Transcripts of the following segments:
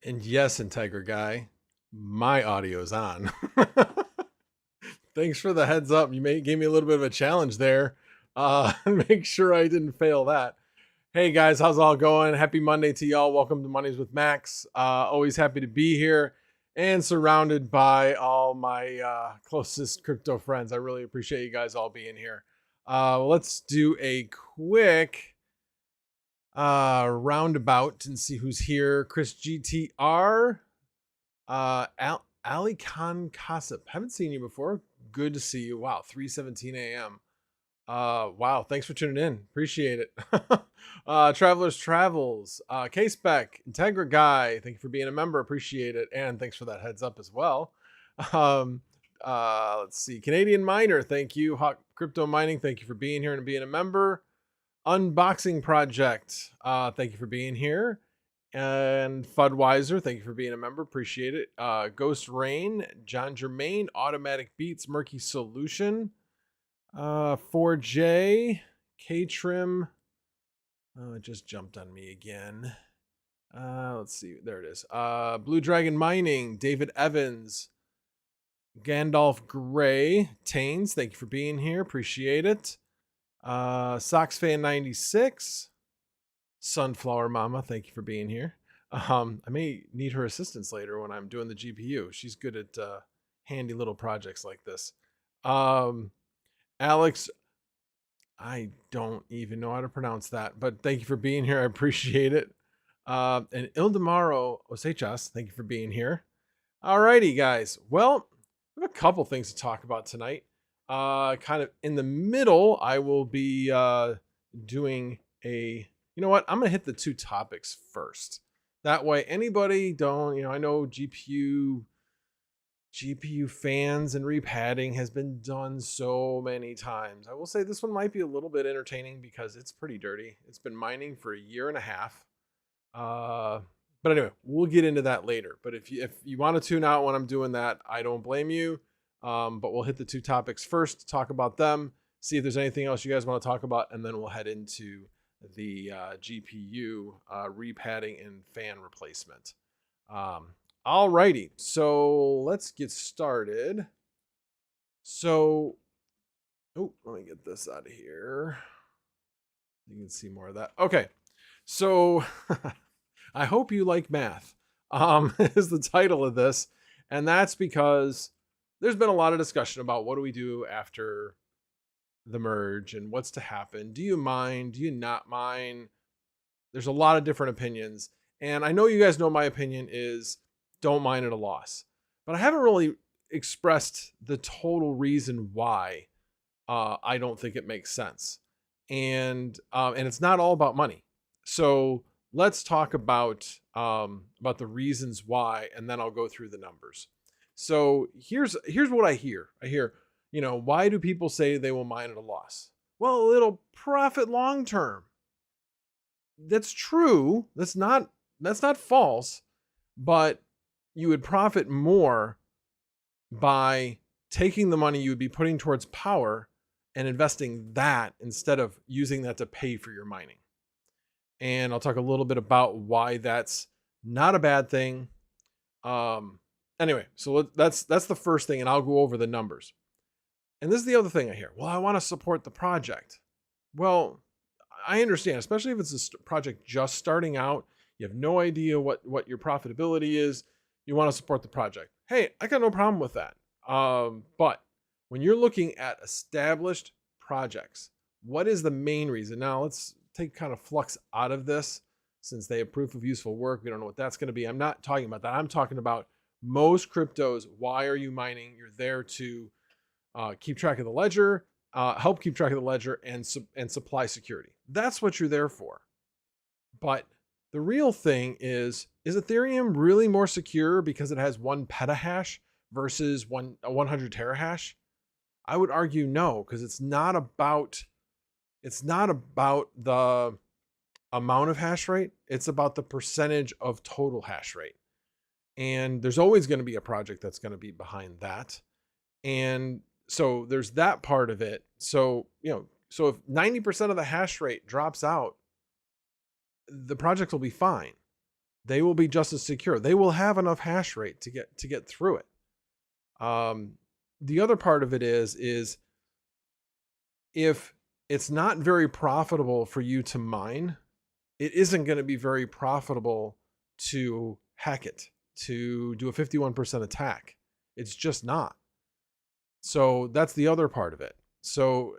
And yes, Integra guy, my audio's on. Thanks for the heads up. You gave me a little bit of a challenge there. Make sure I didn't fail that. Hey guys, how's it all going? Happy Monday to y'all. Welcome to Mondays with Max. Always happy to be here and surrounded by all my closest crypto friends. I really appreciate you guys all being here. Let's do a quick roundabout and see who's here. Chris GTR, Ali Khan Kasip. Haven't seen you before. Good to see you. Wow, 3:17 a.m. Wow, thanks for tuning in. Appreciate it. Travelers Travels, K-Spec, Integra Guy, thank you for being a member. Appreciate it. And thanks for that heads up as well. Let's see. Canadian Miner, thank you. Hawk Crypto Mining, thank you for being here and being a member. Unboxing Project, thank you for being here. And Fudweiser, thank you for being a member. Appreciate it. Ghost Rain, John Germain, Automatic Beats, Murky Solution, 4J, K-Trim. Oh, it just jumped on me again. Let's see. There it is. Blue Dragon Mining, David Evans, Gandalf Gray, Tains, thank you for being here. Appreciate it. SoxFan96, Sunflower Mama, thank you for being here. I may need her assistance later when I'm doing the GPU. She's good at handy little projects like this. Alex, I don't even know how to pronounce that, but thank you for being here. I appreciate it. And Ildemaro Osechas, thank you for being here. Alrighty, guys. Well, we have a couple things to talk about tonight. Kind of in the middle, I will be doing a, you know what? I'm going to hit the two topics first. That way, anybody don't, I know GPU fans and repadding has been done so many times. I will say this one might be a little bit entertaining because it's pretty dirty. It's been mining for 1.5 years. But anyway, we'll get into that later. But if you want to tune out when I'm doing that, I don't blame you. But we'll hit the two topics first, talk about them, see if there's anything else you guys want to talk about, and then we'll head into the GPU repadding and fan replacement. Alrighty, so let's get started. So, oh, let me get this out of here. You can see more of that. Okay, so I hope you like math, is the title of this. And that's because there's been a lot of discussion about what do we do after the merge and what's to happen. Do you mine? Do you not mine? There's a lot of different opinions. And I know you guys know my opinion is don't mine at a loss. But I haven't really expressed the total reason why I don't think it makes sense. And it's not all about money. So let's talk about the reasons why, and then I'll go through the numbers. So here's what I hear. I hear, why do people say they will mine at a loss? Well, it'll profit long term. That's true. That's not false, but you would profit more by taking the money you would be putting towards power and investing that instead of using that to pay for your mining. And I'll talk a little bit about why that's not a bad thing. Anyway, so that's the first thing, and I'll go over the numbers. And this is the other thing I hear. Well, I want to support the project. Well, I understand, especially if it's a project just starting out. You have no idea what your profitability is. You want to support the project. Hey, I got no problem with that. But when you're looking at established projects, what is the main reason? Now let's take kind of Flux out of this since they have proof of useful work. We don't know what that's going to be. I'm not talking about that. I'm talking about most cryptos. Why are you mining? You're there to keep track of the ledger, help keep track of the ledger, and supply security. That's what you're there for. But the real thing is Ethereum really more secure because it has 1 petahash versus 100 terahash? I would argue no, because it's not about the amount of hash rate. It's about the percentage of total hash rate. And there's always going to be a project that's going to be behind that. And so there's that part of it. So, so if 90% of the hash rate drops out, the project will be fine. They will be just as secure. They will have enough hash rate to get through it. The other part of it is if it's not very profitable for you to mine, it isn't going to be very profitable to hack it, to do a 51% attack. It's just not. So that's the other part of it. So,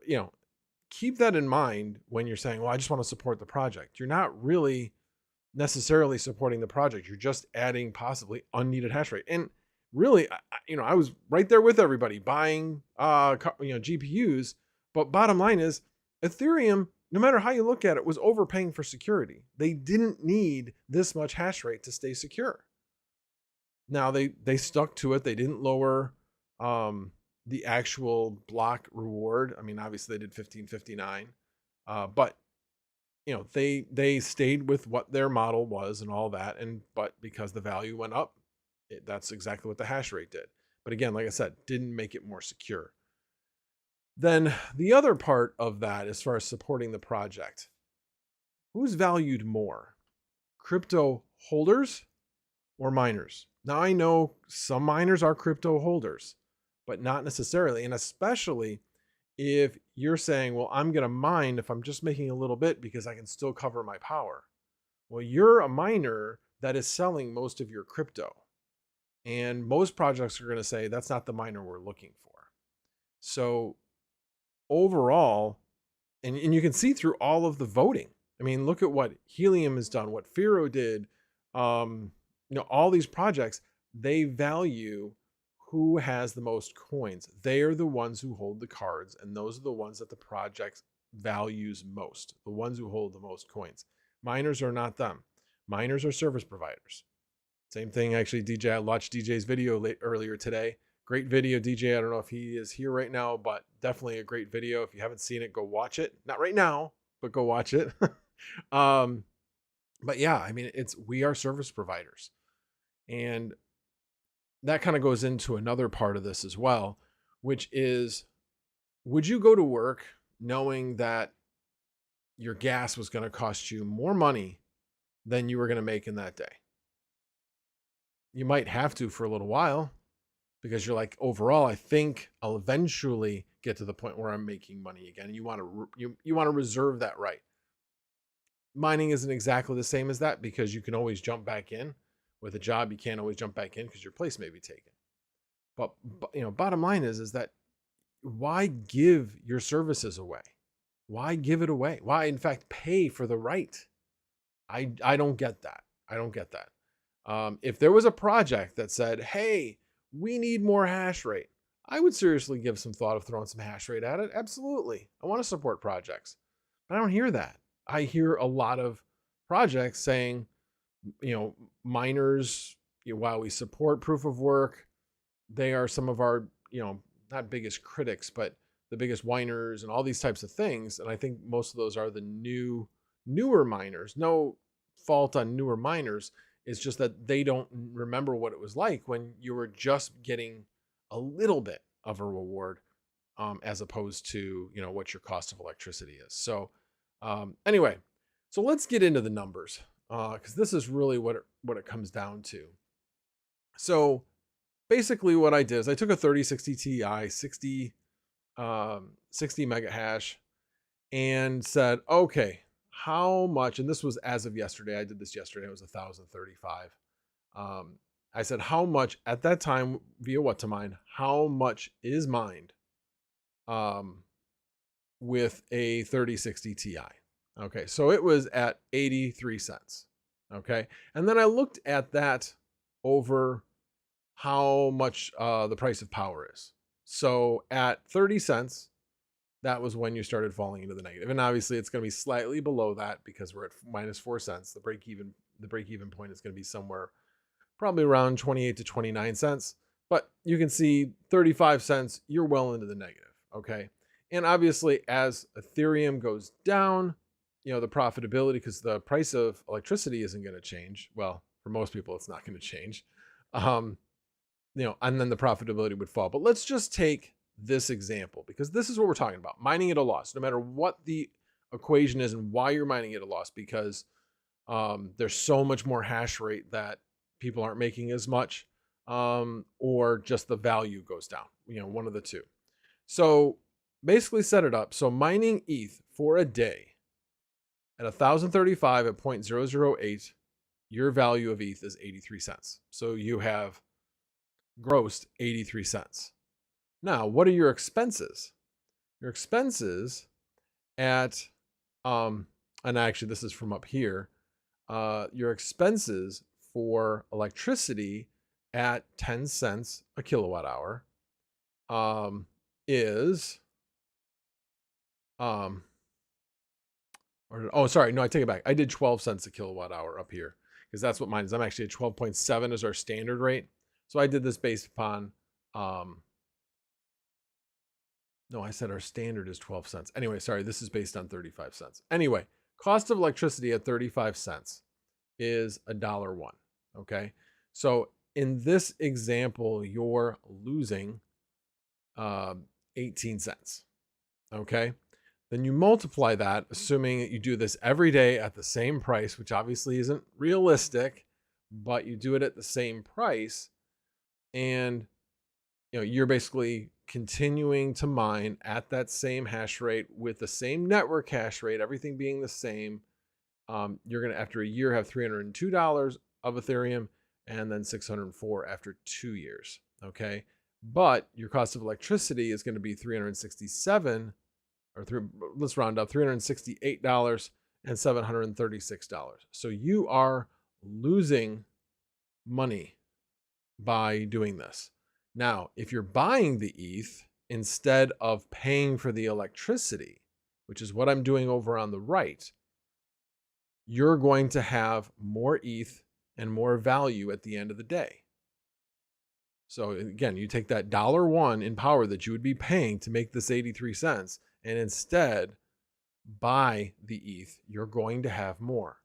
keep that in mind when you're saying, well, I just want to support the project. You're not really necessarily supporting the project. You're just adding possibly unneeded hash rate. And really, I was right there with everybody buying, GPUs. But bottom line is Ethereum, no matter how you look at it, was overpaying for security. They didn't need this much hash rate to stay secure. Now they stuck to it. They didn't lower the actual block reward. I mean, obviously they did 1559, but they stayed with what their model was and all that. But because the value went up, that's exactly what the hash rate did. But again, like I said, didn't make it more secure. Then the other part of that, as far as supporting the project, who's valued more, crypto holders or miners? Now I know some miners are crypto holders, but not necessarily. And especially if you're saying, well, I'm going to mine if I'm just making a little bit because I can still cover my power. Well, you're a miner that is selling most of your crypto. And most projects are going to say that's not the miner we're looking for. So overall, and you can see through all of the voting. I mean, look at what Helium has done, what Firo did. All these projects, they value who has the most coins. They are the ones who hold the cards, and those are the ones that the project values most, the ones who hold the most coins. Miners are not them. Miners are service providers. Same thing, actually, DJ. I watched DJ's video earlier today. Great video, DJ. I don't know if he is here right now, but definitely a great video. If you haven't seen it, go watch it. Not right now, but go watch it. But yeah, I mean, we are service providers. And that kind of goes into another part of this as well, which is, would you go to work knowing that your gas was going to cost you more money than you were going to make in that day? You might have to for a little while, because you're like, overall, I think I'll eventually get to the point where I'm making money again. You want to you want to reserve that right. Mining isn't exactly the same as that, because you can always jump back in. With a job, you can't always jump back in because your place may be taken. But bottom line is that, why give your services away? Why give it away? Why, in fact, pay for the right? I don't get that. I don't get that. If there was a project that said, hey, we need more hash rate, I would seriously give some thought of throwing some hash rate at it. Absolutely. I want to support projects. But I don't hear that. I hear a lot of projects saying, miners, while we support proof of work, they are some of our, not biggest critics, but the biggest whiners and all these types of things. And I think most of those are the newer miners. No fault on newer miners. It's just that they don't remember what it was like when you were just getting a little bit of a reward, as opposed to, what your cost of electricity is. So anyway, so let's get into the numbers, because this is really what it comes down to. So basically what I did is I took a 3060 Ti 60 mega hash and said, okay, how much, and this was as of yesterday, I did this yesterday, it was 1035. I said, how much at that time via what to mine, how much is mined with a 3060 Ti? Okay, so it was at 83 cents. Okay, and then I looked at that over how much the price of power is. So at 30 cents, that was when you started falling into the negative. And obviously it's going to be slightly below that because we're at minus 4 cents. The break even point is going to be somewhere probably around 28 to 29 cents. But you can see 35 cents, you're well into the negative. Okay. And obviously as Ethereum goes down, the profitability, because the price of electricity isn't going to change. Well, for most people, it's not going to change. And then the profitability would fall. But let's just take this example, because this is what we're talking about. Mining at a loss, no matter what the equation is and why you're mining at a loss, because there's so much more hash rate that people aren't making as much, or just the value goes down, one of the two. So basically set it up. So mining ETH for a day at 1035 at 0.008, your value of ETH is 83 cents. So you have grossed 83 cents. Now, what are your expenses? Your expenses at, and actually this is from up here, your expenses for electricity at 10 cents a kilowatt hour is, sorry, no, I take it back. I did 12 cents a kilowatt hour up here, because that's what mine is. I'm actually at 12.7 is our standard rate. So I did this based upon, no, I said our standard is 12 cents. Anyway, sorry, this is based on 35 cents. Anyway, cost of electricity at 35 cents is $1.01. Okay. So in this example, you're losing 18 cents. Okay. Then you multiply that, assuming that you do this every day at the same price, which obviously isn't realistic, but you do it at the same price, and you're basically continuing to mine at that same hash rate with the same network hash rate, everything being the same. You're going to, after a year, have $302 of Ethereum, and then $604 after 2 years. Okay. But your cost of electricity is going to be $367, or let's round up, $368 and $736. So you are losing money by doing this. Now, if you're buying the ETH instead of paying for the electricity, which is what I'm doing over on the right, you're going to have more ETH and more value at the end of the day. So again, you take that $1 in power that you would be paying to make this 83 cents, and instead buy the ETH, you're going to have more.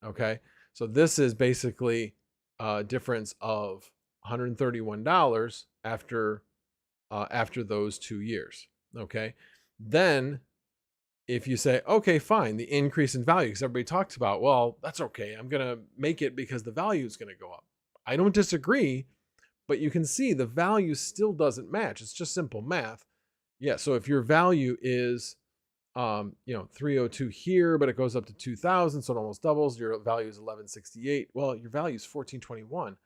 Okay, so this is basically a difference of $131 after those 2 years. Okay, then if you say, okay, fine, the increase in value, because everybody talks about, well, that's okay, I'm gonna make it because the value is gonna go up. I don't disagree, but you can see the value still doesn't match. It's just simple math. Yeah, so if your value is 302 here, but it goes up to 2000, so it almost doubles. Your value is 1168. Well, your value is 1421.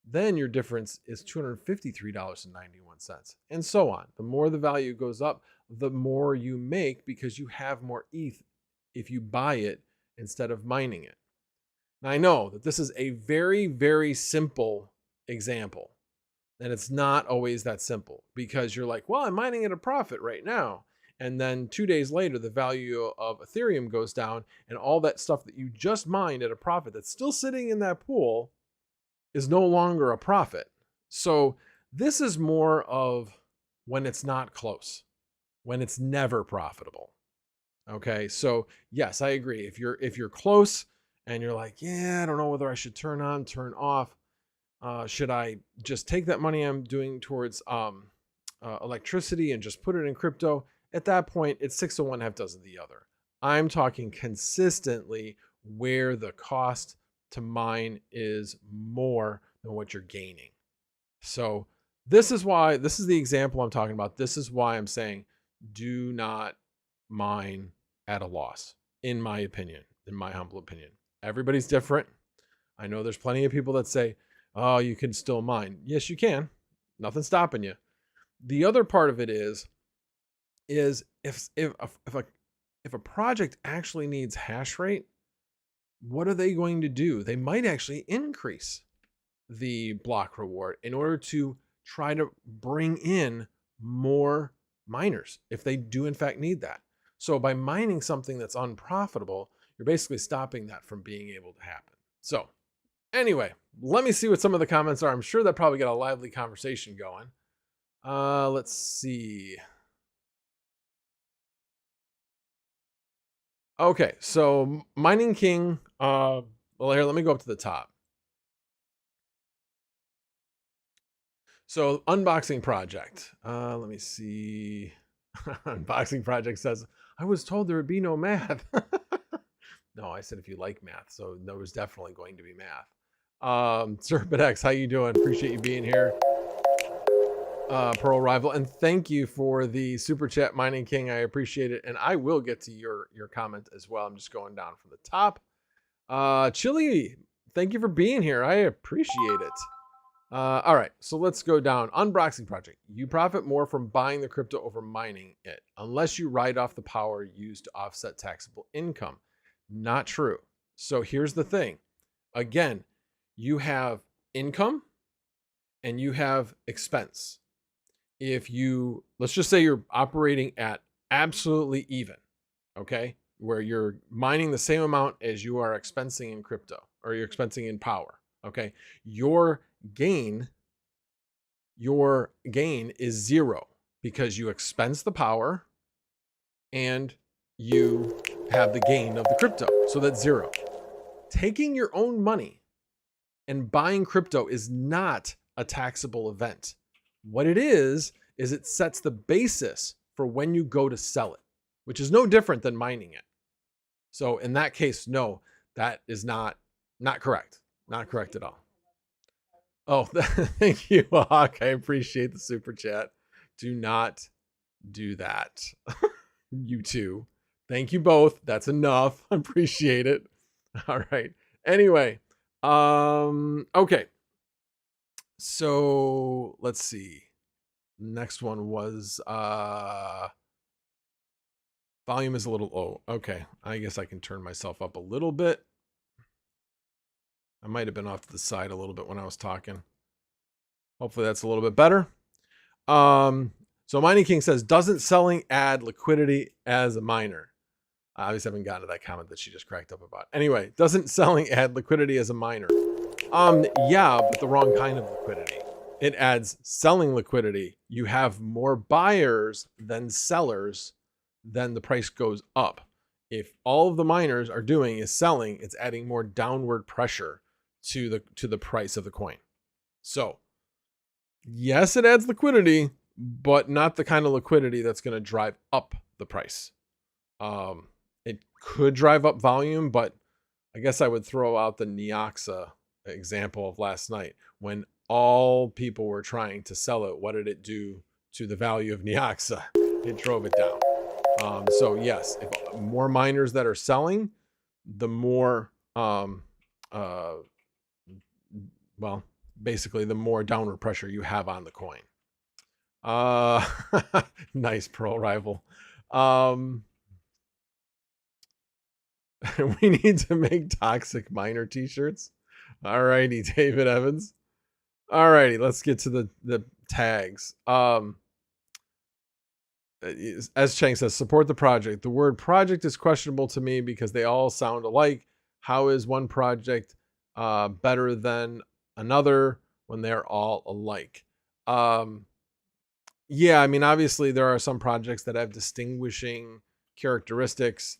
Then your difference is $253.91, and so on. The more the value goes up, the more you make because you have more ETH if you buy it instead of mining it. Now, I know that this is a very, very simple example, and it's not always that simple because you're like, well, I'm mining at a profit right now. And then 2 days later, the value of Ethereum goes down, and all that stuff that you just mined at a profit that's still sitting in that pool is no longer a profit. So this is more of when it's not close, when it's never profitable. Okay, so yes, I agree. If you're close and you're like, yeah, I don't know whether I should turn on, turn off. Should I just take that money I'm doing towards electricity and just put it in crypto? At that point, it's 6 of one, half dozen of the other. I'm talking consistently where the cost to mine is more than what you're gaining. So this is the example I'm talking about. This is why I'm saying do not mine at a loss, in my opinion, in my humble opinion. Everybody's different. I know there's plenty of people that say, oh, you can still mine. Yes, you can. Nothing's stopping you. The other part of it is if a project actually needs hash rate, what are they going to do? They might actually increase the block reward in order to try to bring in more miners if they do in fact need that. So by mining something that's unprofitable, you're basically stopping that from being able to happen. So anyway, let me see what some of the comments are. I'm sure that probably got a lively conversation going. Let's see. Okay, so Mining King, well, here, let me go up to the top. So Unboxing Project, let me see. Unboxing Project says, I was told there would be no math. No, I said if you like math, so there was definitely going to be math. SerpentX, how you doing? Appreciate you being here. Pearl Rival, and thank you for the super chat, Mining King. I appreciate it, and I will get to your comment as well. I'm just going down from the top. Chili, thank you for being here. I appreciate it. All right, so let's go down. Unboxing Project. You profit more from buying the crypto over mining it, unless you write off the power used to offset taxable income. Not true. So here's the thing. Again, you have income and you have expense. If you, let's just say you're operating at absolutely even, okay, where you're mining the same amount as you are expensing in crypto, or you're expensing in power, okay, your gain is zero because you expense the power and you have the gain of the crypto, so that's zero. Taking your own money and buying crypto is not a taxable event. What it is it sets the basis for when you go to sell it, which is no different than mining it. So in that case, no, that is not correct. Not correct at all. Oh, thank you, Hawk. I appreciate the super chat. Do not do that. You too. Thank you both. That's enough. I appreciate it. All right. Anyway, okay. So let's see. Next one was volume is a little low. Okay, I guess I can turn myself up a little bit. I might have been off to the side a little bit when I was talking. Hopefully that's a little bit better. So Mining King says, doesn't selling add liquidity as a miner? I obviously haven't gotten to that comment that she just cracked up about. Anyway, doesn't selling add liquidity as a miner? Yeah, but the wrong kind of liquidity. It adds selling liquidity. You have more buyers than sellers, then the price goes up. if all of the miners are doing is selling, it's adding more downward pressure to the price of the coin. So yes, it adds liquidity, but not the kind of liquidity that's going to drive up the price. It could drive up volume, but I guess I would throw out the Noctua example of last night. When all people were trying to sell it, what did it do to the value of Noctua? It drove it down. So yes, if more miners that are selling, the more, well, basically the more downward pressure you have on the coin. Nice Pearl Rival. We need to make toxic miner t-shirts. All righty, David Evans. All righty, let's get to the tags. As Chang says, support the project. The word project is questionable to me because they all sound alike. How is one project better than another when they're all alike? Yeah, I mean, obviously there are some projects that have distinguishing characteristics,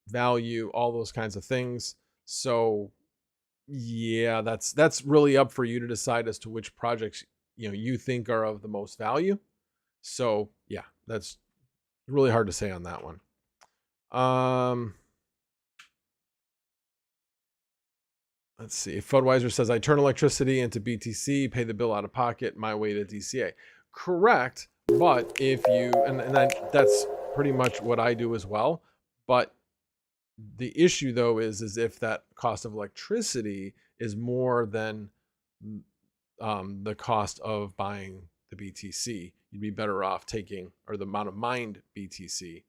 value, all those kinds of things. So yeah, that's really up for you to decide as to which projects you think are of the most value. So yeah, that's really hard to say on that one. Let's see. Fudweiser says, I turn electricity into BTC, pay the bill out of pocket, my way to DCA. Correct. But if you, and that's pretty much what I do as well. But the issue though is if that cost of electricity is more than the cost of buying the BTC, you'd be better off taking, or the amount of mined BTC,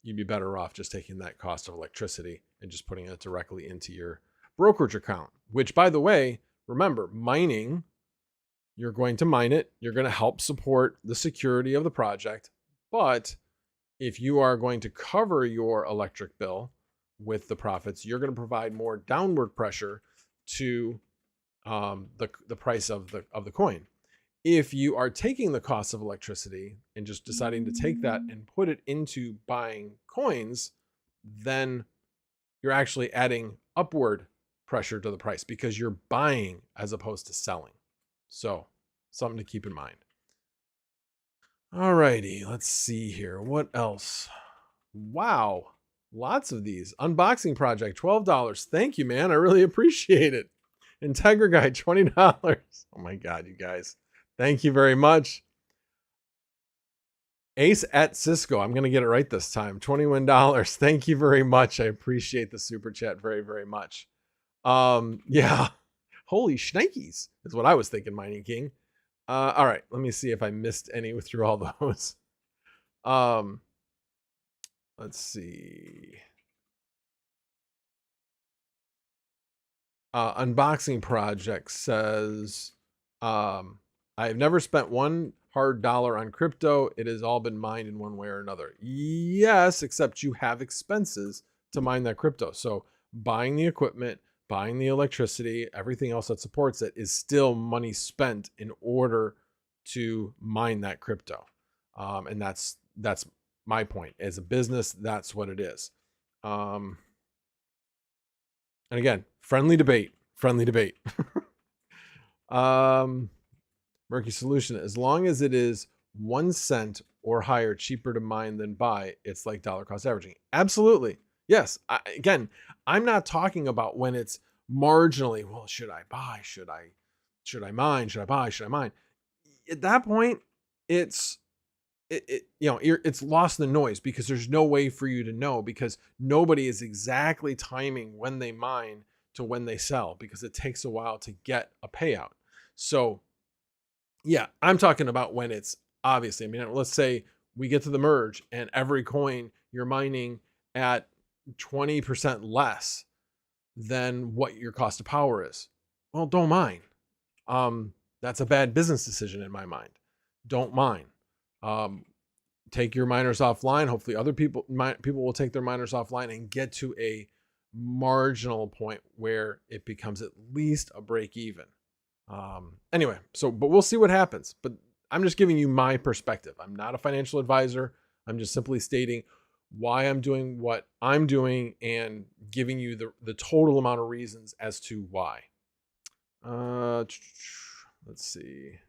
you'd be better off just taking that cost of electricity and just putting it directly into your brokerage account, which, by the way, remember, mining, you're going to mine it. You're going to help support the security of the project. But if you are going to cover your electric bill with the profits, you're going to provide more downward pressure to the price of the coin. If you are taking the cost of electricity and just deciding to take that and put it into buying coins, then you're actually adding upward pressure to the price because you're buying as opposed to selling. So something to keep in mind. All righty, let's see here. What else? Wow, lots of these. Unboxing project, $12. Thank you, man. I really appreciate it. Integra Guide, $20. Oh my God, you guys. Thank you very much. Ace at Cisco. I'm going to get it right this time. $21. Thank you very much. I appreciate the super chat very, very much. Yeah. Holy shnikes is what I was thinking, Mining King. All right. Let me see if I missed any through all those. Let's see. Unboxing Project says, I've never spent one hard dollar on crypto. It has all been mined in one way or another. Yes, except you have expenses to mine that crypto. So buying the equipment, buying the electricity, everything else that supports it is still money spent in order to mine that crypto. And that's my point. As a business, that's what it is. And again, friendly debate. Murky Solution, as long as it is 1 cent or higher cheaper to mine than buy, it's like dollar cost averaging. Absolutely. Yes. Again, I'm not talking about when it's marginally, well, should I buy? Should I mine? Should I buy? Should I mine? At that point, it's lost in the noise because there's no way for you to know, because nobody is exactly timing when they mine to when they sell, because it takes a while to get a payout. So yeah, I'm talking about when it's obviously, I mean, let's say we get to the merge and every coin you're mining at 20% less than what your cost of power is. Well, don't mine. That's a bad business decision in my mind. Don't mine. Take your miners offline. Hopefully other people will take their miners offline and get to a marginal point where it becomes at least a break even. Anyway, but we'll see what happens. But I'm just giving you my perspective. I'm not a financial advisor. I'm just simply stating why I'm doing what I'm doing and giving you the total amount of reasons as to why. Let's see.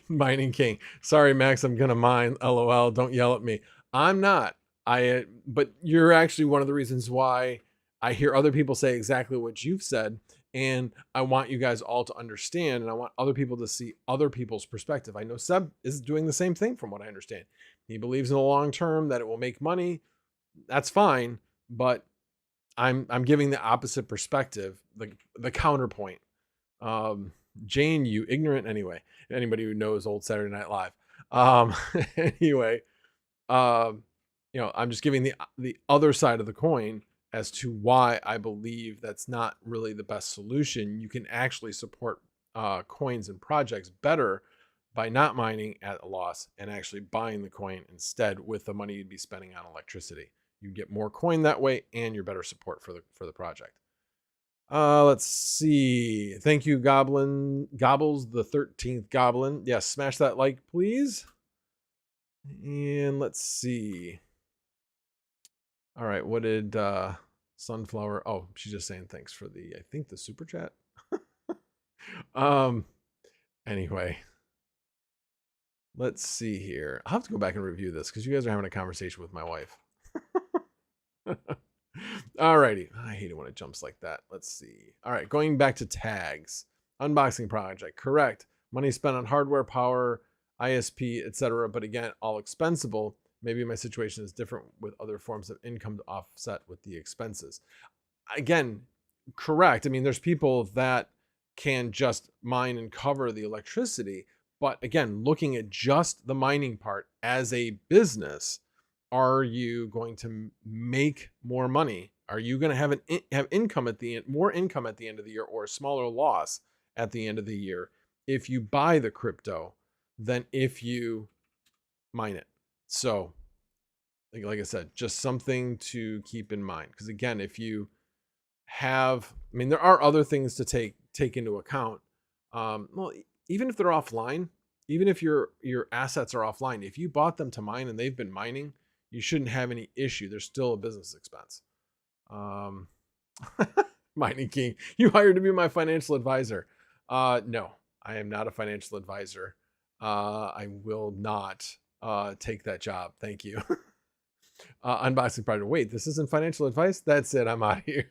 Mining King. Sorry, Max, I'm gonna mine. LOL. Don't yell at me. I'm not. But you're actually one of the reasons why I hear other people say exactly what you've said, and I want you guys all to understand, and I want other people to see other people's perspective. I know Seb is doing the same thing, from what I understand. He believes in the long term that it will make money. That's fine, but I'm giving the opposite perspective, the counterpoint. Jane, you ignorant anyway. Anybody who knows old Saturday Night Live. Anyway, I'm just giving the other side of the coin as to why I believe that's not really the best solution. You can actually support coins and projects better by not mining at a loss and actually buying the coin instead with the money you'd be spending on electricity. You get more coin that way, and you're better support for the project. Let's see. Thank you, Goblin. Gobbles the 13th Goblin. Yes, smash that like, please. And let's see. All right, what did Sunflower? Oh, she's just saying thanks for I think the super chat. Anyway, let's see here. I'll have to go back and review this because you guys are having a conversation with my wife. Alrighty. I hate it when it jumps like that. Let's see. All right, going back to tags. Unboxing project. Correct. Money spent on hardware, power, ISP, etc. But again, all expensible. Maybe my situation is different with other forms of income to offset with the expenses. Again, correct. I mean, there's people that can just mine and cover the electricity. But again, looking at just the mining part as a business, are you going to make more money? Are you going to have income at the end, more income at the end of the year, or a smaller loss at the end of the year if you buy the crypto than if you mine it? So, like I said, just something to keep in mind. Because again, if you have, I mean, there are other things to take into account. Well, even if they're offline, even if your assets are offline, if you bought them to mine and they've been mining, you shouldn't have any issue. There's still a business expense. Mining King, you hired to be my financial advisor. No, I am not a financial advisor. I will not take that job. Thank you. Unboxing Project. Wait, this isn't financial advice? That's it. I'm out of here.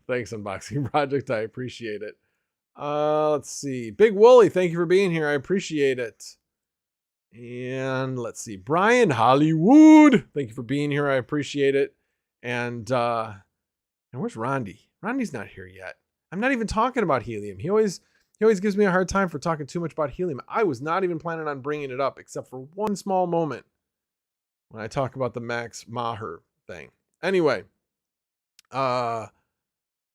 Thanks, Unboxing Project. I appreciate it. Let's see. Big Wooly, thank you for being here. I appreciate it. And let's see. Brian Hollywood, thank you for being here. I appreciate it. And where's Rondi? Rondi's not here yet. I'm not even talking about helium. He always gives me a hard time for talking too much about helium. I was not even planning on bringing it up except for one small moment when I talk about the Max Maher thing. Anyway, I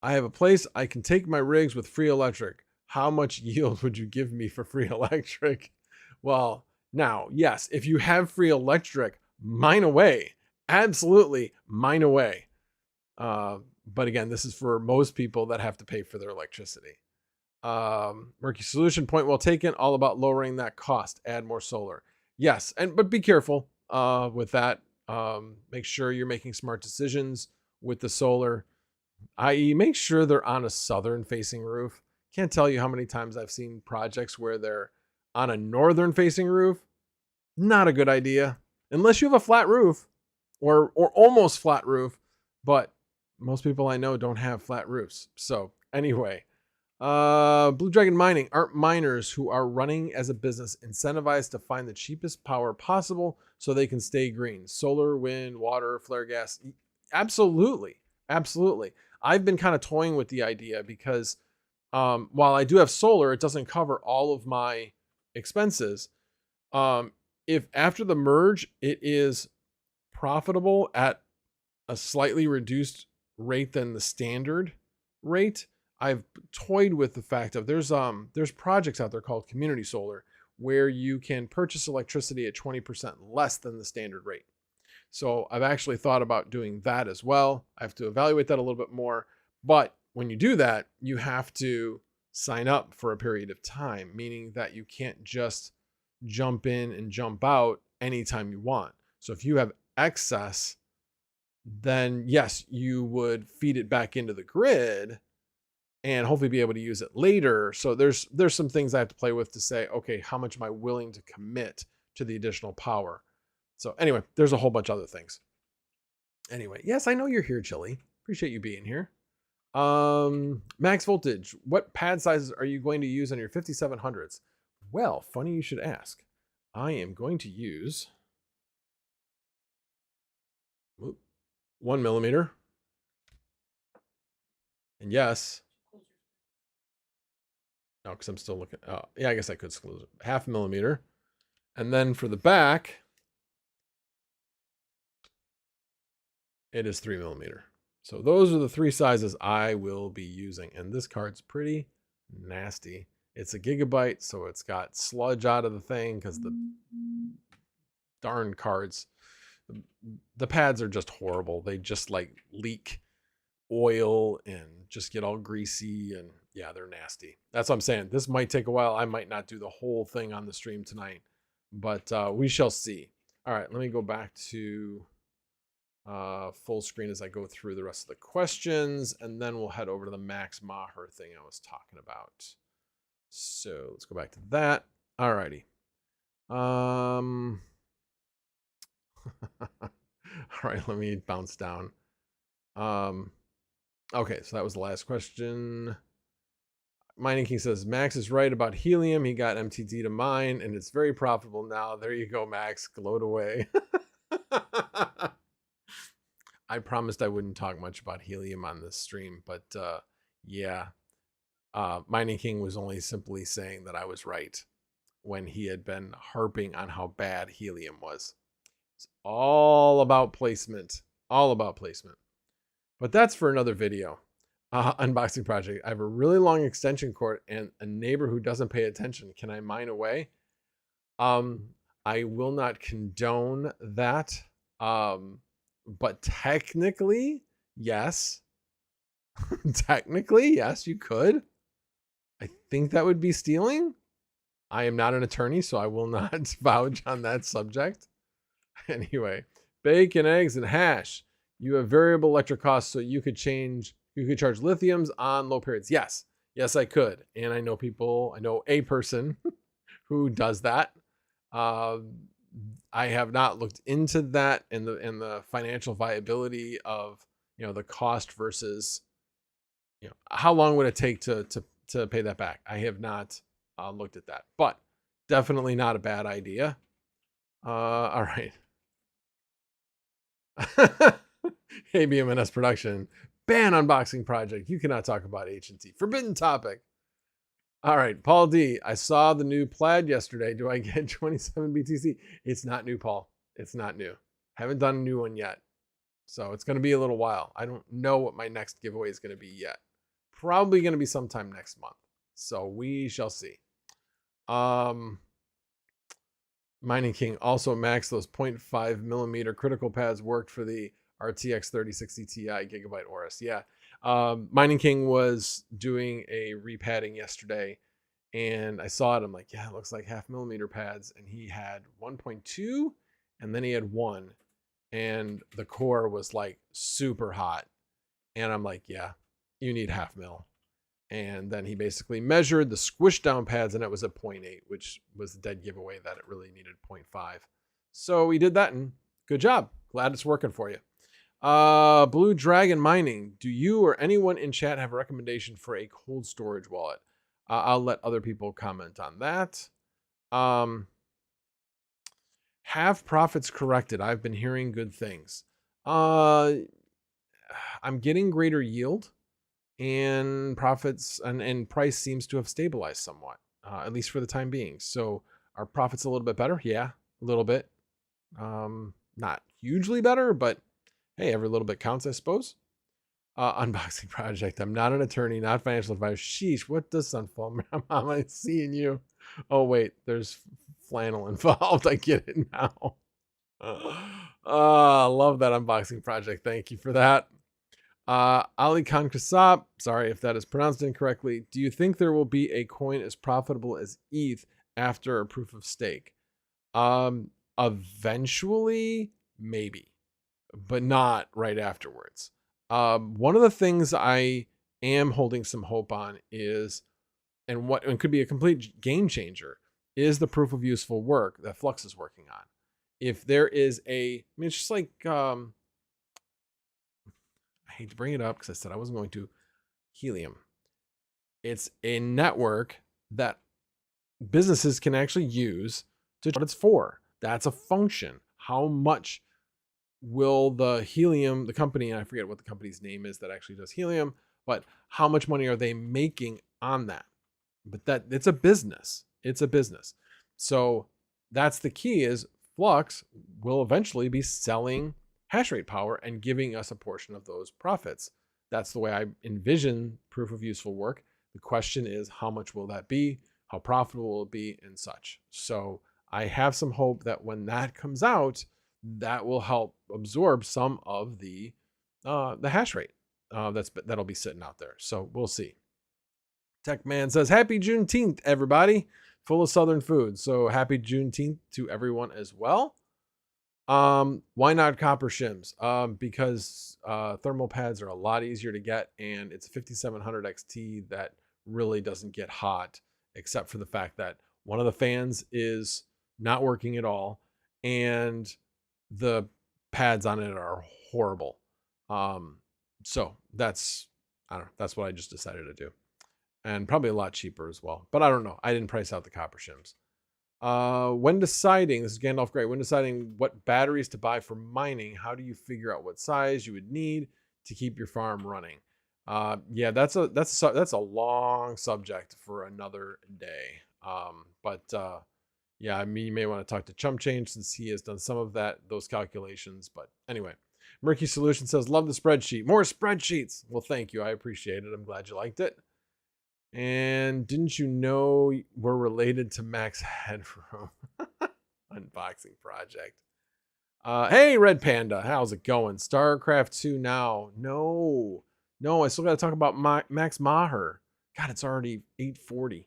have a place I can take my rigs with free electric. How much yield would you give me for free electric? Well, now, yes, if you have free electric, mine away. Absolutely, mine away. But again, this is for most people that have to pay for their electricity. Murky Solution, point well taken. All about lowering that cost. Add more solar. Yes, but be careful with that. Make sure you're making smart decisions with the solar, i.e. make sure they're on a southern facing roof. Can't tell you how many times I've seen projects where they're on a northern facing roof. Not a good idea unless you have a flat roof or almost flat roof, but most people I know don't have flat roofs. So anyway, Blue Dragon Mining, aren't miners who are running as a business incentivized to find the cheapest power possible so they can stay green? Solar, wind, water, flare gas. Absolutely. I've been kind of toying with the idea because while I do have solar, it doesn't cover all of my expenses. If after the merge, it is profitable at a slightly reduced rate than the standard rate, I've toyed with the fact of there's projects out there called community solar where you can purchase electricity at 20% less than the standard rate. So I've actually thought about doing that as well. I have to evaluate that a little bit more. But when you do that, you have to sign up for a period of time, meaning that you can't just jump in and jump out anytime you want. So if you have excess, then yes, you would feed it back into the grid and hopefully be able to use it later. So there's some things I have to play with to say, okay, how much am I willing to commit to the additional power? So anyway, there's a whole bunch of other things. Anyway, yes, I know you're here, Chili. Appreciate you being here. Max voltage, what pad sizes are you going to use on your 5700s? Well, funny you should ask. I am going to use 1 millimeter. And yes, no, because I'm still looking. Oh, yeah, I guess I could close it. 0.5 millimeter. And then for the back, it is 3 millimeter. So those are the 3 sizes I will be using. And this card's pretty nasty. It's a gigabyte, so it's got sludge out of the thing because the darn cards, the pads are just horrible. They just like leak oil and just get all greasy, and yeah, they're nasty. That's what I'm saying. This might take a while. I might not do the whole thing on the stream tonight, but we shall see. All right, let me go back to full screen as I go through the rest of the questions, and then we'll head over to the Max Maher thing I was talking about. So let's go back to that. All righty. All right, let me bounce down. Okay, so that was the last question. Mining King says, Max is right about helium. He got MTD to mine, and it's very profitable now. There you go, Max. Gloat away. I promised I wouldn't talk much about helium on this stream, but yeah. Mining King was only simply saying that I was right when he had been harping on how bad helium was. It's all about placement. All about placement. But that's for another video. Unboxing project. I have a really long extension cord and a neighbor who doesn't pay attention. Can I mine away? I will not condone that. But technically, yes. Technically, yes, you could. I think that would be stealing. I am not an attorney, so I will not vouch on that subject. Anyway, bacon, eggs, and hash. You have variable electric costs, so you could charge lithiums on low periods. Yes, I could. And I know a person who does that. I have not looked into that and the financial viability of, the cost versus, how long would it take to pay that back? I have not looked at that, but definitely not a bad idea. All right. Hey, BMNS production. Ban unboxing project. You cannot talk about H&T. Forbidden topic. All right, Paul D. I saw the new plaid yesterday. Do I get 27 BTC? It's not new, Paul. It's not new. Haven't done a new one yet. So it's going to be a little while. I don't know what my next giveaway is going to be yet. Probably going to be sometime next month. So we shall see. Mining King also maxed those 0.5 millimeter critical pads worked for the RTX 3060 Ti Gigabyte ORS. Yeah. Mining King was doing a repadding yesterday and I saw it. I'm like, yeah, it looks like 0.5 millimeter pads. And he had 1.2 and then he had 1 and the core was like super hot. And I'm like, yeah, you need 0.5 mil. And then he basically measured the squish down pads and it was at 0.8, which was the dead giveaway that it really needed 0.5. So we did that and good job. Glad it's working for you. Blue Dragon Mining. Do you or anyone in chat have a recommendation for a cold storage wallet? I'll let other people comment on that. Have profits corrected? I've been hearing good things. I'm getting greater yield. And profits and price seems to have stabilized somewhat, at least for the time being. So are profits a little bit better? Yeah, a little bit. Not hugely better, but hey, every little bit counts, I suppose. Unboxing project. I'm not an attorney, not financial advisor. Sheesh, what does Sunfall? Mom, I'm seeing you. Oh, wait, there's flannel involved. I get it now. I love that unboxing project. Thank you for that. Ali Khan Kasab, sorry if that is pronounced incorrectly. Do you think there will be a coin as profitable as ETH after a proof of stake? Eventually, maybe, but not right afterwards. One of the things I am holding some hope on is, and could be a complete game changer, is the proof of useful work that Flux is working on. If there is I mean, it's just like, I hate to bring it up because I said I wasn't going to, Helium. It's a network that businesses can actually use to what it's for. That's a function. How much will the Helium, the company, and I forget what the company's name is that actually does Helium, but how much money are they making on that? But that it's a business. It's a business. So that's the key, is Flux will eventually be selling hash rate power and giving us a portion of those profits. That's the way I envision proof of useful work. The question is, how much will that be? How profitable will it be, and such. So I have some hope that when that comes out, that will help absorb some of the hash rate that'll be sitting out there. So we'll see. Tech Man says, happy Juneteenth, everybody. Full of Southern food. So happy Juneteenth to everyone as well. Why not copper shims? Because thermal pads are a lot easier to get, and it's a 5700 XT that really doesn't get hot, except for the fact that one of the fans is not working at all, and the pads on it are horrible. So that's what I just decided to do. And probably a lot cheaper as well. But I don't know. I didn't price out the copper shims. When deciding, this is Gandalf Gray, when deciding what batteries to buy for mining, how do you figure out what size you would need to keep your farm running? Yeah, that's a long subject for another day. Yeah, I mean, you may want to talk to Chump Change since he has done some of those calculations. But anyway, Murky Solution says, love the spreadsheet. More spreadsheets. Well, thank you. I appreciate it. I'm glad you liked it. And didn't you know we're related to Max Headroom? Unboxing project. Hey, Red Panda. How's it going? StarCraft 2 now. No, I still got to talk about Max Maher. God, it's already 8:40.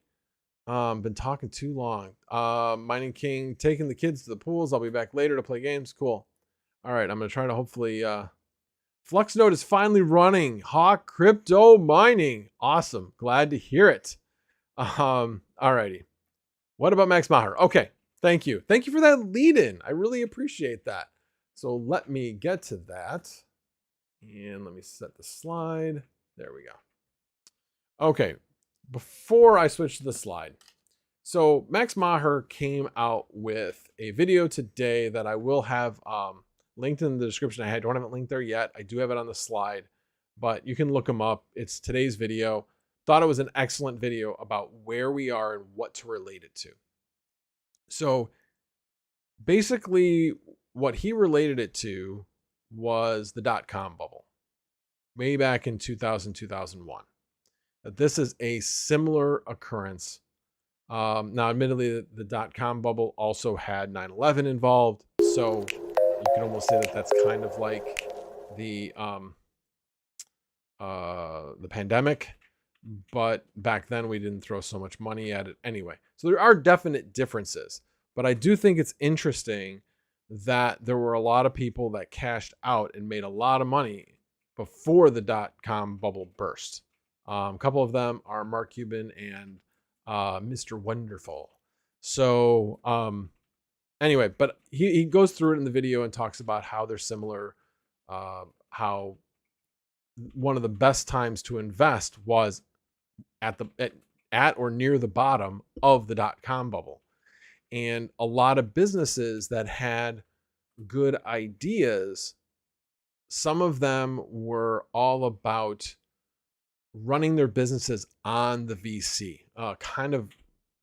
Been talking too long. Mining King taking the kids to the pools. I'll be back later to play games. Cool. All right, I'm going to try to hopefully... Fluxnode is finally running. Hawk crypto mining. Awesome. Glad to hear it. Alrighty. What about Max Maher? Okay. Thank you. Thank you for that lead in. I really appreciate that. So let me get to that. And let me set the slide. There we go. Okay. Before I switch to the slide. So Max Maher came out with a video today that I will have linked in the description. I don't have it linked there yet. I do have it on the slide, but you can look them up. It's today's video. Thought it was an excellent video about where we are and what to relate it to. So basically what he related it to was the dot-com bubble way back in 2000, 2001. This is a similar occurrence. Now, admittedly, the dot-com bubble also had 9/11 involved. So you can almost say that that's kind of like the pandemic, but back then we didn't throw so much money at it anyway. So there are definite differences, but I do think it's interesting that there were a lot of people that cashed out and made a lot of money before the dot-com bubble burst. A couple of them are Mark Cuban and Mr. Wonderful. So anyway, but he goes through it in the video and talks about how they're similar, how one of the best times to invest was at or near the bottom of the dot-com bubble. And a lot of businesses that had good ideas, some of them were all about running their businesses on the VC, kind of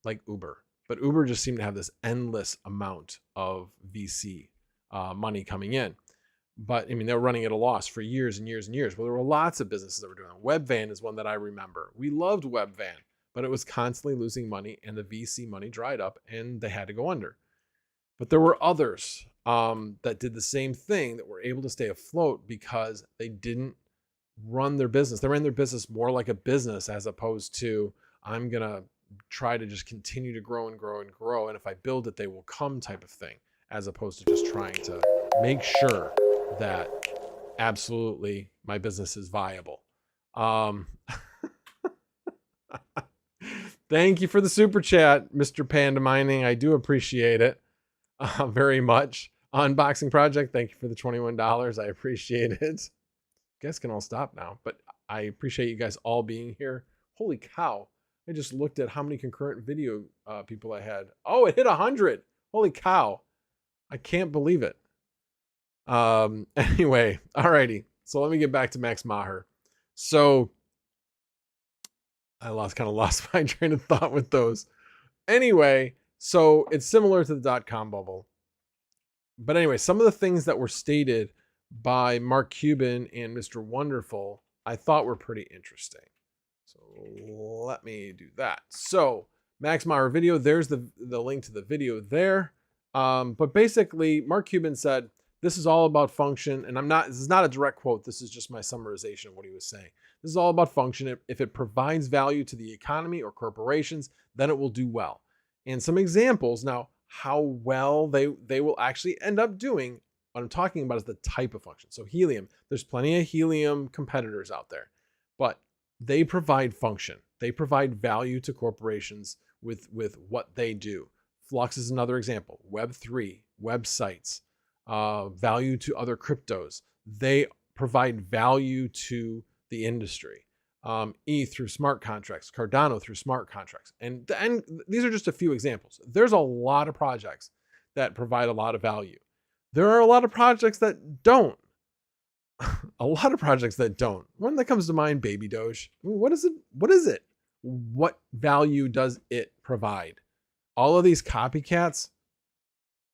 like Uber. But Uber just seemed to have this endless amount of VC money coming in. But I mean, they were running at a loss for years and years and years. Well, there were lots of businesses that were doing it. Webvan is one that I remember. We loved Webvan, but it was constantly losing money, and the VC money dried up, and they had to go under. But there were others that did the same thing, that were able to stay afloat because they didn't run their business. They ran their business more like a business, as opposed to, I'm going to try to just continue to grow and grow and grow. And if I build it, they will come type of thing. as opposed to just trying to make sure that absolutely my business is viable. Thank you for the super chat, Mr. Panda Mining. I do appreciate it very much. Unboxing Project, thank you for the $21. I appreciate it. You guys can all stop now, but I appreciate you guys all being here. Holy cow. I just looked at how many concurrent video people I had. Oh, it hit 100. Holy cow. I can't believe it. Anyway, alrighty. So let me get back to Max Maher. So I kind of lost my train of thought with those. Anyway, so it's similar to the dot-com bubble. But anyway, some of the things that were stated by Mark Cuban and Mr. Wonderful, I thought were pretty interesting. So let me do that. So Max Maher video, there's the link to the video there. But basically, Mark Cuban said, this is all about function. And this is not a direct quote. This is just my summarization of what he was saying. This is all about function. If it provides value to the economy or corporations, then it will do well. And some examples now, how well they will actually end up doing. What I'm talking about is the type of function. So helium, there's plenty of helium competitors out there, but they provide function. They provide value to corporations with what they do. Flux is another example. Web3, websites, value to other cryptos. They provide value to the industry. ETH through smart contracts, Cardano through smart contracts. And these are just a few examples. There's a lot of projects that provide a lot of value. There are a lot of projects that don't. A lot of projects that don't. One that comes to mind, Baby Doge. I mean, what is it? What is it? What value does it provide? All of these copycats,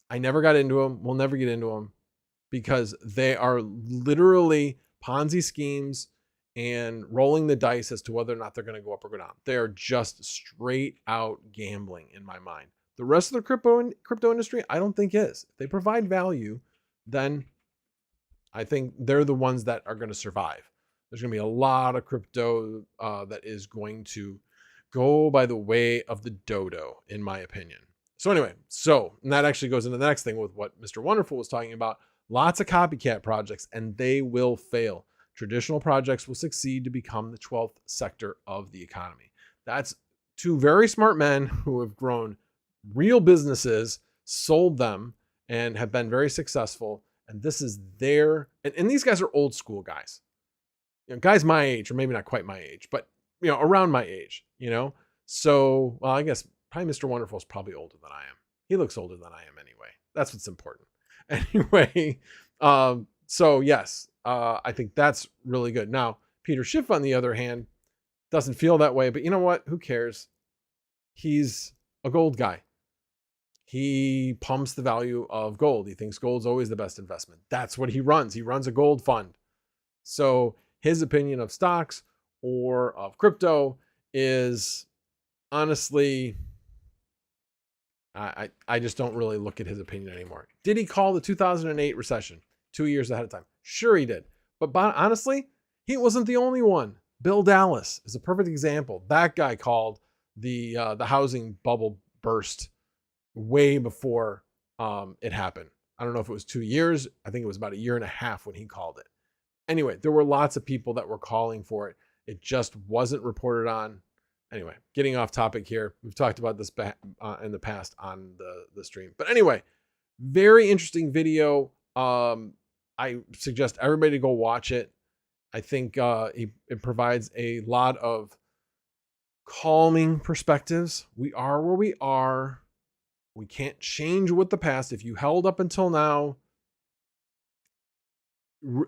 I never got into them. We'll never get into them because they are literally Ponzi schemes and rolling the dice as to whether or not they're going to go up or go down. They're just straight out gambling in my mind. The rest of the crypto industry, I don't think is. If they provide value, then I think they're the ones that are going to survive. There's going to be a lot of crypto that is going to go by the way of the dodo, in my opinion. So anyway, and that actually goes into the next thing with what Mr. Wonderful was talking about. Lots of copycat projects, and they will fail. Traditional projects will succeed to become the 12th sector of the economy. That's two very smart men who have grown real businesses, sold them, and have been very successful. And this is and these guys are old school guys. Guys my age, or maybe not quite my age, but around my age, So, well, I guess probably Mr. Wonderful is probably older than I am. He looks older than I am anyway. That's what's important. Anyway, so yes, I think that's really good. Now, Peter Schiff, on the other hand, doesn't feel that way, but you know what? Who cares? He's a gold guy. He pumps the value of gold. He thinks gold's always the best investment. That's what he runs. He runs a gold fund. So his opinion of stocks or of crypto is honestly, I just don't really look at his opinion anymore. Did he call the 2008 recession 2 years ahead of time? Sure he did. But honestly, he wasn't the only one. Bill Dallas is a perfect example. That guy called the housing bubble burst way before it happened. I don't know if it was 2 years. I think it was about a year and a half when he called it. Anyway, there were lots of people that were calling for it. It just wasn't reported on. Anyway, getting off topic here. We've talked about this in the past on the stream. But anyway, very interesting video. I suggest everybody to go watch it. I think it provides a lot of calming perspectives. We are where we are. We can't change with the past. If you held up until now,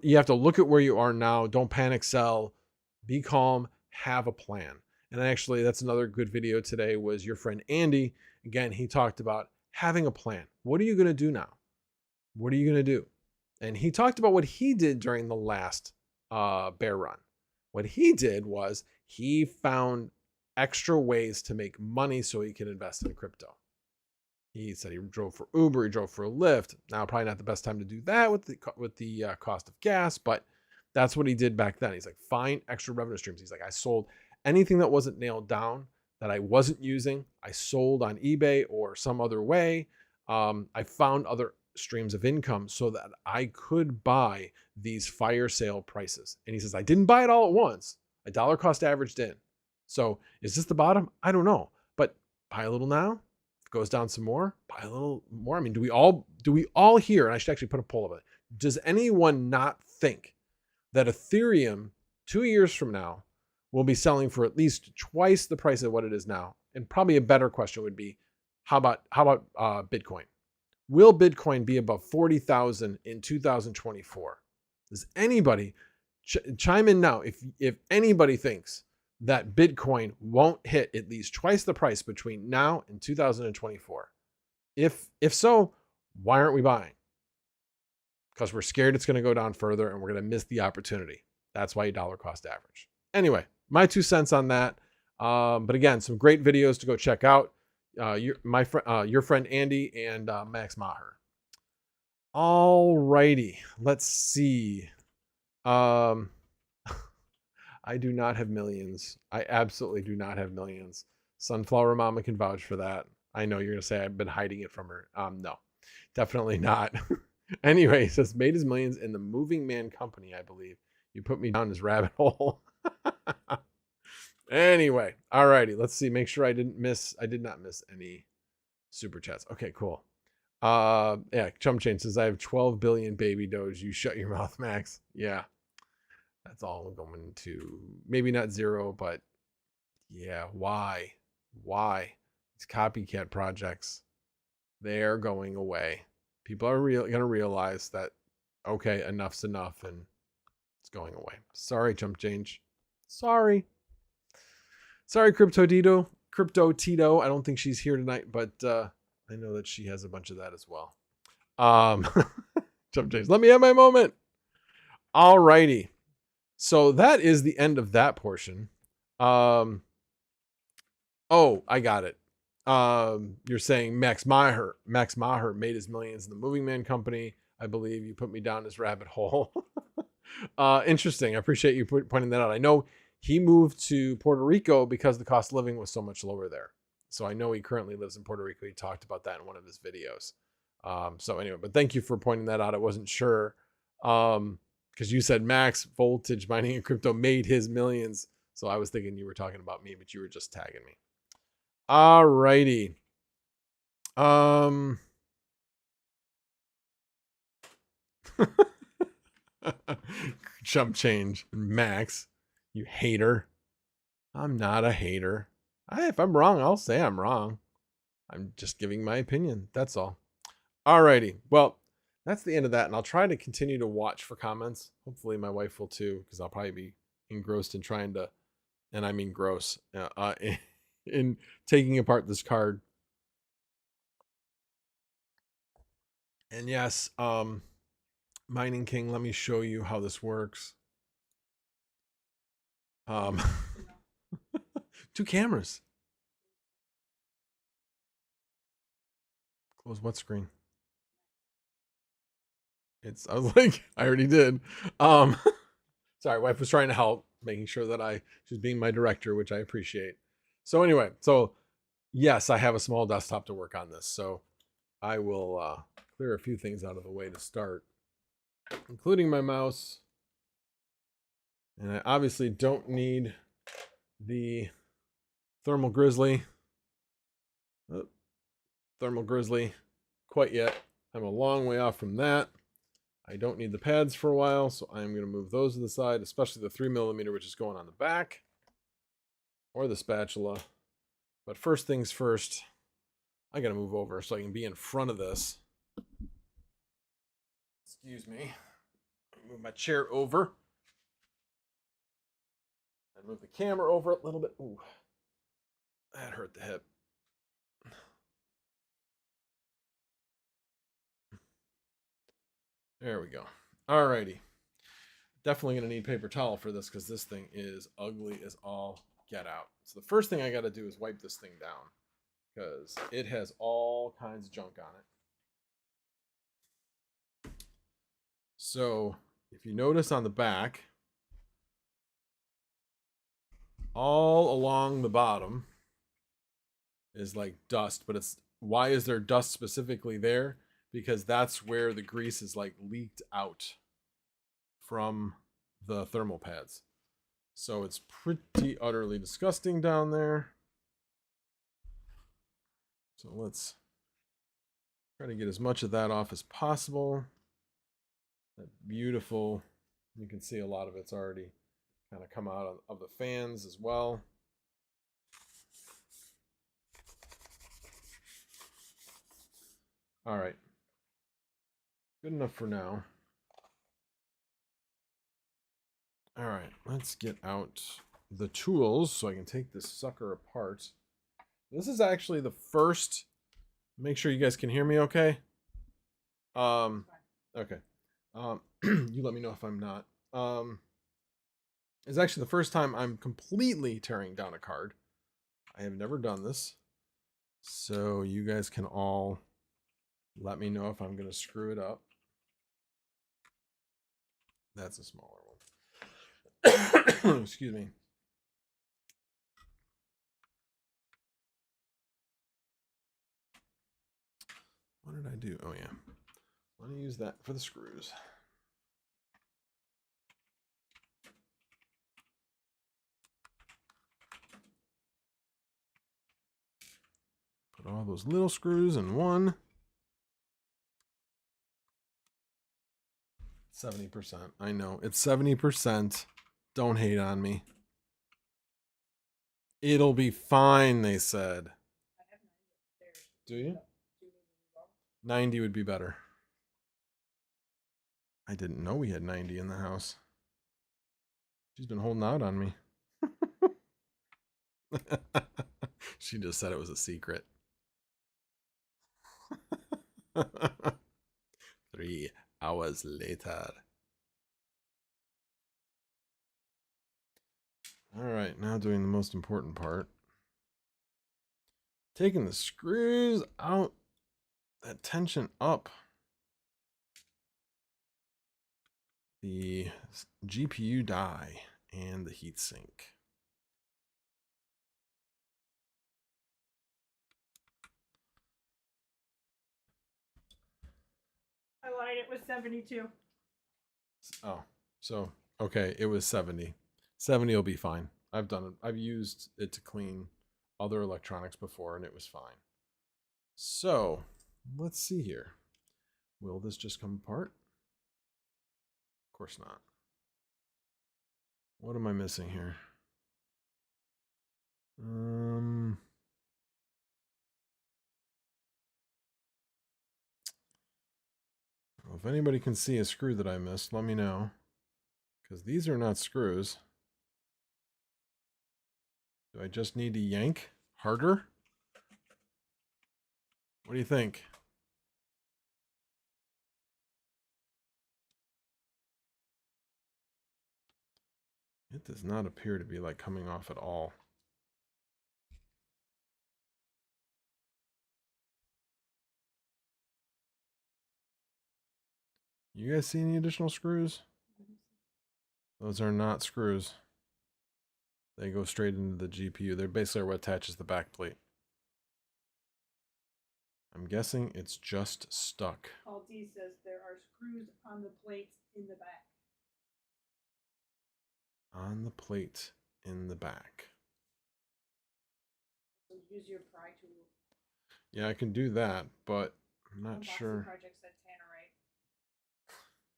you have to look at where you are now. Don't panic sell. Be calm. Have a plan. And actually, that's another good video today was your friend Andy. Again, he talked about having a plan. What are you going to do now? What are you going to do? And he talked about what he did during the last bear run. What he did was he found extra ways to make money so he can invest in crypto. He said he drove for Uber, he drove for Lyft. Now, probably not the best time to do that with the cost of gas, but that's what he did back then. He's like, find extra revenue streams. He's like, I sold anything that wasn't nailed down that I wasn't using. I sold on eBay or some other way. I found other streams of income so that I could buy these fire sale prices. And he says, I didn't buy it all at once. I dollar cost averaged in. So is this the bottom? I don't know, but buy a little now. If it goes down some more, buy a little more. I mean, do we all here, and I should actually put a poll of it. Does anyone not think that Ethereum 2 years from now will be selling for at least twice the price of what it is now? And probably a better question would be, how about Bitcoin? Will Bitcoin be above 40,000 in 2024? Does anybody chime in now if anybody thinks that Bitcoin won't hit at least twice the price between now and 2024? If so, why aren't we buying? Because we're scared it's going to go down further and we're going to miss the opportunity. That's why you dollar cost average. Anyway, my 2 cents on that. But again, some great videos to go check out. Your friend Andy and Max Maher. All righty, let's see. I do not have millions. I absolutely do not have millions. Sunflower Mama can vouch for that. I know you're gonna say I've been hiding it from her. No, definitely not. Anyway, he says made his millions in the Moving Man Company, I believe. You put me down this rabbit hole. Anyway, all righty. Let's see. Make sure I did not miss any super chats. Okay, cool. Yeah, Chum Chain says I have 12 billion baby doge. You shut your mouth, Max. Yeah. That's all going to maybe not zero, but yeah, why? Why? These copycat projects, they're going away. People are gonna realize that okay, enough's enough and it's going away. Sorry, Chump Change. Sorry, Crypto Tito. I don't think she's here tonight, but I know that she has a bunch of that as well. Chump Change, let me have my moment. All righty. So that is the end of that portion. Oh, I got it. You're saying Max Maher made his millions in the Moving Man Company. I believe you put me down this rabbit hole. Interesting. I appreciate you pointing that out. I know he moved to Puerto Rico because the cost of living was so much lower there. So I know he currently lives in Puerto Rico. He talked about that in one of his videos. So anyway, but thank you for pointing that out. I wasn't sure. Because you said Max Voltage Mining and Crypto made his millions. So I was thinking you were talking about me, but you were just tagging me. All righty. Chump Change. Max, you hater. I'm not a hater. If I'm wrong, I'll say I'm wrong. I'm just giving my opinion. That's all. All righty. Well, that's the end of that. And I'll try to continue to watch for comments. Hopefully my wife will too, because I'll probably be engrossed in trying to, and I mean gross, in taking apart this card. And yes, Mining King, let me show you how this works. 2 cameras. Close what screen? I was like, I already did. Sorry, wife was trying to help, making sure that she's being my director, which I appreciate. So anyway, yes, I have a small desktop to work on this. So I will clear a few things out of the way to start, including my mouse. And I obviously don't need the Thermal Grizzly quite yet. I'm a long way off from that. I don't need the pads for a while, so I'm going to move those to the side, especially the 3mm, which is going on the back, or the spatula. But first things first, I got to move over so I can be in front of this. Excuse me. Move my chair over. And move the camera over a little bit. Ooh, that hurt the hip. There we go. All righty. Definitely going to need paper towel for this because this thing is ugly as all get out. So the first thing I got to do is wipe this thing down because it has all kinds of junk on it. So if you notice on the back, all along the bottom is like dust, but it's why is there dust specifically there? Because that's where the grease is like leaked out from the thermal pads. So it's pretty utterly disgusting down there. So let's try to get as much of that off as possible. That beautiful, you can see a lot of it's already kind of come out of the fans as well. All right. Good enough for now. All right, let's get out the tools so I can take this sucker apart. This is actually the first, make sure you guys can hear me okay. Okay. You let me know if I'm not. It's actually the first time I'm completely tearing down a card. I have never done this. So you guys can all let me know if I'm going to screw it up. That's a smaller one. Excuse me. What did I do? Oh, yeah. Let me use that for the screws. Put all those little screws in one. 70%. I know. It's 70%. Don't hate on me. It'll be fine, they said. Do you? 90 would be better. I didn't know we had 90 in the house. She's been holding out on me. She just said it was a secret. 3 hours later. All right, now doing the most important part. Taking the screws out, that tension up. The GPU die and the heatsink. I lied, it was 72. Oh, so, okay, it was 70. 70 will be fine. I've done it. I've used it to clean other electronics before, and it was fine. So, let's see here. Will this just come apart? Of course not. What am I missing here? Well, if anybody can see a screw that I missed, let me know. Because these are not screws. Do I just need to yank harder? What do you think? It does not appear to be like coming off at all. You guys see any additional screws? Those are not screws. They go straight into the GPU. They're basically what attaches the backplate. I'm guessing it's just stuck. Paul D says there are screws on the plates in the back. On the plate in the back. So use your pry tool. Yeah, I can do that, but I'm not Unboxing sure. Project said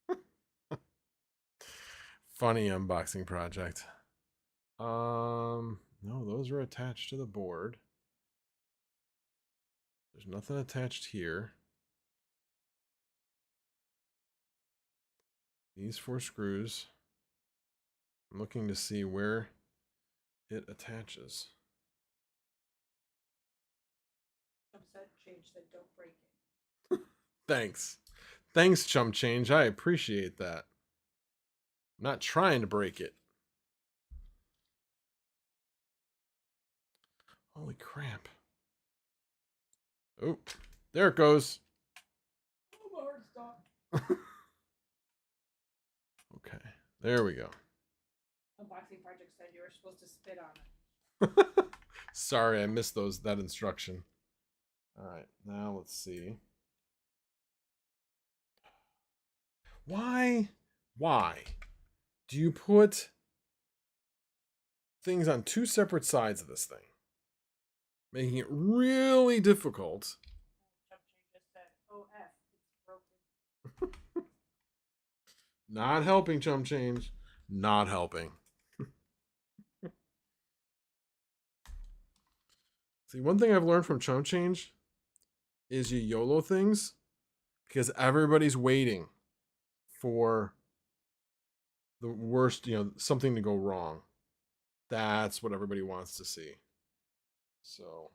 Tannerite. Funny unboxing project. No, those are attached to the board. There's nothing attached here. These 4 screws. I'm looking to see where it attaches. Change said don't break it. Thanks. Thanks, Chum Change. I appreciate that. I'm not trying to break it. Holy crap. Oh, there it goes. Oh, my heart stopped. Okay, there we go. Unboxing Project said you were supposed to spit on it. Sorry, I missed that instruction. All right, now let's see. Why do you put things on two separate sides of this thing, making it really difficult? Just said, "Oh f, it's broken." Not helping, chump change. Not helping. See, one thing I've learned from chump change is you YOLO things because everybody's waiting for the worst, something to go wrong. That's what everybody wants to see. So, all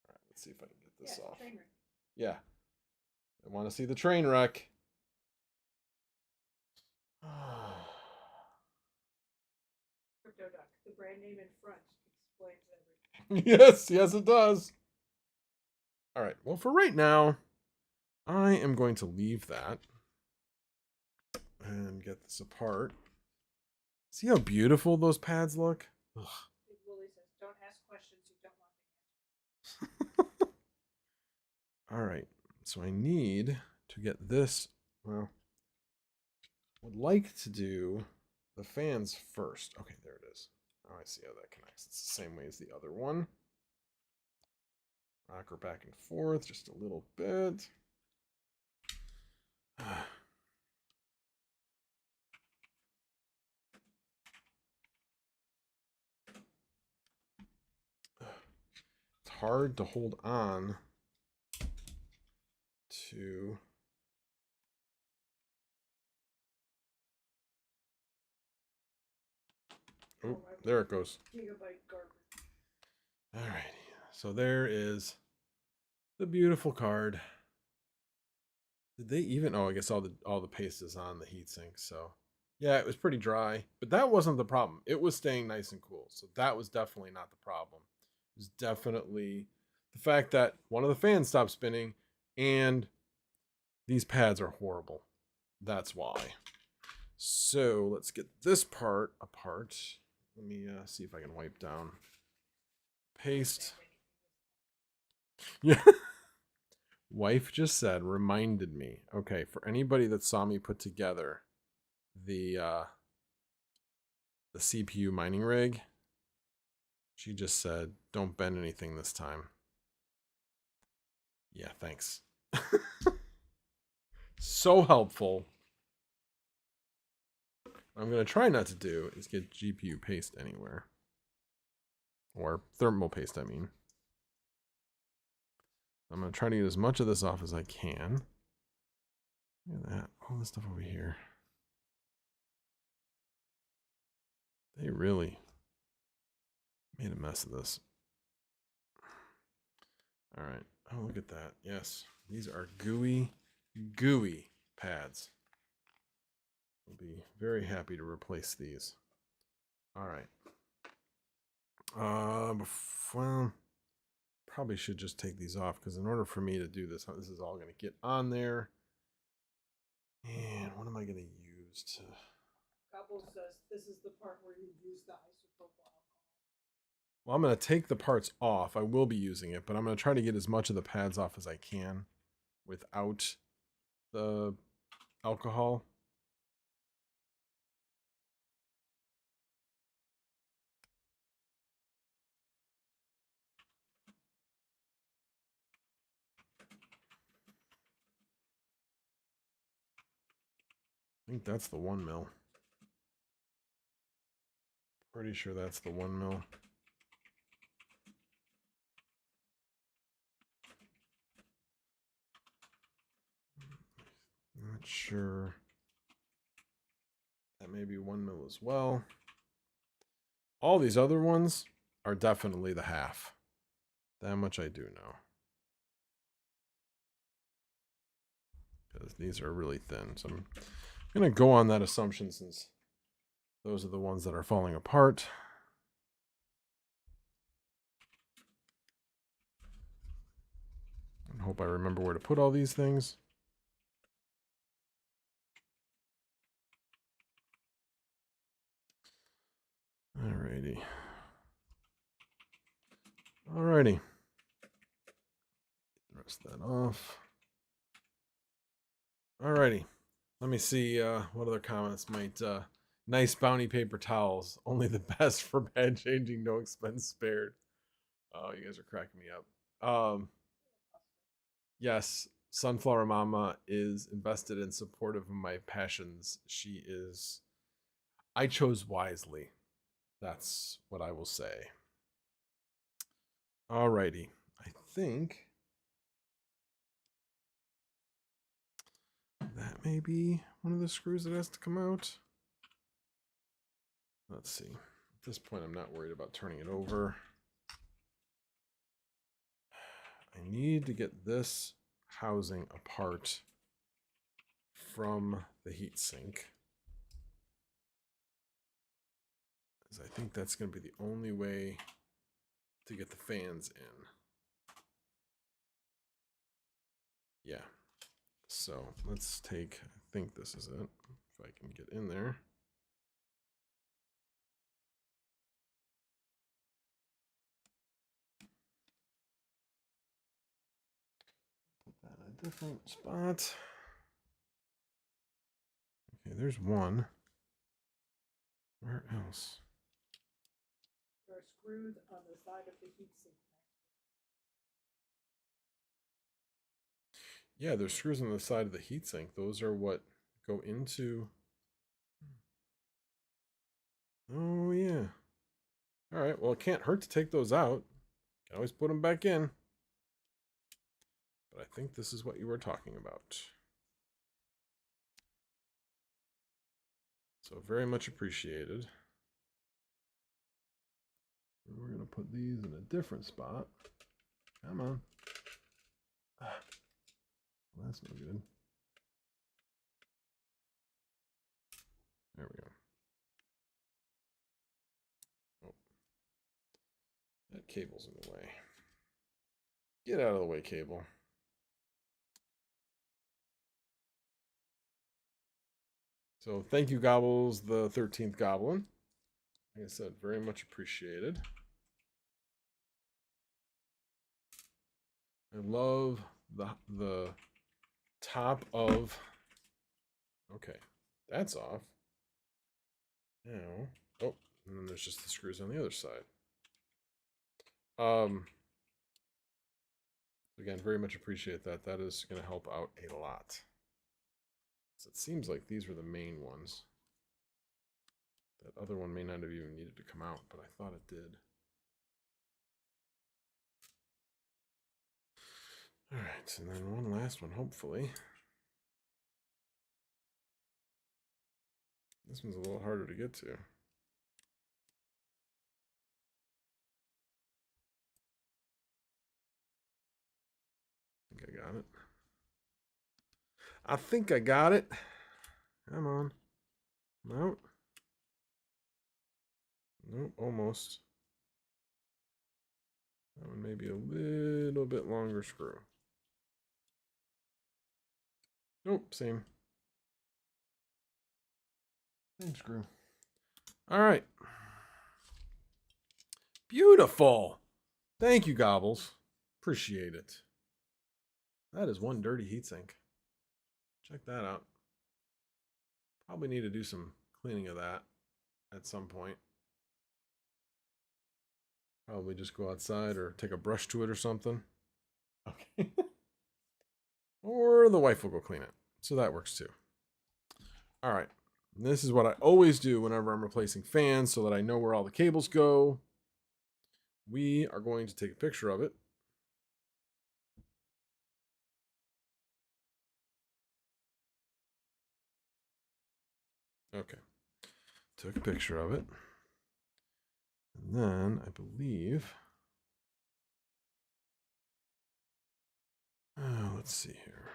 right, let's see if I can get this off. Train wreck. Yeah. I want to see the train wreck. CryptoDuck, the brand name in front explains everything. Yes, it does. All right. Well, for right now, I am going to leave that and get this apart. See how beautiful those pads look? Ugh. Big Willie says, "Don't ask questions you don't want to answer." All right. So I need to get this. Well, would like to do the fans first. Okay, there it is. Oh, I see how that connects. It's the same way as the other one. Rock her back and forth just a little bit. It's hard to hold on to. Oh, there it goes. Gigabyte garbage. Alrighty. So there is the beautiful card. Did they even? Oh, I guess all the paste is on the heatsink. So yeah, it was pretty dry, but that wasn't the problem. It was staying nice and cool. So that was definitely not the problem. It was definitely the fact that one of the fans stopped spinning and these pads are horrible. That's why. So let's get this part apart. Let me see if I can wipe down paste. Yeah. Wife just said, reminded me. Okay, for anybody that saw me put together the CPU mining rig, she just said, don't bend anything this time. Yeah, thanks. So helpful. What I'm going to try not to do is get GPU paste anywhere. Or thermal paste, I mean. I'm going to try to get as much of this off as I can. Look at that. All this stuff over here. They really made a mess of this. All right. Oh, look at that. Yes. These are gooey pads. I'll be very happy to replace these. All right. Well, probably should just take these off because in order for me to do this, this is all going to get on there. And what am I going to use to? Gobble says this is the part where you use the isopropyl alcohol. Well, I'm going to take the parts off. I will be using it, but I'm going to try to get as much of the pads off as I can without the alcohol. I think that's the 1 mil. Pretty sure that's the 1 mil. Not sure. That may be 1 mil as well. All these other ones are definitely the half. That much I do know. Because these are really thin. So I'm going to go on that assumption since those are the ones that are falling apart. I hope I remember where to put all these things. Alrighty. Alrighty. Cross that off. Alrighty. Let me see what other comments might. Nice bounty paper towels. Only the best for bad changing, no expense spared. Oh, you guys are cracking me up. Yes, Sunflower Mama is invested and supportive of my passions. She is. I chose wisely. That's what I will say. Alrighty. I think that may be one of the screws that has to come out. Let's see. At this point, I'm not worried about turning it over. I need to get this housing apart from the heatsink, because I think that's going to be the only way to get the fans in. Yeah. So let's take, I think this is it, if I can get in there. Put that in a different spot. Okay, there's one. Where else? There are screws on the side of the heatsink. Yeah, there's screws on the side of the heatsink. Those are what go into. Oh, yeah. All right, well, it can't hurt to take those out. Can always put them back in. But I think this is what you were talking about. So very much appreciated. And we're going to put these in a different spot. Come on. Well, that's no good. There we go. Oh, that cable's in the way. Get out of the way, cable. So thank you, Gobbles, the 13th Goblin. Like I said, very much appreciated. I love the top of. Okay, that's off. Now, oh, and then there's just the screws on the other side. Again, very much appreciate that. That is going to help out a lot. So it seems like these were the main ones. That other one may not have even needed to come out, but I thought it did. All right, and then one last one, hopefully. This one's a little harder to get to. I think I got it. I think I got it. Come on. Nope. Nope, almost. That one may be a little bit longer screw. Nope, same. Same screw. All right. Beautiful. Thank you, Gobbles. Appreciate it. That is one dirty heatsink. Check that out. Probably need to do some cleaning of that at some point. Probably just go outside or take a brush to it or something. Okay. Or the wife will go clean it. So that works too. All right. And this is what I always do whenever I'm replacing fans so that I know where all the cables go. We are going to take a picture of it. Okay. Took a picture of it. And then I believe. Let's see here.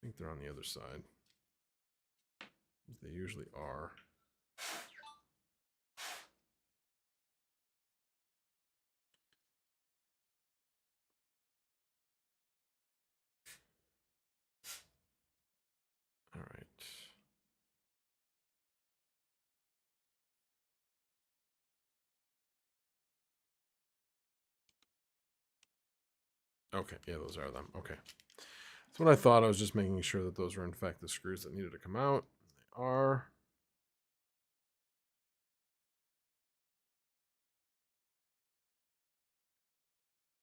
I think they're on the other side. They usually are. All right. Okay, yeah, those are them. Okay. That's what I thought. I was just making sure that those were in fact the screws that needed to come out. They are.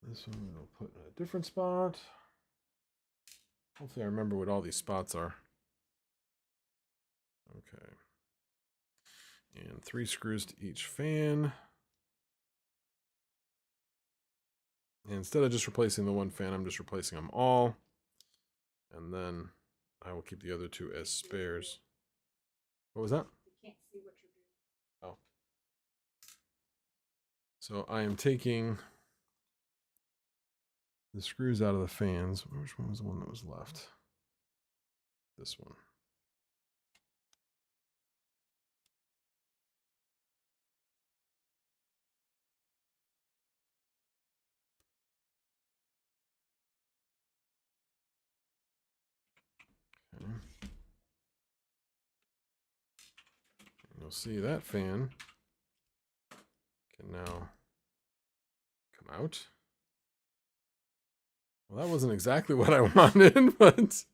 This one we'll put in a different spot. Hopefully I remember what all these spots are. Okay. And 3 screws to each fan. And instead of just replacing the one fan, I'm just replacing them all. And then I will keep the other 2 as spares. What was that? They can't see what you're doing. Oh. So I am taking the screws out of the fans. Which one was the one that was left? This one. Okay. You'll see that fan can now come out. Well, that wasn't exactly what I wanted, but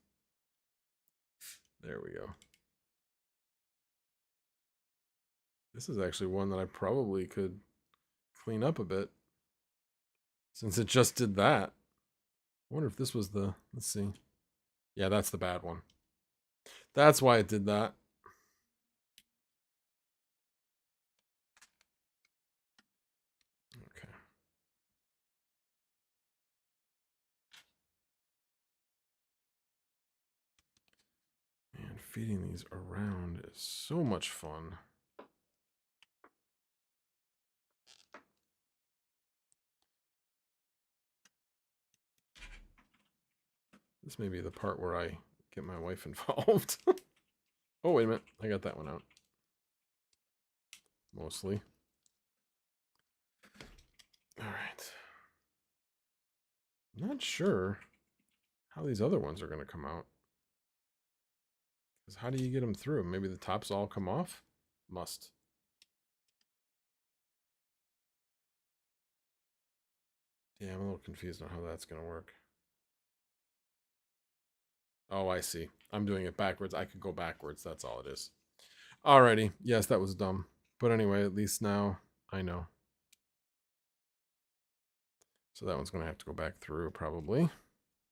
there we go. This is actually one that I probably could clean up a bit since it just did that. I wonder if this was the, let's see. Yeah, that's the bad one. That's why it did that. Okay. And feeding these around is so much fun. This may be the part where I get my wife involved. Oh, wait a minute. I got that one out. Mostly. All right. I'm not sure how these other ones are going to come out. Because how do you get them through? Maybe the tops all come off? Must. Yeah, I'm a little confused on how that's going to work. Oh, I see. I'm doing it backwards. I could go backwards. That's all it is. Alrighty. Yes, that was dumb. But anyway, at least now I know. So that one's going to have to go back through, probably.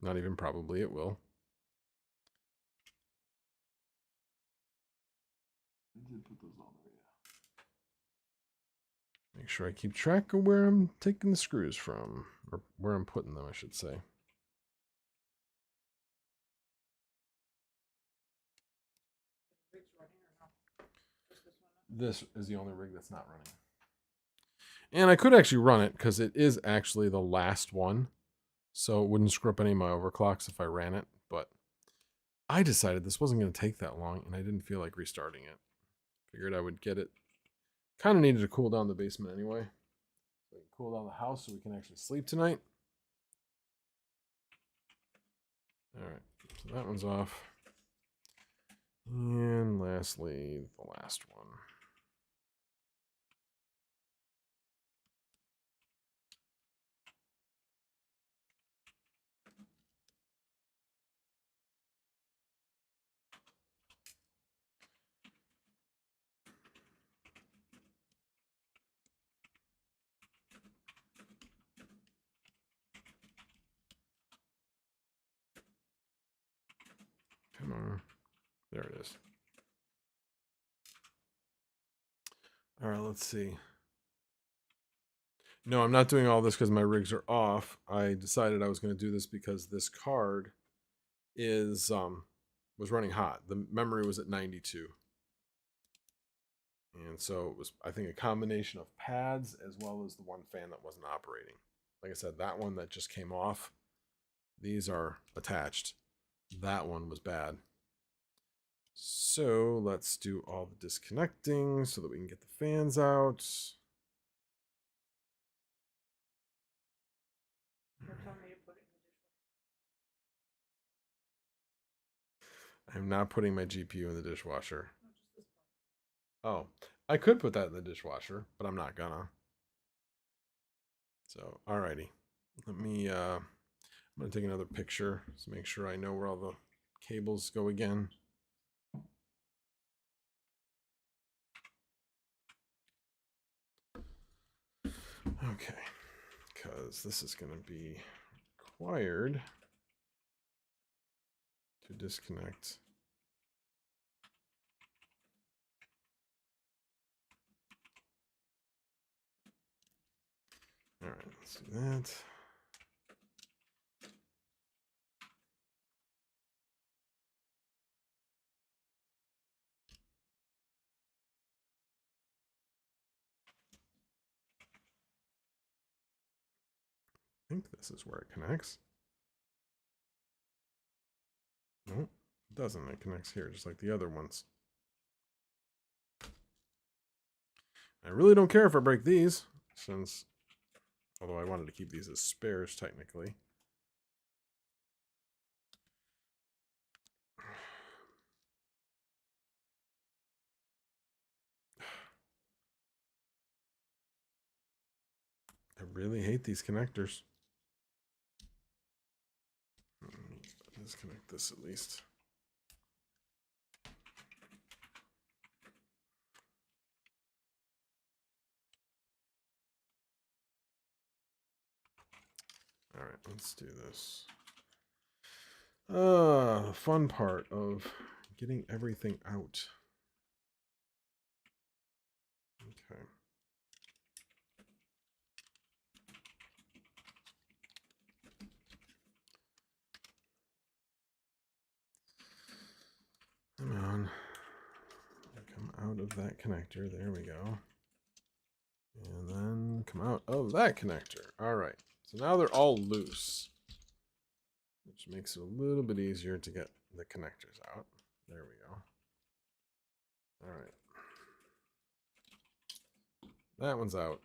Not even probably, it will. I did put those all there, yeah. Make sure I keep track of where I'm taking the screws from. Or where I'm putting them, I should say. Rig's running or no? Just this one now? This is the only rig that's not running. And I could actually run it because it is actually the last one. So it wouldn't screw up any of my overclocks if I ran it. But I decided this wasn't going to take that long and I didn't feel like restarting it. Figured I would get it. Kind of needed to cool down the basement anyway. So cool down the house so we can actually sleep tonight. All right, so that one's off. And lastly, the last one. Come on. There it is. All right, let's see. No, I'm not doing all this because my rigs are off. I decided I was going to do this because this card is was running hot. The memory was at 92. And so it was, I think, a combination of pads as well as the one fan that wasn't operating. Like I said, that one that just came off, these are attached. That one was bad. So let's do all the disconnecting so that we can get the fans out. They're telling me to put it in the dishwasher. I'm not putting my GPU in the dishwasher. No, just this part. Oh, I could put that in the dishwasher, but I'm not gonna. So, alrighty. Let me I'm going to take another picture to make sure I know where all the cables go again. Okay, because this is going to be required to disconnect. All right, let's do that. I think this is where it connects. No, it doesn't. It connects here, just like the other ones. I really don't care if I break these, since, although I wanted to keep these as spares technically. I really hate these connectors. Disconnect this at least. All right, let's do this. The fun part of getting everything out. Okay. Come on. Come out of that connector. There we go. And then come out of that connector. All right. So now they're all loose, which makes it a little bit easier to get the connectors out. There we go. All right. That one's out.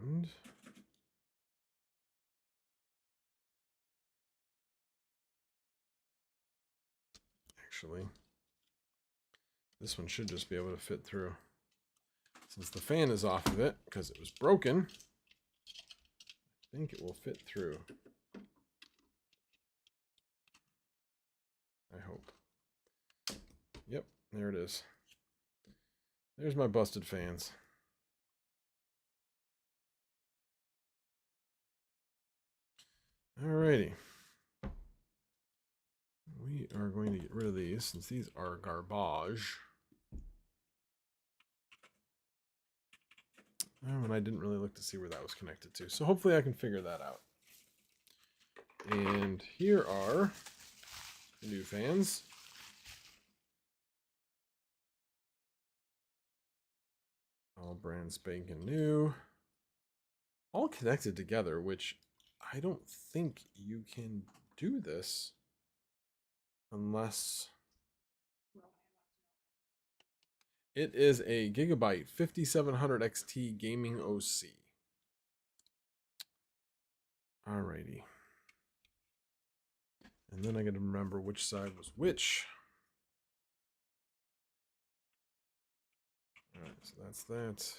And actually, this one should just be able to fit through. Since the fan is off of it, because it was broken, I think it will fit through. I hope. Yep, there it is. There's my busted fans. Alrighty. We are going to get rid of these since these are garbage. Oh, and I didn't really look to see where that was connected to. So hopefully I can figure that out. And here are the new fans. All brand spanking new. All connected together, which I don't think you can do this unless it is a Gigabyte 5700 XT gaming OC. Alrighty. And then I got to remember which side was which. Alright, so that's that.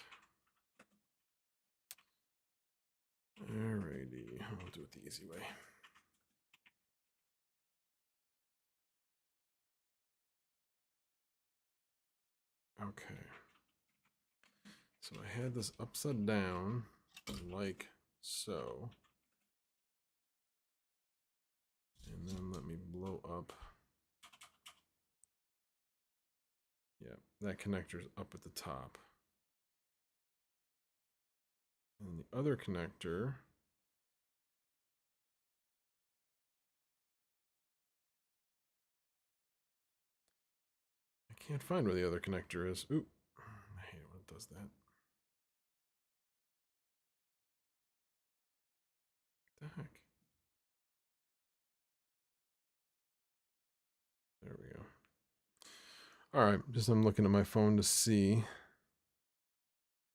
Alrighty, I'll do it the easy way. Okay. So I had this upside down, like so. And then let me blow up. Yeah, that connector's up at the top. And the other connector I can't find where the other connector is. Ooh, I hate it when it does that. What the heck? There we go. All right, just I'm looking at my phone to see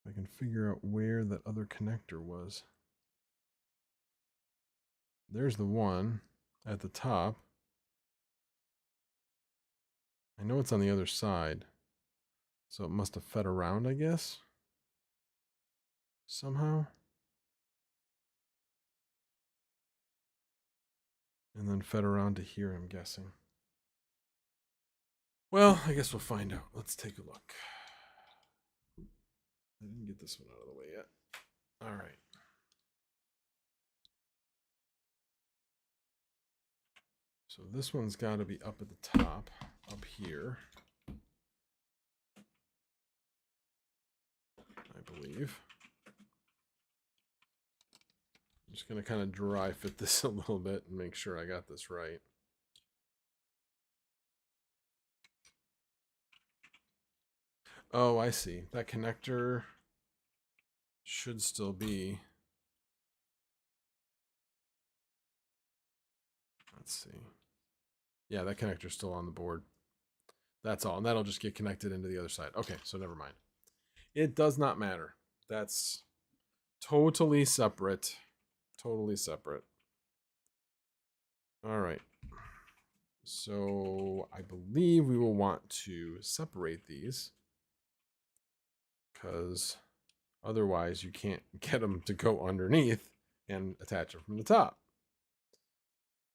if I can figure out where that other connector was. There's the one at the top. I know it's on the other side, so it must have fed around, I guess. somehow. And then fed around to here, I'm guessing. Well, I guess we'll find out. Let's take a look. I didn't get this one out of the way yet. All right. So this one's got to be up at the top, up here, I believe. I'm just going to kind of dry fit this a little bit and make sure I got this right. Oh, I see. That connector should still be. Let's see. Yeah, that connector's still on the board. That's all. And that'll just get connected into the other side. Okay, so never mind. It does not matter. That's totally separate. Totally separate. All right. So I believe we will want to separate these because otherwise you can't get them to go underneath and attach them from the top.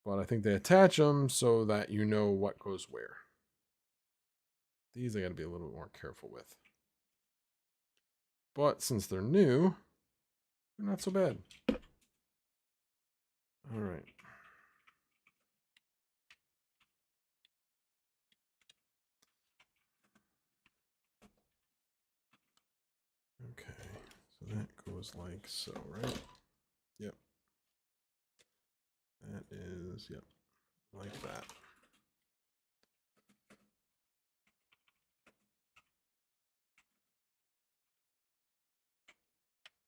But I think they attach them so that you know what goes where. These I got to be a little bit more careful with. But since they're new, they're not so bad. All right. Okay, so that goes like so, right? Yep. That is, yep, like that.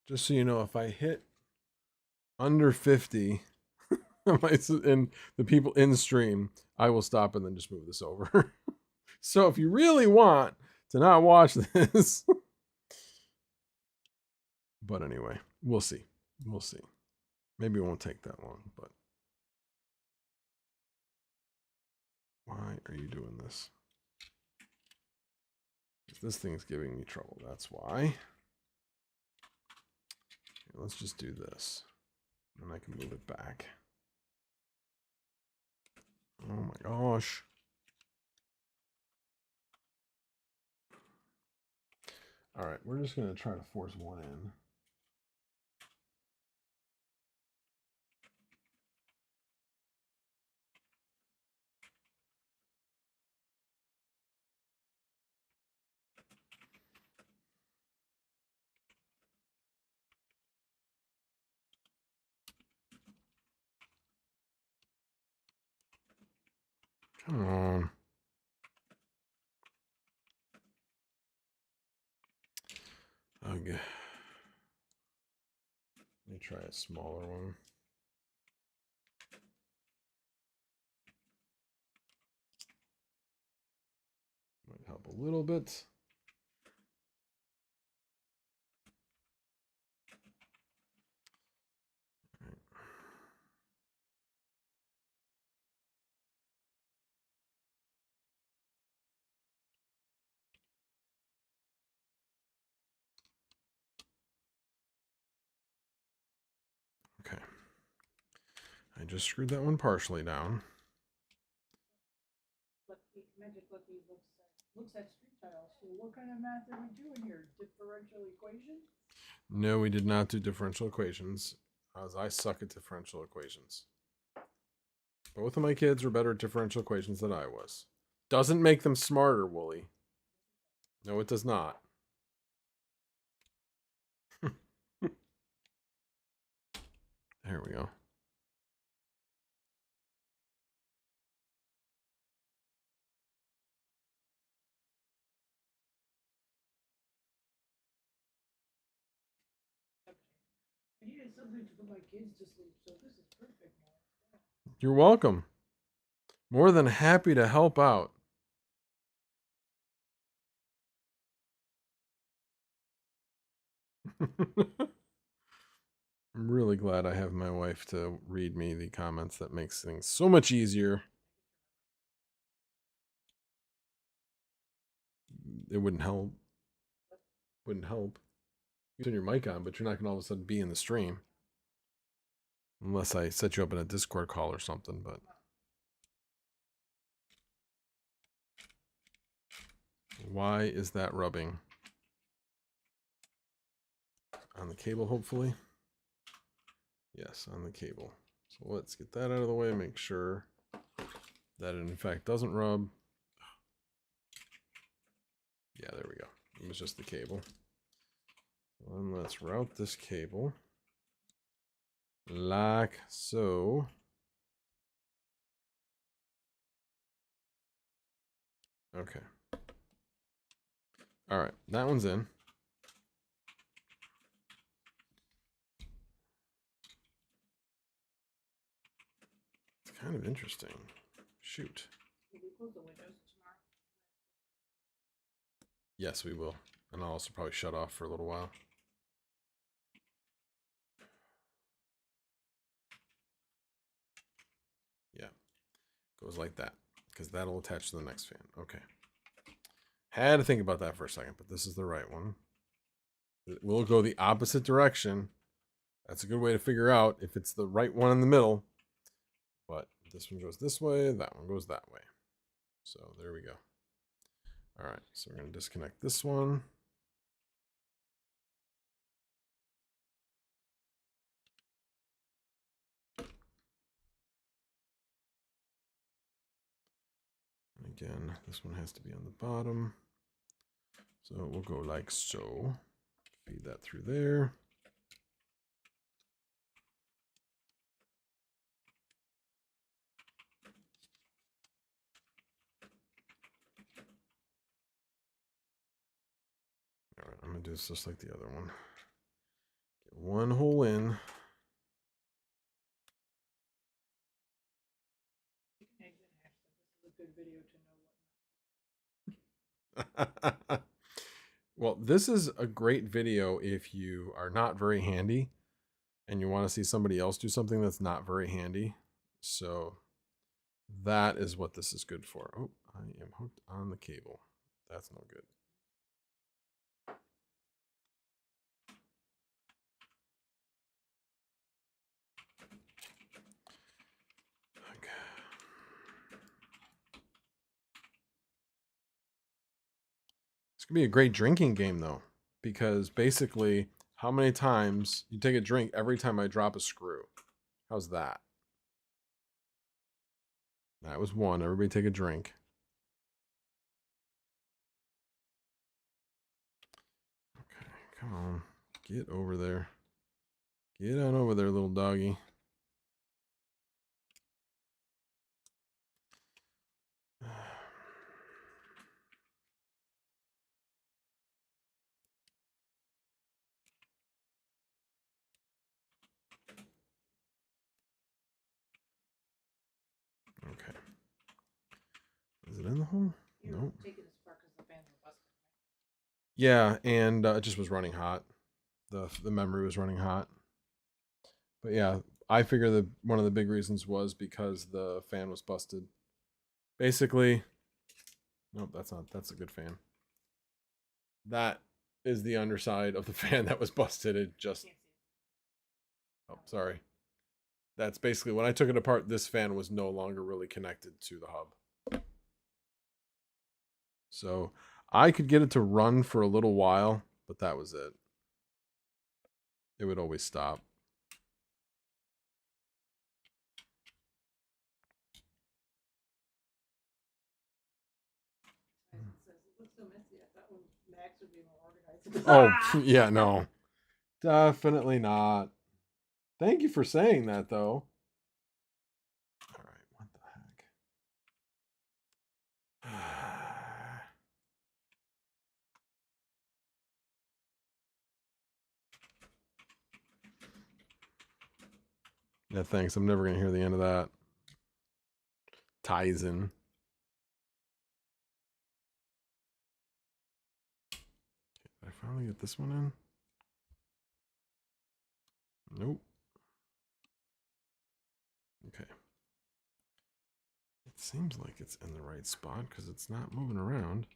Just so you know, if I hit under 50 and the people in stream, I will stop and then just move this over. So if you really want to not watch this, but anyway, we'll see. We'll see. Maybe it won't take that long, but why are you doing this? This thing's giving me trouble. That's why. Okay, let's just do this. And I can move it back. Oh my gosh. All right, we're just going to try to force one in. Come on. Okay. Let me try a smaller one. Might help a little bit. Okay. I just screwed that one partially down. Magic Lucky looks at street tiles. So what kind of math are we doing here? Differential equation? No, we did not do differential equations, as I suck at differential equations. Both of my kids were better at differential equations than I was. Doesn't make them smarter, Wooly. No, it does not. There we go. I needed something to put my kids to sleep, so this is perfect now. You're welcome. More than happy to help out. I'm really glad I have my wife to read me the comments. That makes things so much easier. It wouldn't help. Wouldn't help. You turn your mic on, but you're not going to all of a sudden be in the stream. Unless I set you up in a Discord call or something, but. Why is that rubbing? On the cable, hopefully. Yes, on the cable. So let's get that out of the way, make sure that it in fact doesn't rub. Yeah, there we go. It was just the cable. And let's route this cable like so. Okay. All right, that one's in. It's kind of interesting. Shoot. Will we close the windows tomorrow? Yes, we will. And I'll also probably shut off for a little while. Yeah, goes like that, because that'll attach to the next fan. Okay. Had to think about that for a second, but this is the right one. It will go the opposite direction. That's a good way to figure out if it's the right one in the middle. But this one goes this way, that one goes that way. So there we go. All right, so we're going to disconnect this one. And again, this one has to be on the bottom. So we'll go like so. Feed that through there. All right, I'm going to do this just like the other one. Get one hole in. This is a good video to know what. Well, this is a great video if you are not very handy and you want to see somebody else do something that's not very handy. So that is what this is good for. Oh, I am hooked on the cable. That's no good. Okay. It's going to be a great drinking game, though, because basically, how many times you take a drink every time I drop a screw? How's that? That was one. Everybody take a drink. Okay, come on. Get over there. Get on over there, little doggy. Okay. Is it in the hole? Nope. Taking this apart because the fans were busted, right? Yeah, and it just was running hot. The memory was running hot. But yeah, I figure that one of the big reasons was because the fan was busted. Basically, nope, that's a good fan. That is the underside of the fan that was busted. It just, oh, sorry. That's basically, when I took it apart, this fan was no longer really connected to the hub. So I could get it to run for a little while, but that was it. It would always stop. Oh, yeah, no. Definitely not. Thank you for saying that, though. All right, what the heck? Yeah, thanks. I'm never going to hear the end of that. Tizen. Did I finally get this one in? Nope. Okay. It seems like it's in the right spot because it's not moving around.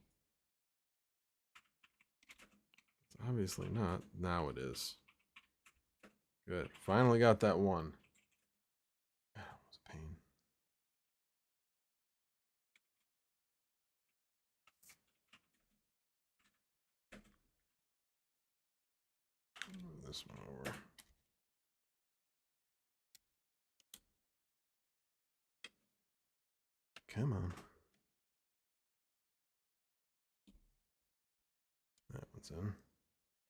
It's Obviously not. Now it is. Good. Finally got that one. That was a pain. Move this one over. Come on. That one's in.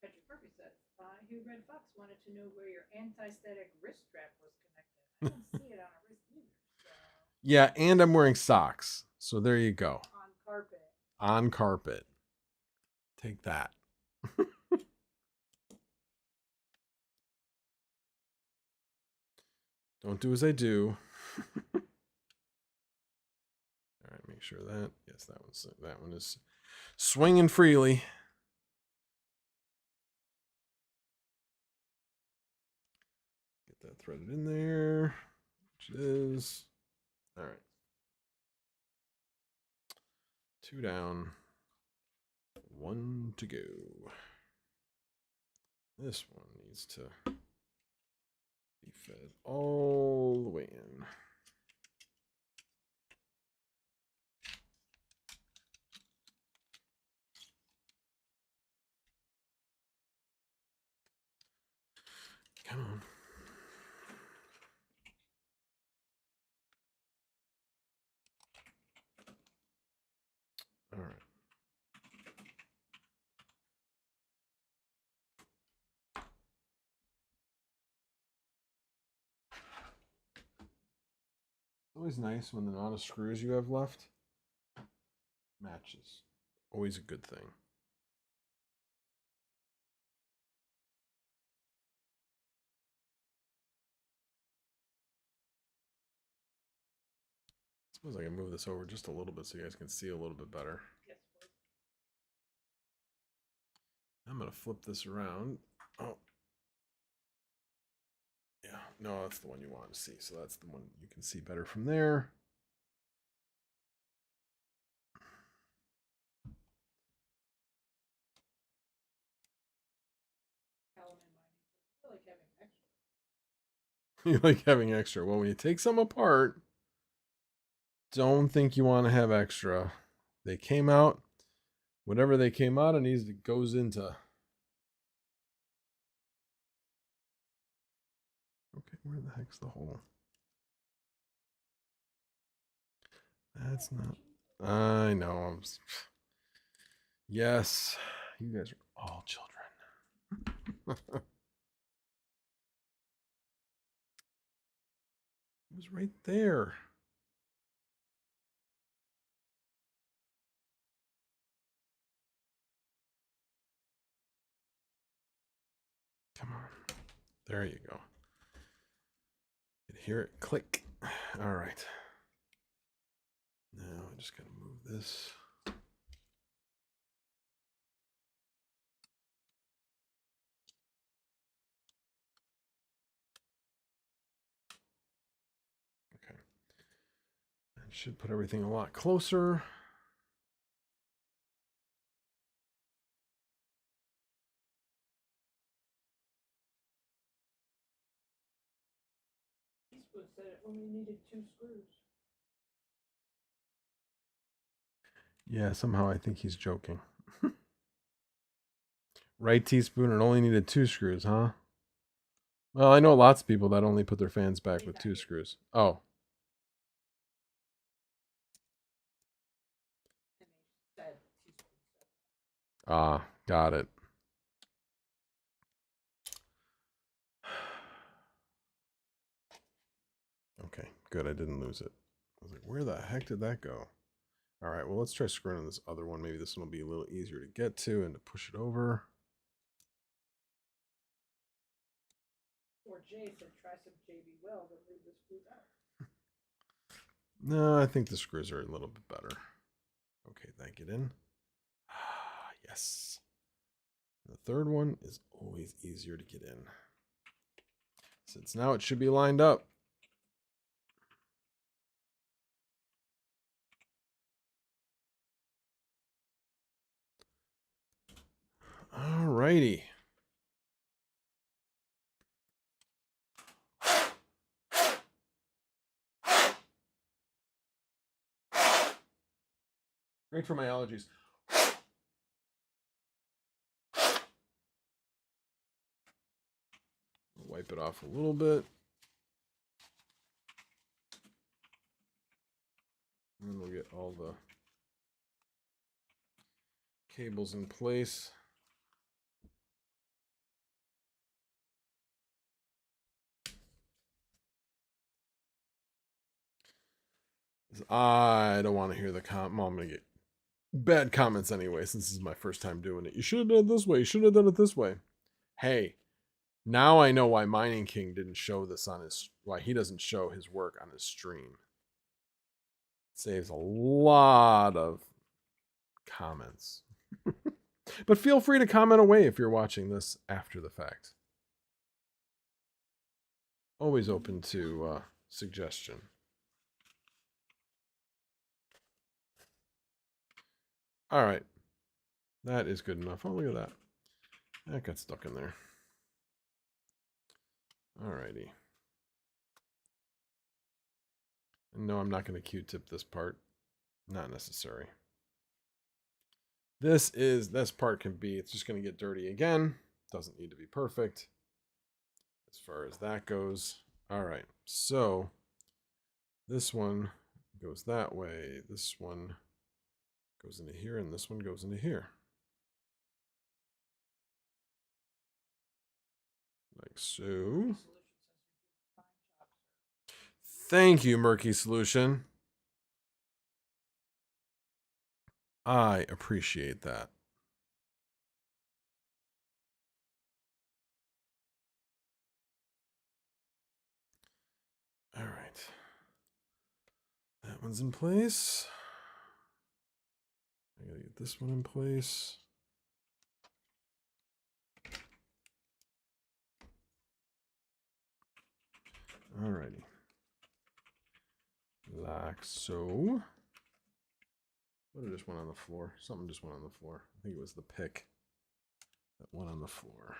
Patrick Murphy said, I hear Red Fox wanted to know where your anti-static wrist strap was connected. I don't see it on a wrist either. So. Yeah, and I'm wearing socks. So there you go. On carpet. On carpet. Take that. Don't do as I do. All right, make sure that. Yes, that one is swinging freely. Get that threaded in there, which it is. All right. 2 down, 1 to go. This one needs to be fed all the way in. Come on. All right. It's always nice when the amount of screws you have left matches. Always a good thing. I suppose I can move this over just a little bit so you guys can see a little bit better. Yes, please. I'm going to flip this around. Oh. Yeah, no, that's the one you want to see. So that's the one you can see better from there. You like having extra. Well, when you take some apart, don't think you want to have extra. They came out, whatever they came out, it goes into. Okay, where the heck's the hole? That's not. I know. Yes, you guys are all children. It was right there. Come on. There you go. You can hear it click. All right. Now I just got to move this. Okay. That should put everything a lot closer. Teaspoon said it only needed 2 screws. Yeah, somehow I think he's joking. Right teaspoon, it only needed 2 screws, huh? Well, I know lots of people that only put their fans back with 2 screws. Oh. Ah, got it. Okay, good. I didn't lose it. I was like, where the heck did that go? All right, well, let's try screwing in this other one. Maybe this one will be a little easier to get to and to push it over. Or Jay said, try some JB Weld and leave the screws out. No, I think the screws are a little bit better. Okay, that get in. Ah, yes. The third one is always easier to get in. Since now it should be lined up. All righty. Great for my allergies. Wipe it off a little bit. And we'll get all the cables in place. I don't want to hear the well, I'm going to get bad comments anyway, since this is my first time doing it. You should have done it this way. You should have done it this way. Hey, now I know why Mining King didn't show this on his, why he doesn't show his work on his stream. It saves a lot of comments. But feel free to comment away if you're watching this after the fact. Always open to suggestion. All right. That is good enough. Oh, look at that. That got stuck in there. All righty. No, I'm not going to Q-tip this part. Not necessary. This part can be, it's just going to get dirty again. Doesn't need to be perfect as far as that goes. All right. So this one goes that way. This one goes into here, and this one goes into here. Like so. Thank you, Murky Solution. I appreciate that. All right. That one's in place. I gotta get this one in place. Alrighty. Like so. What just went on the floor? Something just went on the floor. I think it was the pick that went on the floor.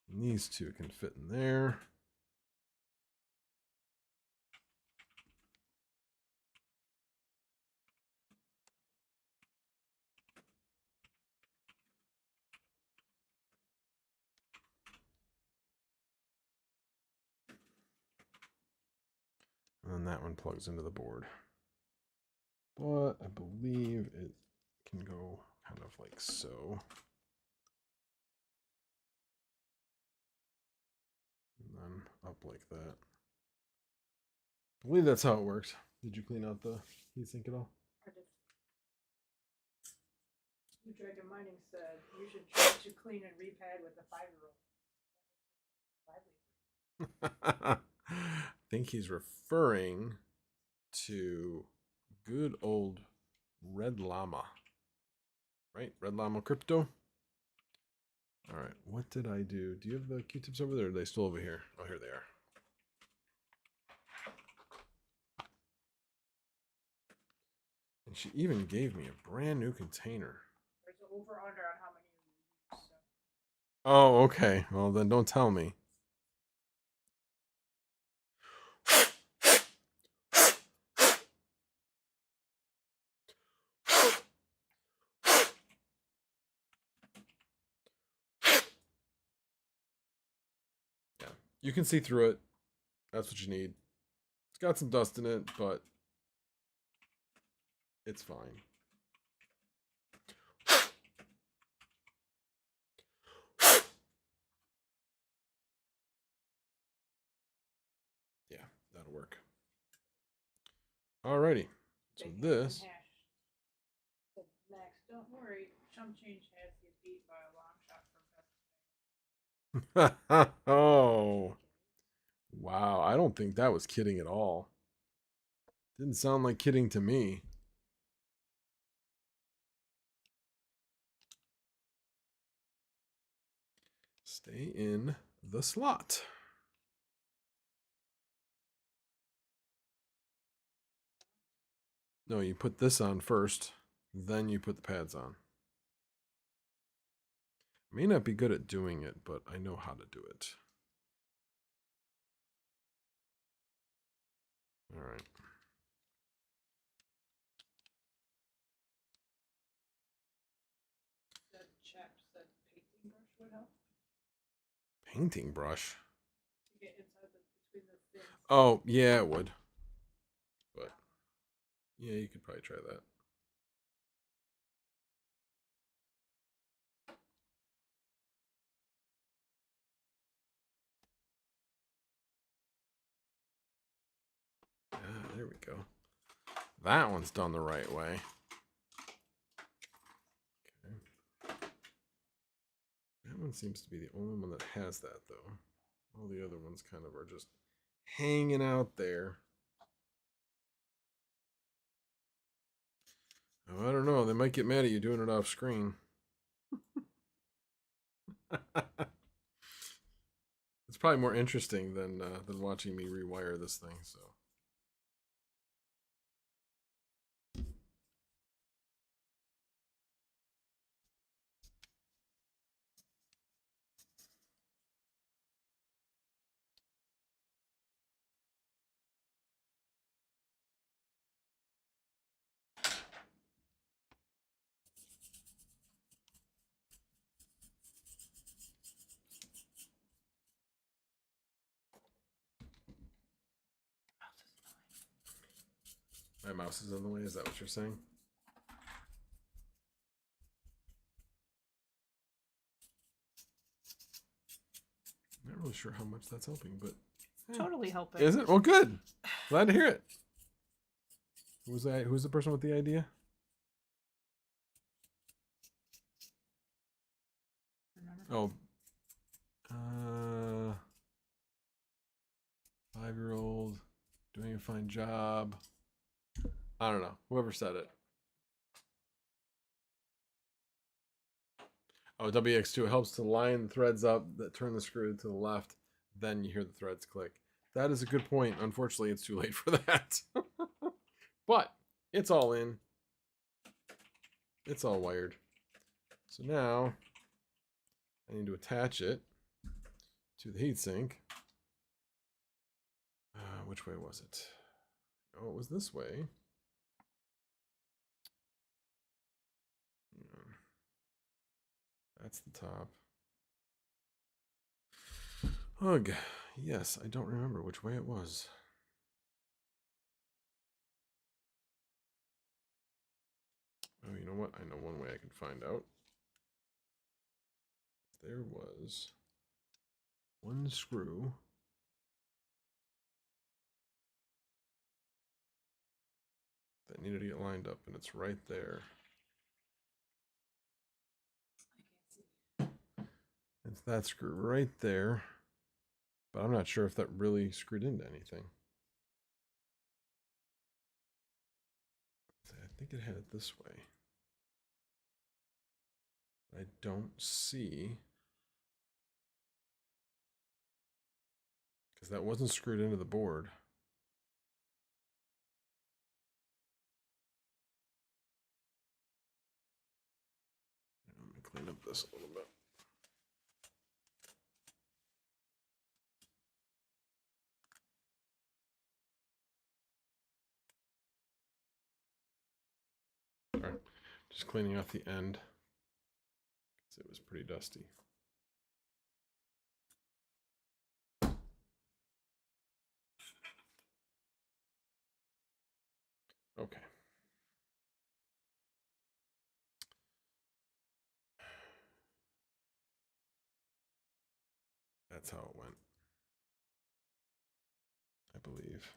And these two can fit in there. And then that one plugs into the board. But I believe it can go kind of like so. And then up like that. I believe that's how it works. Did you clean out the heatsink at all? Blue Dragon Mining said you should try to clean and repad with a 5-year-old. I think he's referring to good old Red Llama. Right? Red Llama Crypto. All right. What did I do? Do you have the Q-tips over there? Or are they still over here? Oh, here they are. And she even gave me a brand new container. There's an over-under on how many you use. So. Oh, okay. Well, then don't tell me. Yeah, you can see through it. That's what you need. It's got some dust in it, but it's fine. Yeah, that'll work. Alrighty. So this. Max, don't worry. Chump Change has you beat by a long shot from Pennsylvania. Oh. Wow. I don't think that was kidding at all. Didn't sound like kidding to me. Stay in the slot. No, you put this on first, then you put the pads on. I may not be good at doing it, but I know how to do it. All right. That chap said painting brush would help Painting brush? to get inside between the fins. Oh, yeah, it would. But, yeah, you could probably try that. There we go. That one's done the right way. Okay. That one seems to be the only one that has that, though. All the other ones kind of are just hanging out there. Oh, I don't know. They might get mad at you doing it off screen. It's probably more interesting than watching me rewire this thing. So. My mouse is in the way. Is that what you're saying? Not really sure how much that's helping, but Totally helping. Is it? Well, good. Glad to hear it. Who's the person with the idea? Oh, 5-year-old doing a fine job. I don't know. Whoever said it. Oh, WX2 helps to line the threads up that turn the screw to the left. Then you hear the threads click. That is a good point. Unfortunately, it's too late for that. But it's all in. It's all wired. So now I need to attach it to the heatsink. Which way was it? Oh, it was this way. That's the top. Ugh. Yes, I don't remember which way it was. Oh, you know what? I know one way I can find out. There was one screw that needed to get lined up, and it's right there. It's that screw right there, but I'm not sure if that really screwed into anything. I think it had it this way. I don't see, because that wasn't screwed into the board. Let me clean up this a little bit. Sorry, just cleaning off the end because it was pretty dusty. Okay. That's how it went, I believe.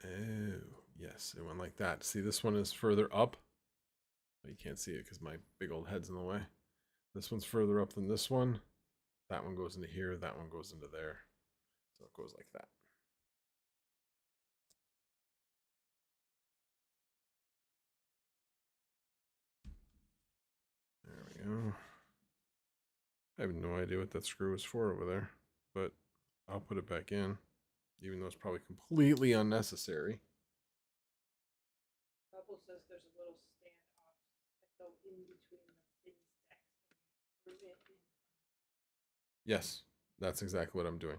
Oh, yes, it went like that. See, this one is further up. You can't see it because my big old head's in the way. This one's further up than this one. That one goes into here. That one goes into there. So it goes like that. There we go. I have no idea what that screw is for over there, but I'll put it back in, even though it's probably completely unnecessary. Bubble says there's a little stand off that go in between Yes, that's exactly what I'm doing.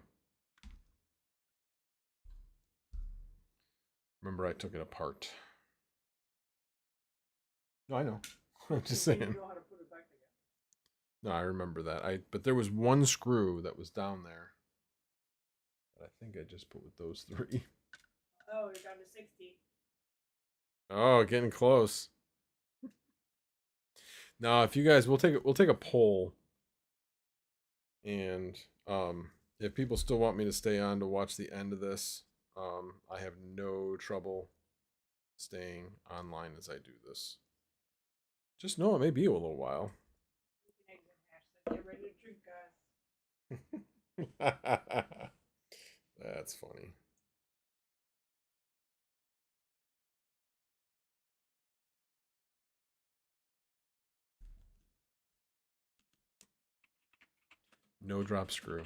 Remember, I took it apart. No, I know. I'm just saying. You know how to put it back together. No, I remember that. But there was one screw that was down there. But I think I just put with those 3. Oh, you're down to 60. Oh, getting close. Now, if you guys, we'll take a poll, and if people still want me to stay on to watch the end of this, I have no trouble staying online as I do this. Just know it may be a little while. Get ready to drink, guys. That's funny. No drop screw.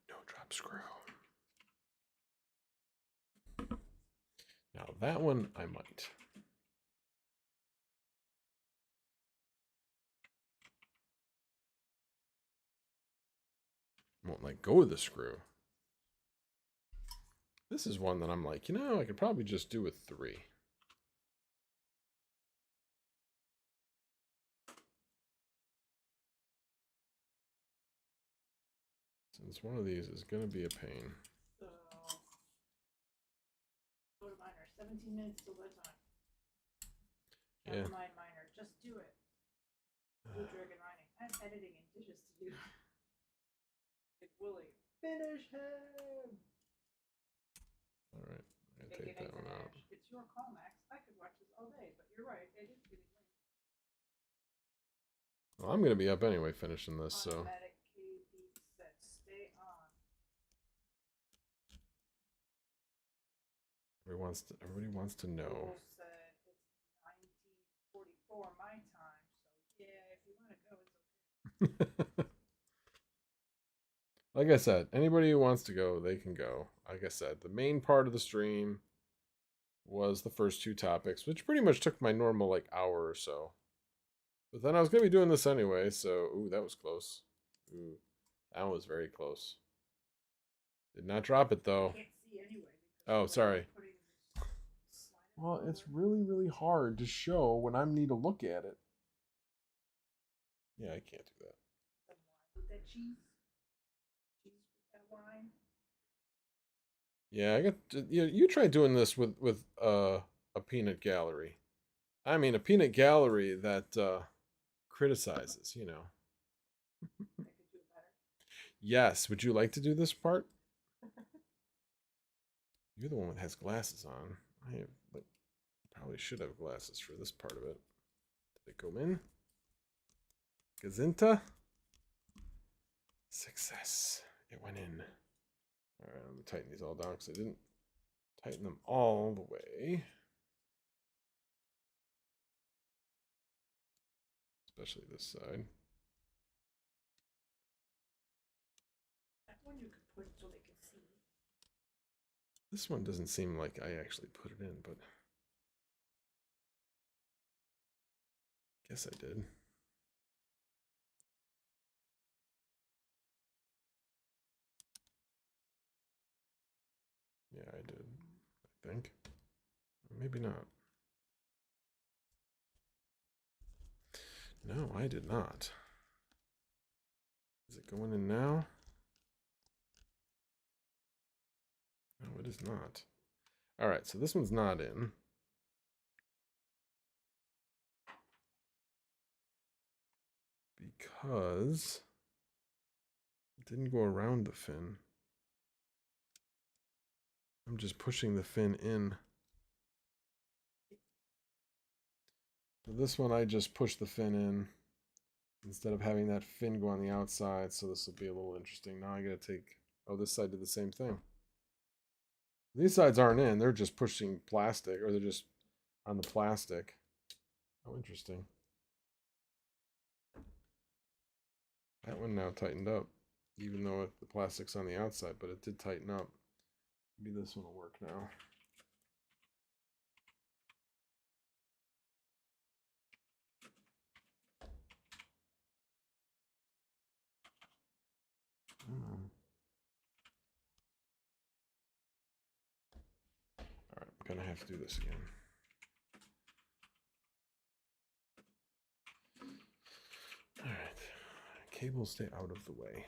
No drop screw. Now that one I might. Won't let go of the screw. This is one that I'm like, I could probably just do with 3. Since one of these is going to be a pain. So, go to miner. 17 minutes till bedtime. Yeah. Never mind miner. Just do it. Blue Dragon mining. I have editing and dishes to do. Big Willie. Finish him! Alright. I'm going to take that one out. It's your call, Max. I could watch this all day, but you're right. It is getting late. Well, I'm going to be up anyway finishing this, so. Automatic KB set. Stay on. Everybody wants to know. Google said it's 1944 my time, so yeah, if you want to go, it's okay. Like I said, anybody who wants to go, they can go. Like I said, the main part of the stream was the first 2 topics, which pretty much took my normal like hour or so. But then I was going to be doing this anyway, so ooh, that was close. Ooh, that was very close. Did not drop it though. Can't see anyway. Oh, sorry. Well, it's really, really hard to show when I need to look at it. Yeah, I can't do that. With that cheese? Cheese with that wine? Yeah, I got. You try doing this with a peanut gallery. I mean, a peanut gallery that criticizes. I could do it better. Yes. Would you like to do this part? You're the one that has glasses on. I have, like, probably should have glasses for this part of it. Did it go in? Gazinta? Success. It went in. Alright, let me tighten these all down because I didn't tighten them all the way. Especially this side. That one you could put so they could see. This one doesn't seem like I actually put it in, but guess I did. Yeah, I did. I think. Maybe not. No, I did not. Is it going in now? No, it is not. All right, so this one's not in. Because it didn't go around the fin. I'm just pushing the fin in. So this one, I just push the fin in instead of having that fin go on the outside. So this will be a little interesting. Now I gotta take, oh, this side did the same thing. These sides aren't in. They're just pushing plastic, or they're just on the plastic. Oh, interesting. That one now tightened up, even though the plastic's on the outside, but it did tighten up. Maybe this one will work now. All right, I'm gonna have to do this again. All right, cables stay out of the way.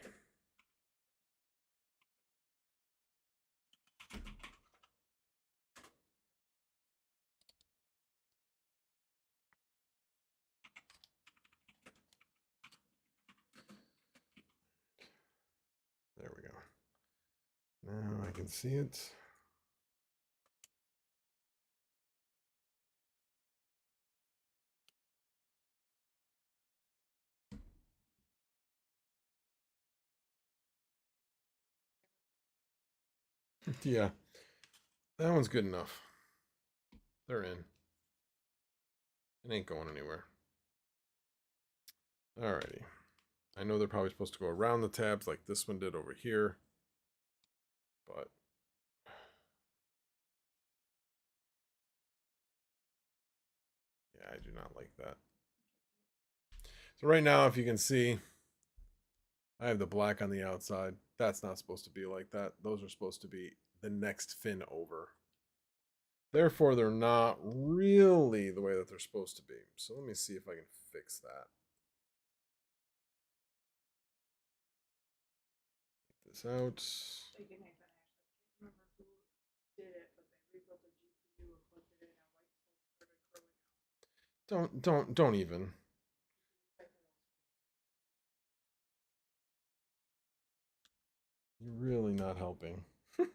There we go. Now I can see it. Yeah, that one's good enough. They're in. It ain't going anywhere. Alrighty. I know they're probably supposed to go around the tabs like this one did over here, but yeah, I do not like that. So right now, if you can see, I have the black on the outside. That's not supposed to be like that. Those are supposed to be the next fin over. Therefore, they're not really the way that they're supposed to be. So let me see if I can fix that. Get this out. Like in Nathan, actually, I can't remember who did it, but they rebuilt a GPU and plugged it in, and white smoke started growing out. Don't even. You're really not helping. Okay.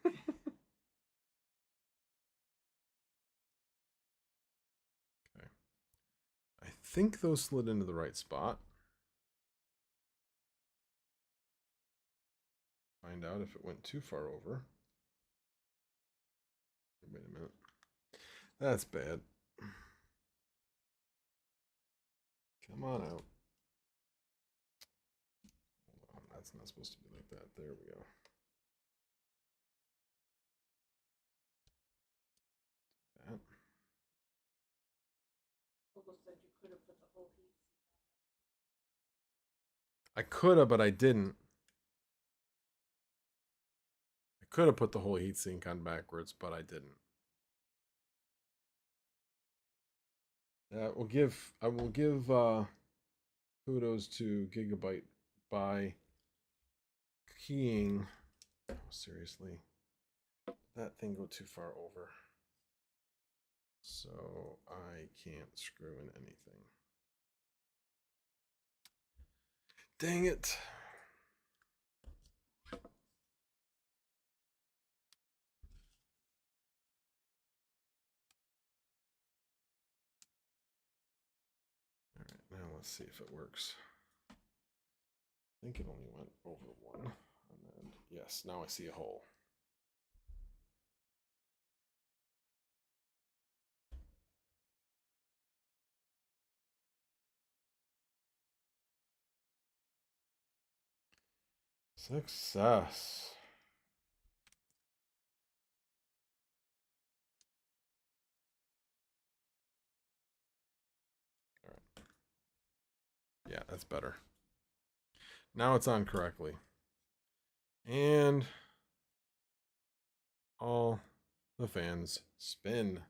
I think those slid into the right spot. Find out if it went too far over. Wait a minute. That's bad. Come on out. Hold on. That's not supposed to be like that. There we go. That. Almost said you could have put the whole heat. I could have, but I didn't. I could have put the whole heatsink on backwards, but I didn't. I will give kudos to Gigabyte by keying. Oh, seriously, that thing go too far over, so I can't screw in anything. Dang it. All right, now let's see if it works. I think it only went over one. And then, yes, now I see a hole. Success. All right. Yeah, that's better. Now it's on correctly. And all the fans spin.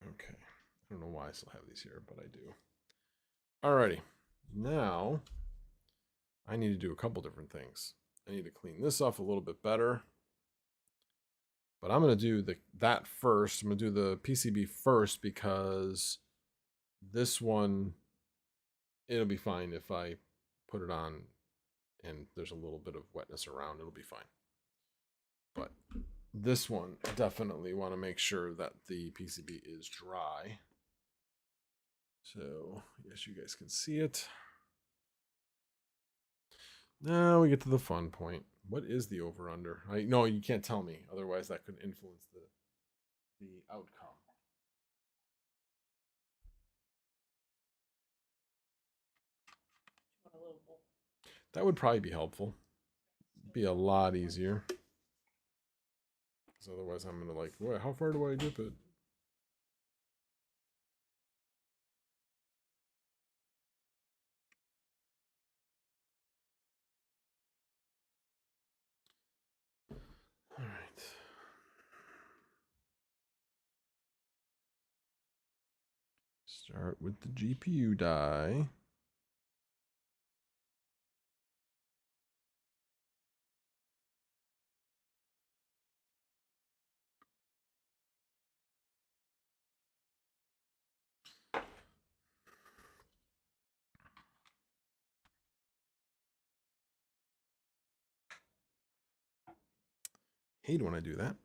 Okay. I don't know why I still have these here, but I do. Alrighty. Now I need to do a couple different things. I need to clean this off a little bit better. But I'm going to do that first. I'm going to do the PCB first because this one, it'll be fine if I put it on and there's a little bit of wetness around. It'll be fine. But this one, definitely want to make sure that the PCB is dry. So I guess you guys can see it. Now we get to the fun point. What is the over under? No, you can't tell me. Otherwise, that could influence the outcome. Want a little bowl? That would probably be helpful. Be a lot easier. Because otherwise, I'm gonna like, what? How far do I dip it? All right. Start with the GPU die. Hate when I do that.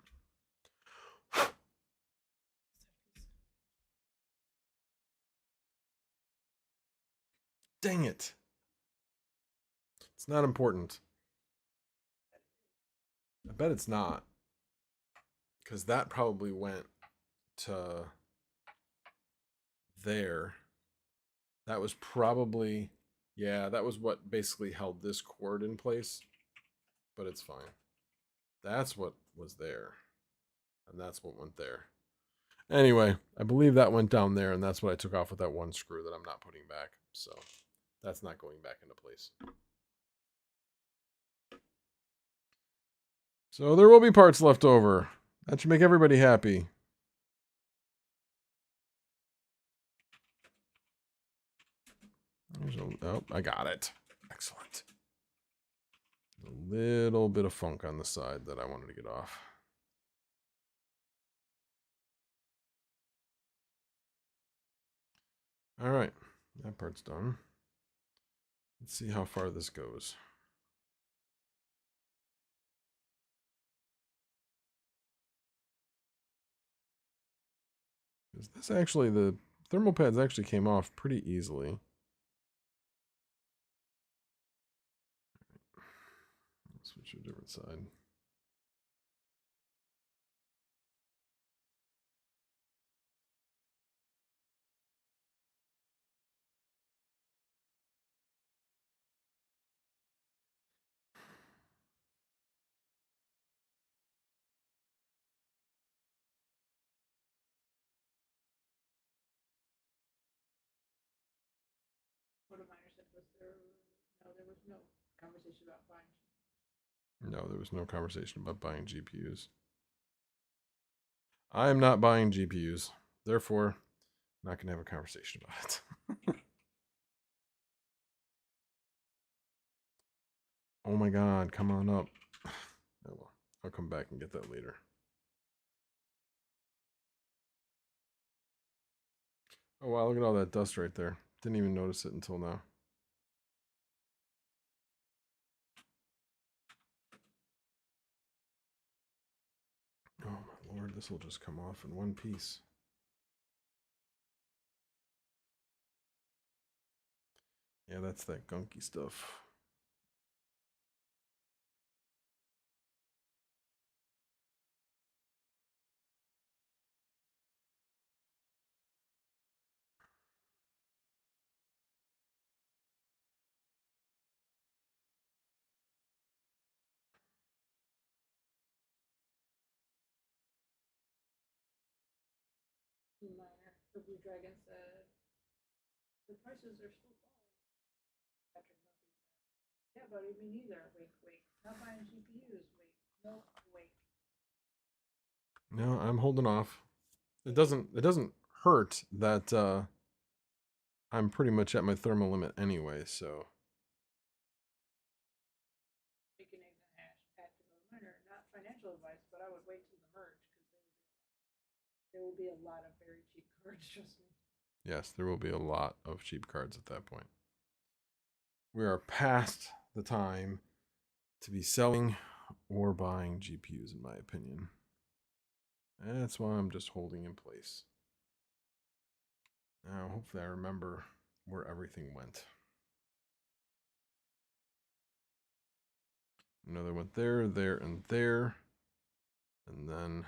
Dang it. It's not important. I bet it's not. Because that probably went to there. That was probably, yeah, that was what basically held this cord in place. But it's fine. That's what was there. And that's what went there. Anyway, I believe that went down there, and that's what I took off with that one screw that I'm not putting back. So that's not going back into place. So there will be parts left over. That should make everybody happy. Oh, I got it. Excellent. A little bit of funk on the side that I wanted to get off. All right, that part's done. Let's see how far this goes. Is this actually, the thermal pads actually came off pretty easily. Switch to a different side. What a miner said was there. No, there was no conversation about buying. No, there was no conversation about buying GPUs. I am not buying GPUs. Therefore, not going to have a conversation about it. Oh my god, come on up. Oh well, I'll come back and get that later. Oh wow, look at all that dust right there. Didn't even notice it until now. Oh my lord, this will just come off in one piece. Yeah, that's that gunky stuff. Miner, the Blue Dragon said the prices are still falling. Patrick Murphy said, yeah, buddy, me neither. Wait, wait. Not buying GPUs. Wait, no, wait. No, I'm holding off. It doesn't hurt that I'm pretty much at my thermal limit anyway, so Bacon, eggs, and hash at the miner. Not financial advice, but I would wait till the merge because there will be a lot of very cheap cards. Trust me. yes, there will be a lot of cheap cards at that point. We are past the time to be selling or buying GPUs, in my opinion. And that's why I'm just holding in place. Now, hopefully I remember where everything went. Another one there, there, and there. And then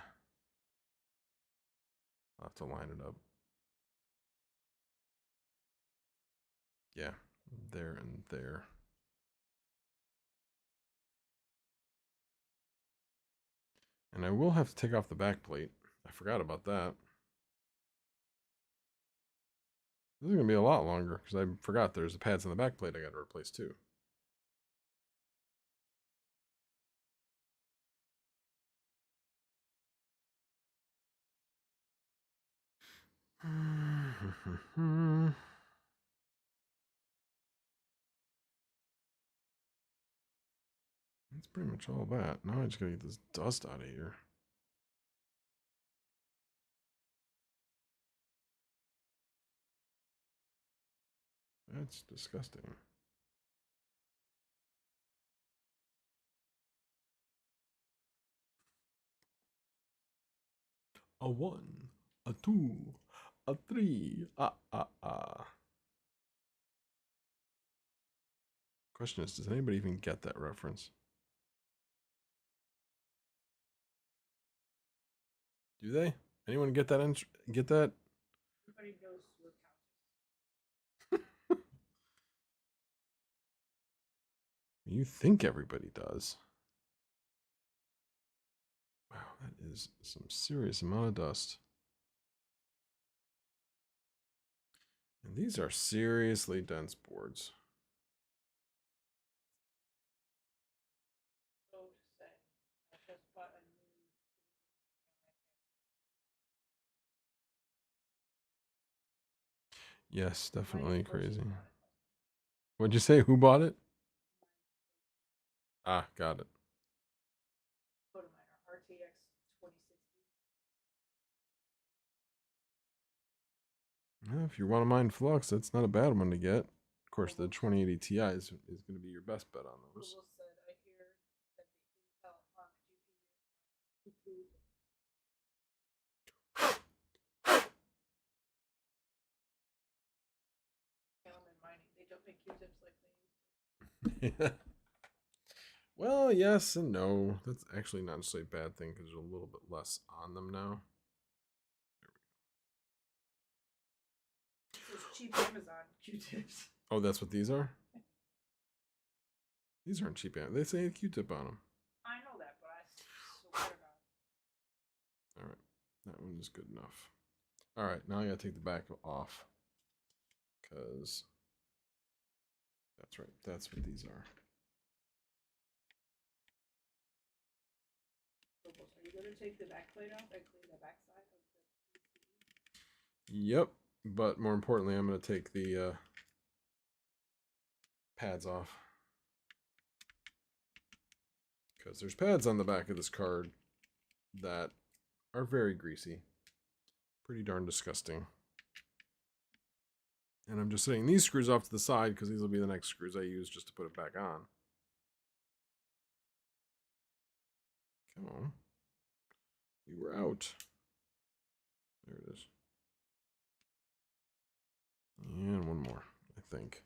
I'll have to line it up. Yeah, there and there. And I will have to take off the back plate. I forgot about that. This is going to be a lot longer because I forgot there's the pads on the back plate I got to replace too. That's pretty much all that. Now I just gotta get this dust out of here. That's disgusting. A 1, a 2, a 3. Question is, does anybody even get that reference? Do they? Anyone get that? Get that? Everybody knows where couches. You think everybody does. Wow, that is some serious amount of dust. And these are seriously dense boards. So to say, I just bought a new. Yes, definitely crazy. What'd you say? Who bought it? Ah, got it. Photominer RTX 2060. Well, if you want to mine Flux, that's not a bad one to get. Of course, the 2080 Ti is going to be your best bet on those. Google said, I hear that the Intel on GPU Helium mining. They don't make Q-tips like they used to. Well, yes and no. That's actually not necessarily a bad thing because there's a little bit less on them now. There's cheap Amazon Q-tips. Oh, that's what these are? These aren't cheap. They say a Q-tip on them. I know that, but I swear to God. All right. That one is good enough. All right. Now I got to take the back off because that's right. That's what these are. Are you going to take the back plate off and clean the back side of the PCB? Yep. But more importantly, I'm going to take the pads off. Because there's pads on the back of this card that are very greasy. Pretty darn disgusting. And I'm just setting these screws off to the side because these will be the next screws I use just to put it back on. Come on. You were out. There it is. And one more, I think.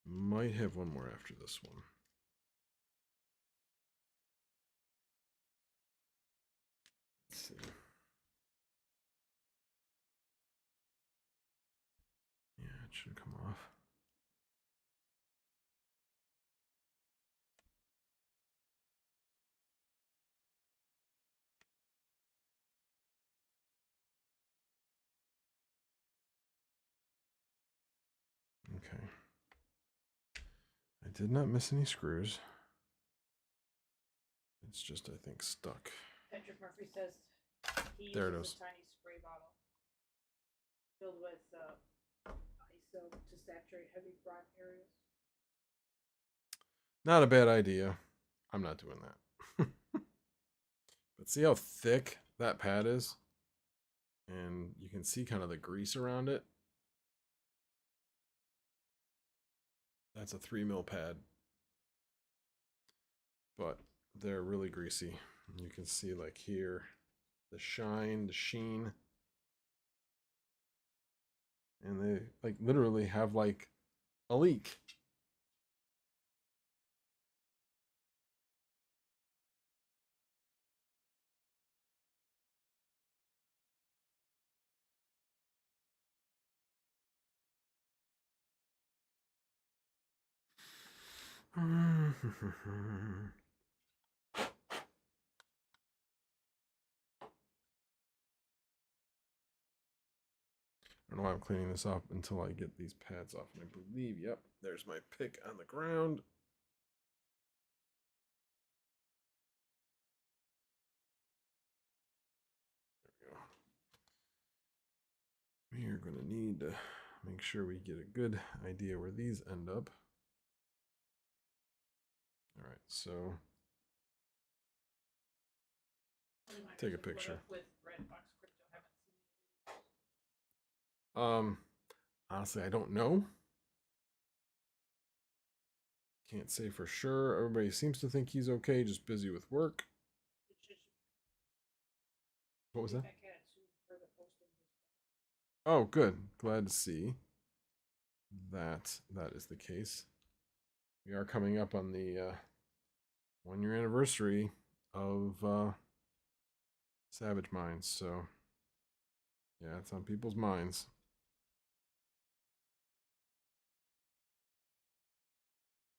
Might have one more after this one. Let's see. Yeah, it should come off. Okay. I did not miss any screws. It's just, I think, stuck. Patrick Murphy says he There it uses is. a tiny spray bottle filled with ISO to saturate heavy broad areas. Not a bad idea. I'm not doing that. But see how thick that pad is? And you can see kind of the grease around it. That's a 3mm pad. But they're really greasy. You can see like here, the shine, the sheen. And they like literally have like a leak. I don't know why I'm cleaning this up until I get these pads off. And I believe, yep, there's my pick on the ground. There we go. We are going to need to make sure we get a good idea where these end up. All right, so take a picture. Honestly, I don't know. Can't say for sure. Everybody seems to think he's okay, just busy with work. What was that? Oh, good. Glad to see that that is the case. We are coming up on the 1-year anniversary of Savage Minds, so yeah, it's on people's minds.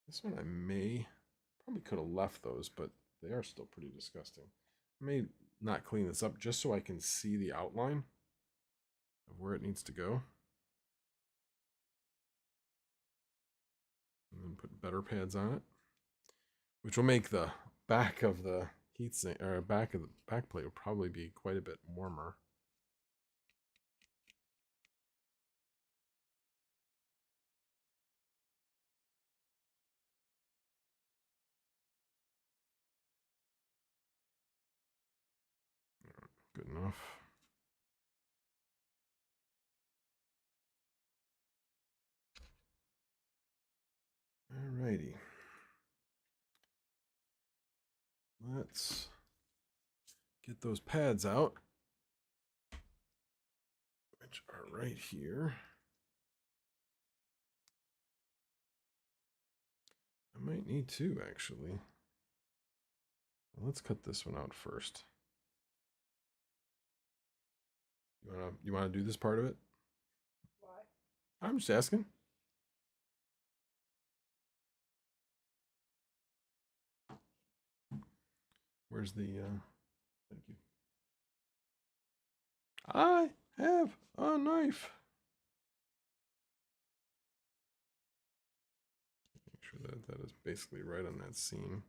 This one I probably could have left those, but they are still pretty disgusting. I may not clean this up just so I can see the outline of where it needs to go. And then put better pads on it, which will make the back of the heatsink, or back of the backplate will probably be quite a bit warmer. Good enough. Alrighty. Let's get those pads out, which are right here. I might need two, actually. Let's cut this one out first. You wanna do this part of it? Why? I'm just asking. Where's the thank you. I have a knife. Make sure that that is basically right on that seam.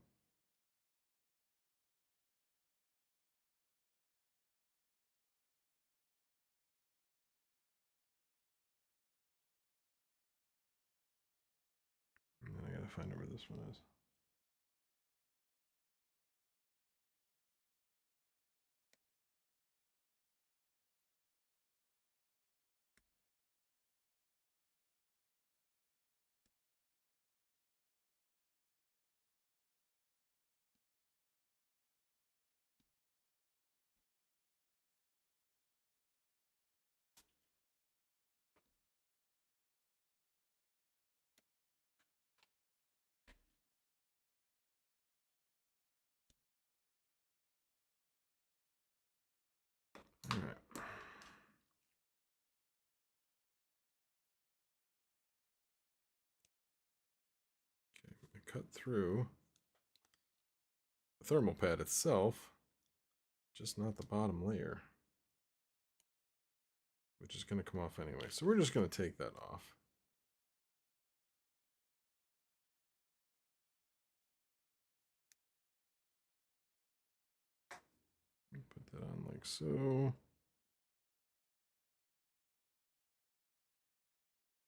And then I gotta find out where this one is. All right. Okay, I cut through the thermal pad itself, just not the bottom layer, which is going to come off anyway. So we're just going to take that off. Put that on like so.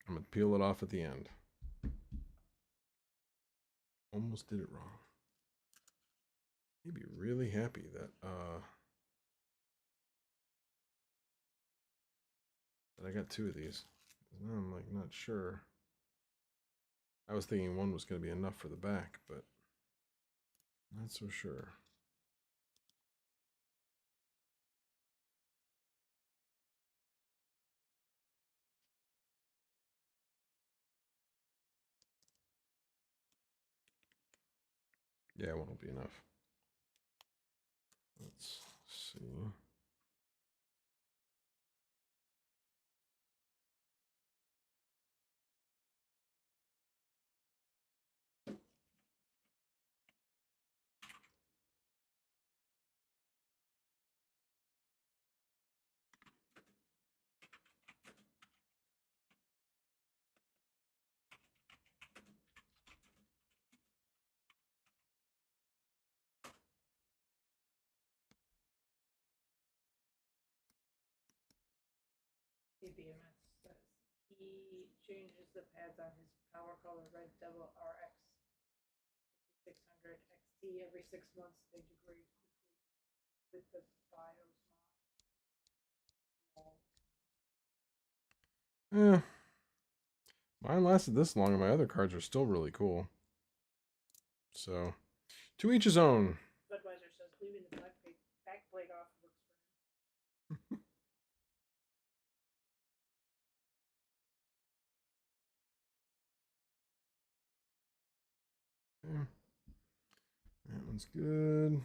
I'm going to peel it off at the end. Almost did it wrong. You'd be really happy that that I got two of these. Now I'm like not sure. I was thinking one was going to be enough for the back, but not so sure. Yeah, one will be enough. Let's see. changes the pads on his Power Color Red Devil RX 5600 XT every 6 months. They degrade quickly with the BIOS mod. Yeah. Mine lasted this long, and my other cards are still really cool. So, to each his own. Budweiser says leaving the backplate off works for him. Yeah. That one's good.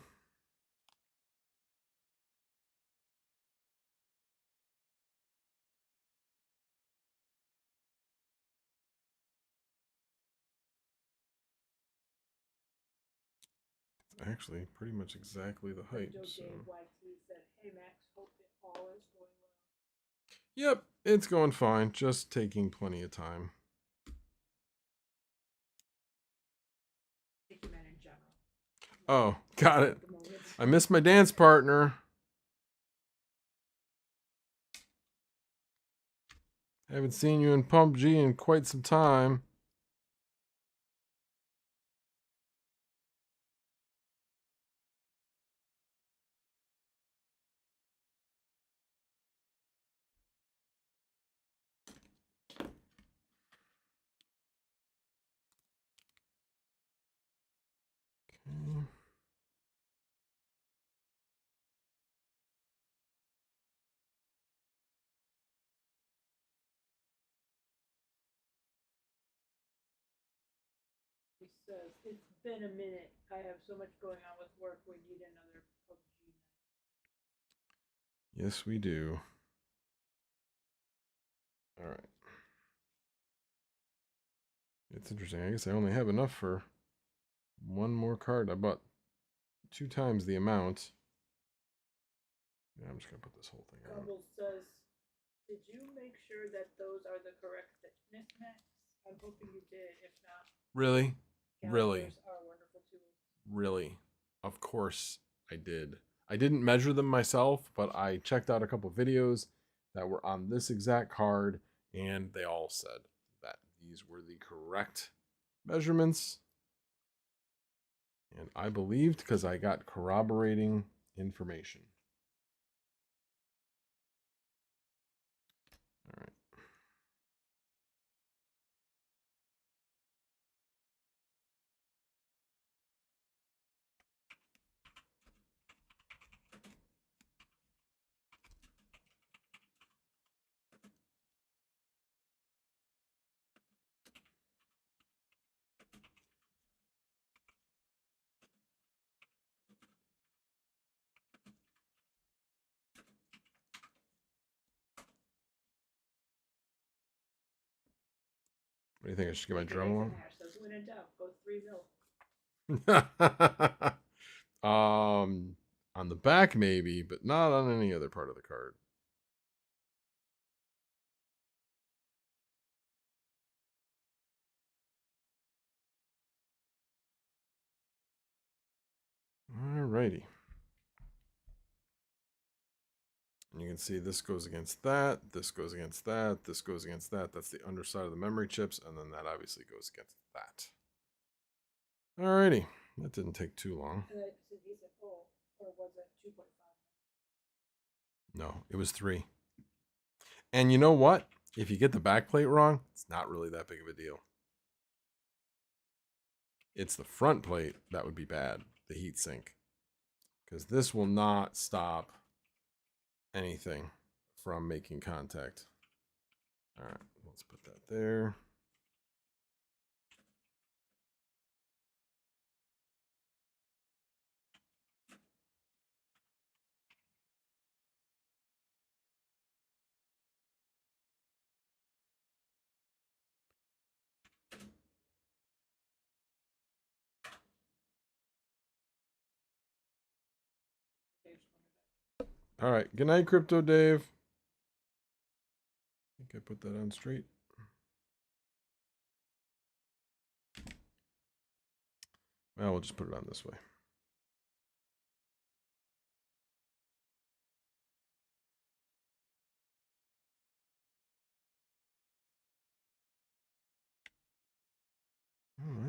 Actually, pretty much exactly the height. So. YT said, "Hey Max, hope it all is going well." Yep, it's going fine. Just taking plenty of time. I think you meant in general. Oh, got it. I missed my dance partner. Haven't seen you in PUBG in quite some time. Okay. He says, "It's been a minute. I have so much going on with work. We need another PUBG night." Yes, we do. All right. It's interesting. I guess I only have enough for one more card. I bought 2 times the amount. Yeah, I'm just going to put this whole thing on. Gumble says, "Did you make sure that those are the correct thickness, Max? I'm hoping you did. If not, Really? Really? calipers are wonderful tools." Really? Of course I did. I didn't measure them myself, but I checked out a couple videos that were on this exact card, and they all said that these were the correct measurements. And I believed because I got corroborating information. All right. What do you think? I should get my drum on? Says, "When in doubt, go 3 mil." On the back maybe, but not on any other part of the card. Alrighty. And you can see this goes against that, this goes against that, this goes against that. That's the underside of the memory chips, and then that obviously goes against that. Alrighty. That didn't take too long. And he said, "Oh, or was it 2.5?" No, it was 3. And you know what? If you get the backplate wrong, it's not really that big of a deal. It's the front plate that would be bad, the heat sink. Because this will not stop anything from making contact. All right, let's put that there. All right, good night, Crypto Dave. I think I put that on straight. Well, we'll just put it on this way.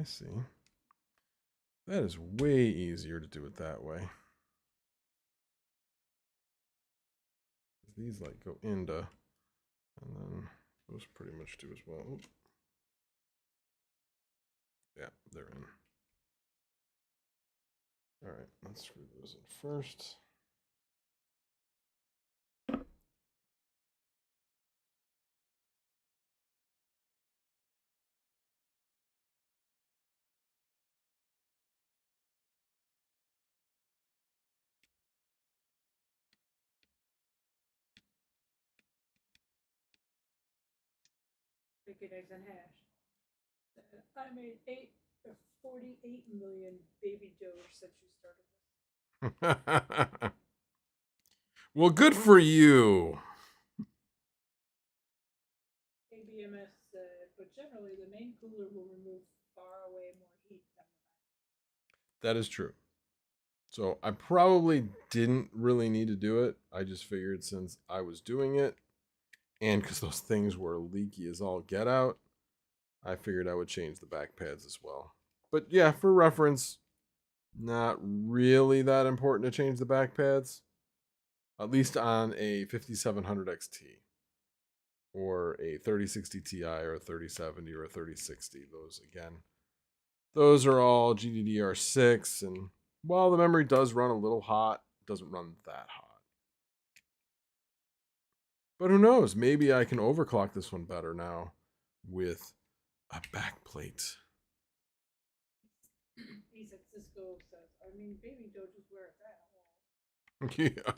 I see. That is way easier to do it that way. These like go into, and then those pretty much do as well. Oop. Yeah, they're in. All right, let's screw those in first. Bacon, eggs, and hash. I made 48 million baby Doge since you started this. Well, good for you. ABMS said, but generally the main cooler will remove far away more heat than the back. That is true. So I probably didn't really need to do it. I just figured since I was doing it, and because those things were leaky as all get out, I figured I would change the back pads as well. But yeah, for reference, not really that important to change the back pads, at least on a 5700 XT or a 3060 Ti or a 3070 or a 3060. Those again, those are all GDDR6, and while the memory does run a little hot, it doesn't run that hot. But who knows? Maybe I can overclock this one better now with a backplate. He said, Cisco says, I mean, baby Doge is where it's at. Yeah.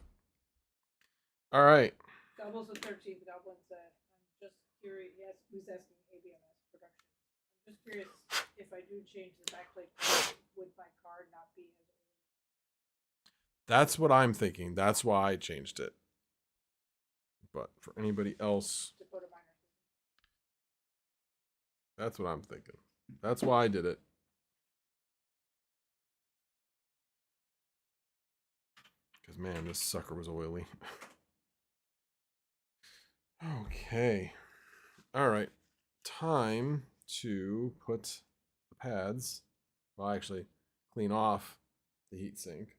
All right. Gobbles the 13th, Goblin said, I'm just curious. Yes, who's asking ABMS production? I'm just curious if I do change the backplate, would my card not be as old? That's what I'm thinking. That's why I changed it. But for anybody else, To put a minor. that's what I'm thinking. That's why I did it. Because, man, this sucker was oily. Okay. All right. Time to put the pads. Well, actually, clean off the heatsink.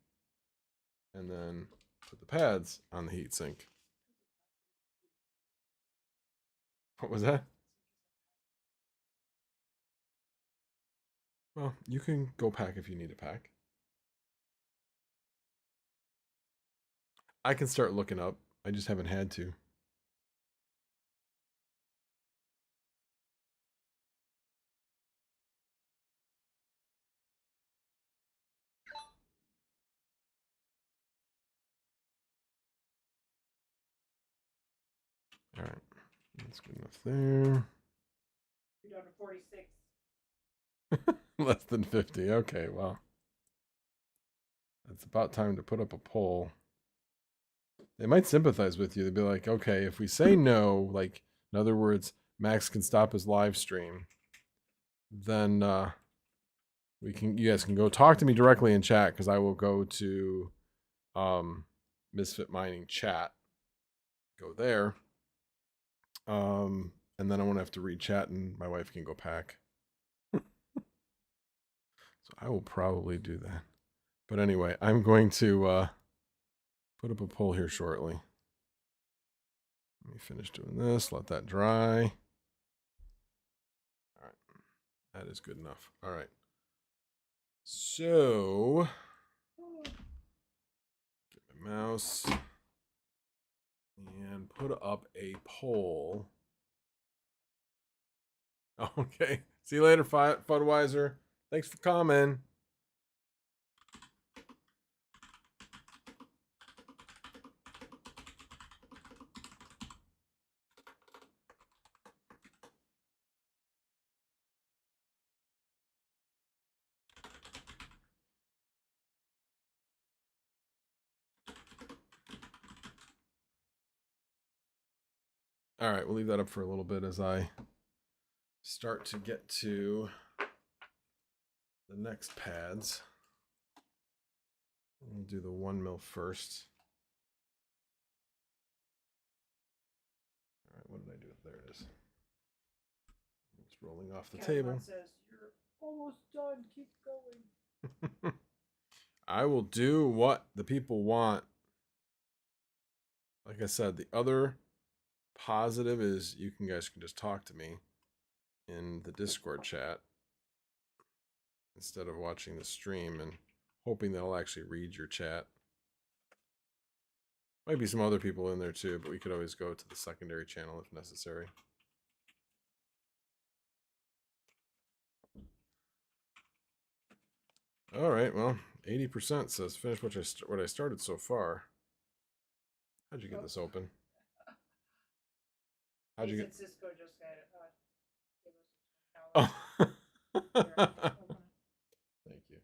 And then put the pads on the heatsink. What was that? Well, you can go pack if you need to pack. I can start looking up. I just haven't had to. All right. That's good enough there. You're down to 46. Less than 50. Okay, well. It's about time to put up a poll. They might sympathize with you. They'd be like, okay, if we say no, like, in other words, Max can stop his live stream, then you guys can go talk to me directly in chat, because I will go to Misfit Mining chat. Go there. And then I won't have to read chat, and my wife can go pack. So I will probably do that. But anyway, I'm going to put up a poll here shortly. Let me finish doing this. Let that dry. All right. That is good enough. All right. So, get my mouse and put up a poll. Okay. See you later, Budweiser. Thanks for coming. All right, we'll leave that up for a little bit as I start to get to the next pads. We'll do the 1 mil first. All right, what did I do? There it is. It's rolling off the table. Says, you're almost done. Keep going. I will do what the people want. Like I said, the other positive is you guys can just talk to me in the Discord chat instead of watching the stream and hoping that I'll actually read your chat. Might be some other people in there too, but we could always go to the secondary channel if necessary. All right, well, 80% says finish what I started so far. How'd you get this open? How'd you get? Cisco just got Oh. Thank you.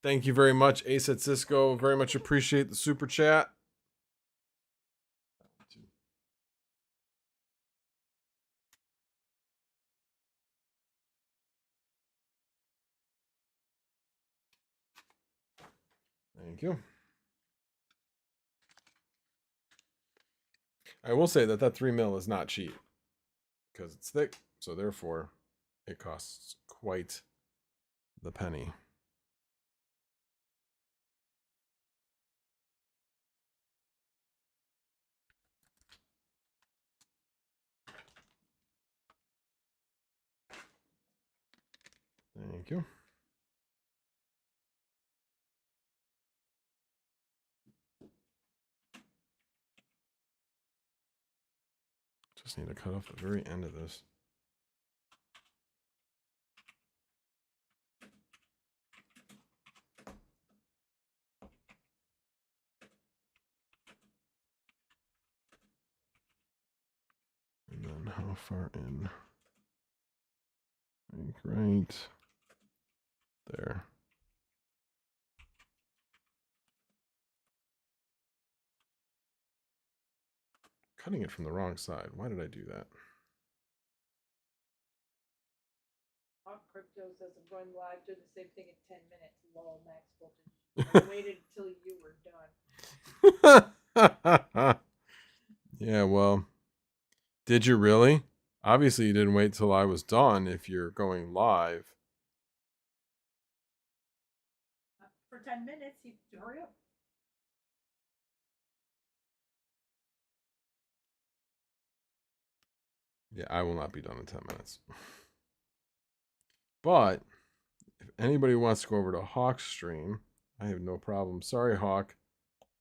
Thank you very much, Ace at Cisco. Very much appreciate the super chat. Thank you. I will say that 3 mil is not cheap because it's thick, so therefore it costs quite the penny. Thank you. Just need to cut off the very end of this. And then how far in? Like right there. Cutting it from the wrong side. Why did I do that? Crypto says I'm going live, do the same thing in 10 minutes. Lol, max voltage. I waited until you were done. Yeah, well, did you really? Obviously, you didn't wait till I was done if you're going live. For 10 minutes, you hurry up. Yeah, I will not be done in 10 minutes. But if anybody wants to go over to Hawk's stream, I have no problem. Sorry, Hawk.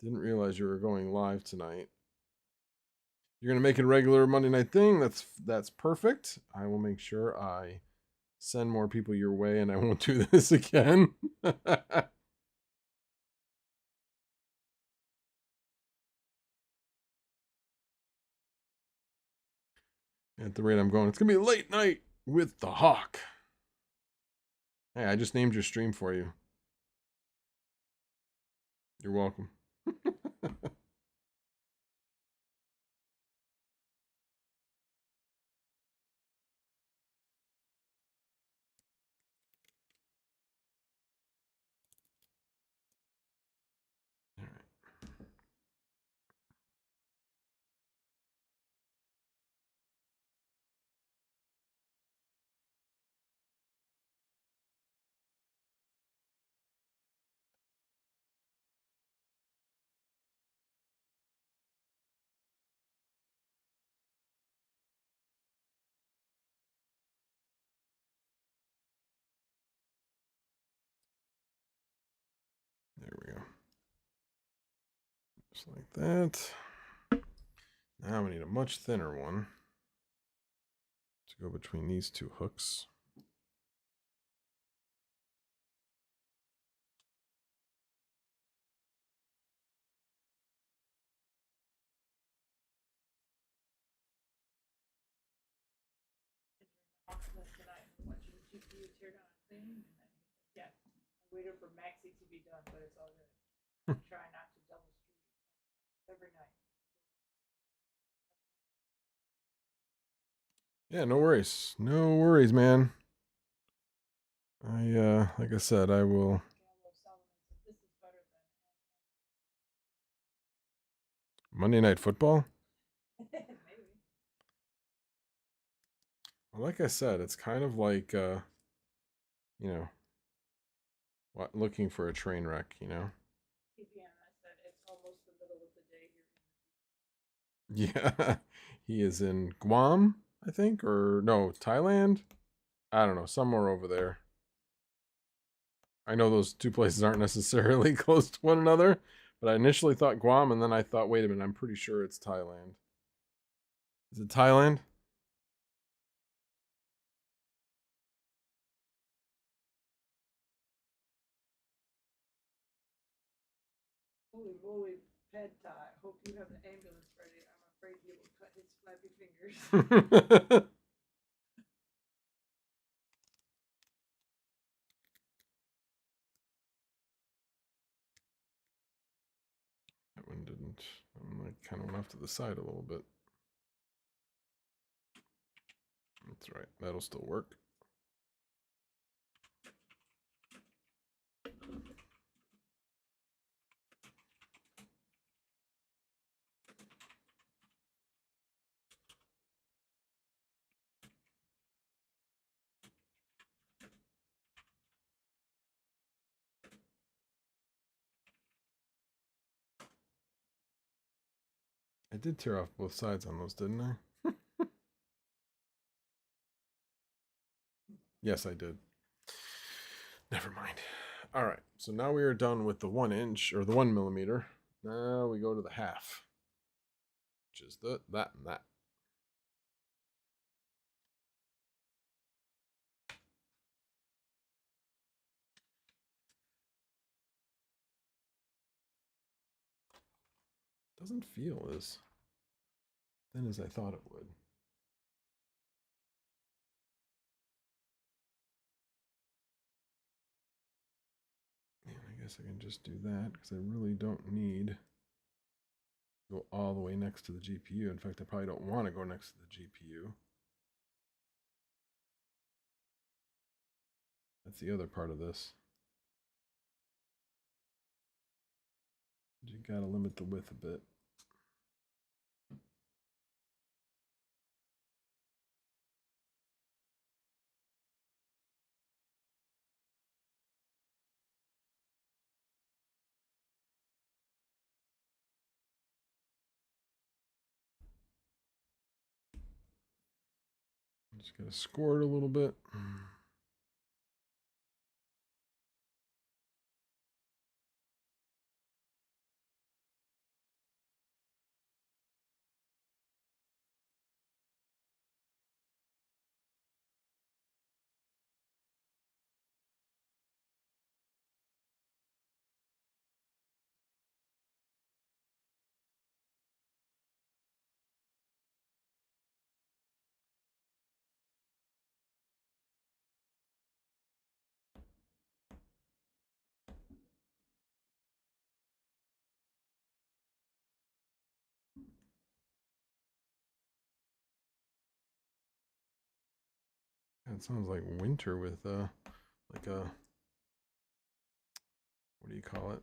Didn't realize you were going live tonight. You're going to make it a regular Monday night thing. That's perfect. I will make sure I send more people your way and I won't do this again. At the rate I'm going, it's going to be a late night with the Hawk. Hey, I just named your stream for you. You're welcome. There we go. Just like that. Now we need a much thinner one to go between these two hooks. Watching GPU tear down thing, and then yeah, I waited for Maxi to be done, but it's all good. Try not to double stream every night. Yeah, no worries. No worries, man. Like I said, I will. Monday Night Football? Maybe. Like I said, it's kind of like, you know, looking for a train wreck, you know? PPM, I said it's almost the middle of the day here. Yeah. He is in Guam, I think, or no, Thailand? I don't know, somewhere over there. I know those two places aren't necessarily close to one another, but I initially thought Guam, and then I thought, wait a minute, I'm pretty sure it's Thailand. Is it Thailand? Holy moly, ped tie. Hope you have an ambulance ready. I'm afraid he will cut his flappy fingers. That one didn't. Like kind of went off to the side a little bit. That's right. That'll still work. I did tear off both sides on those, didn't I? Yes, I did. Never mind. All right, so now we are done with the 1 inch or the 1 millimeter. Now we go to the half, which is that and that. Doesn't feel as thin as I thought it would. And I guess I can just do that because I really don't need to go all the way next to the GPU. In fact, I probably don't want to go next to the GPU. That's the other part of this. You gotta limit the width a bit. Just gotta score it a little bit. It sounds like winter with like a, what do you call it?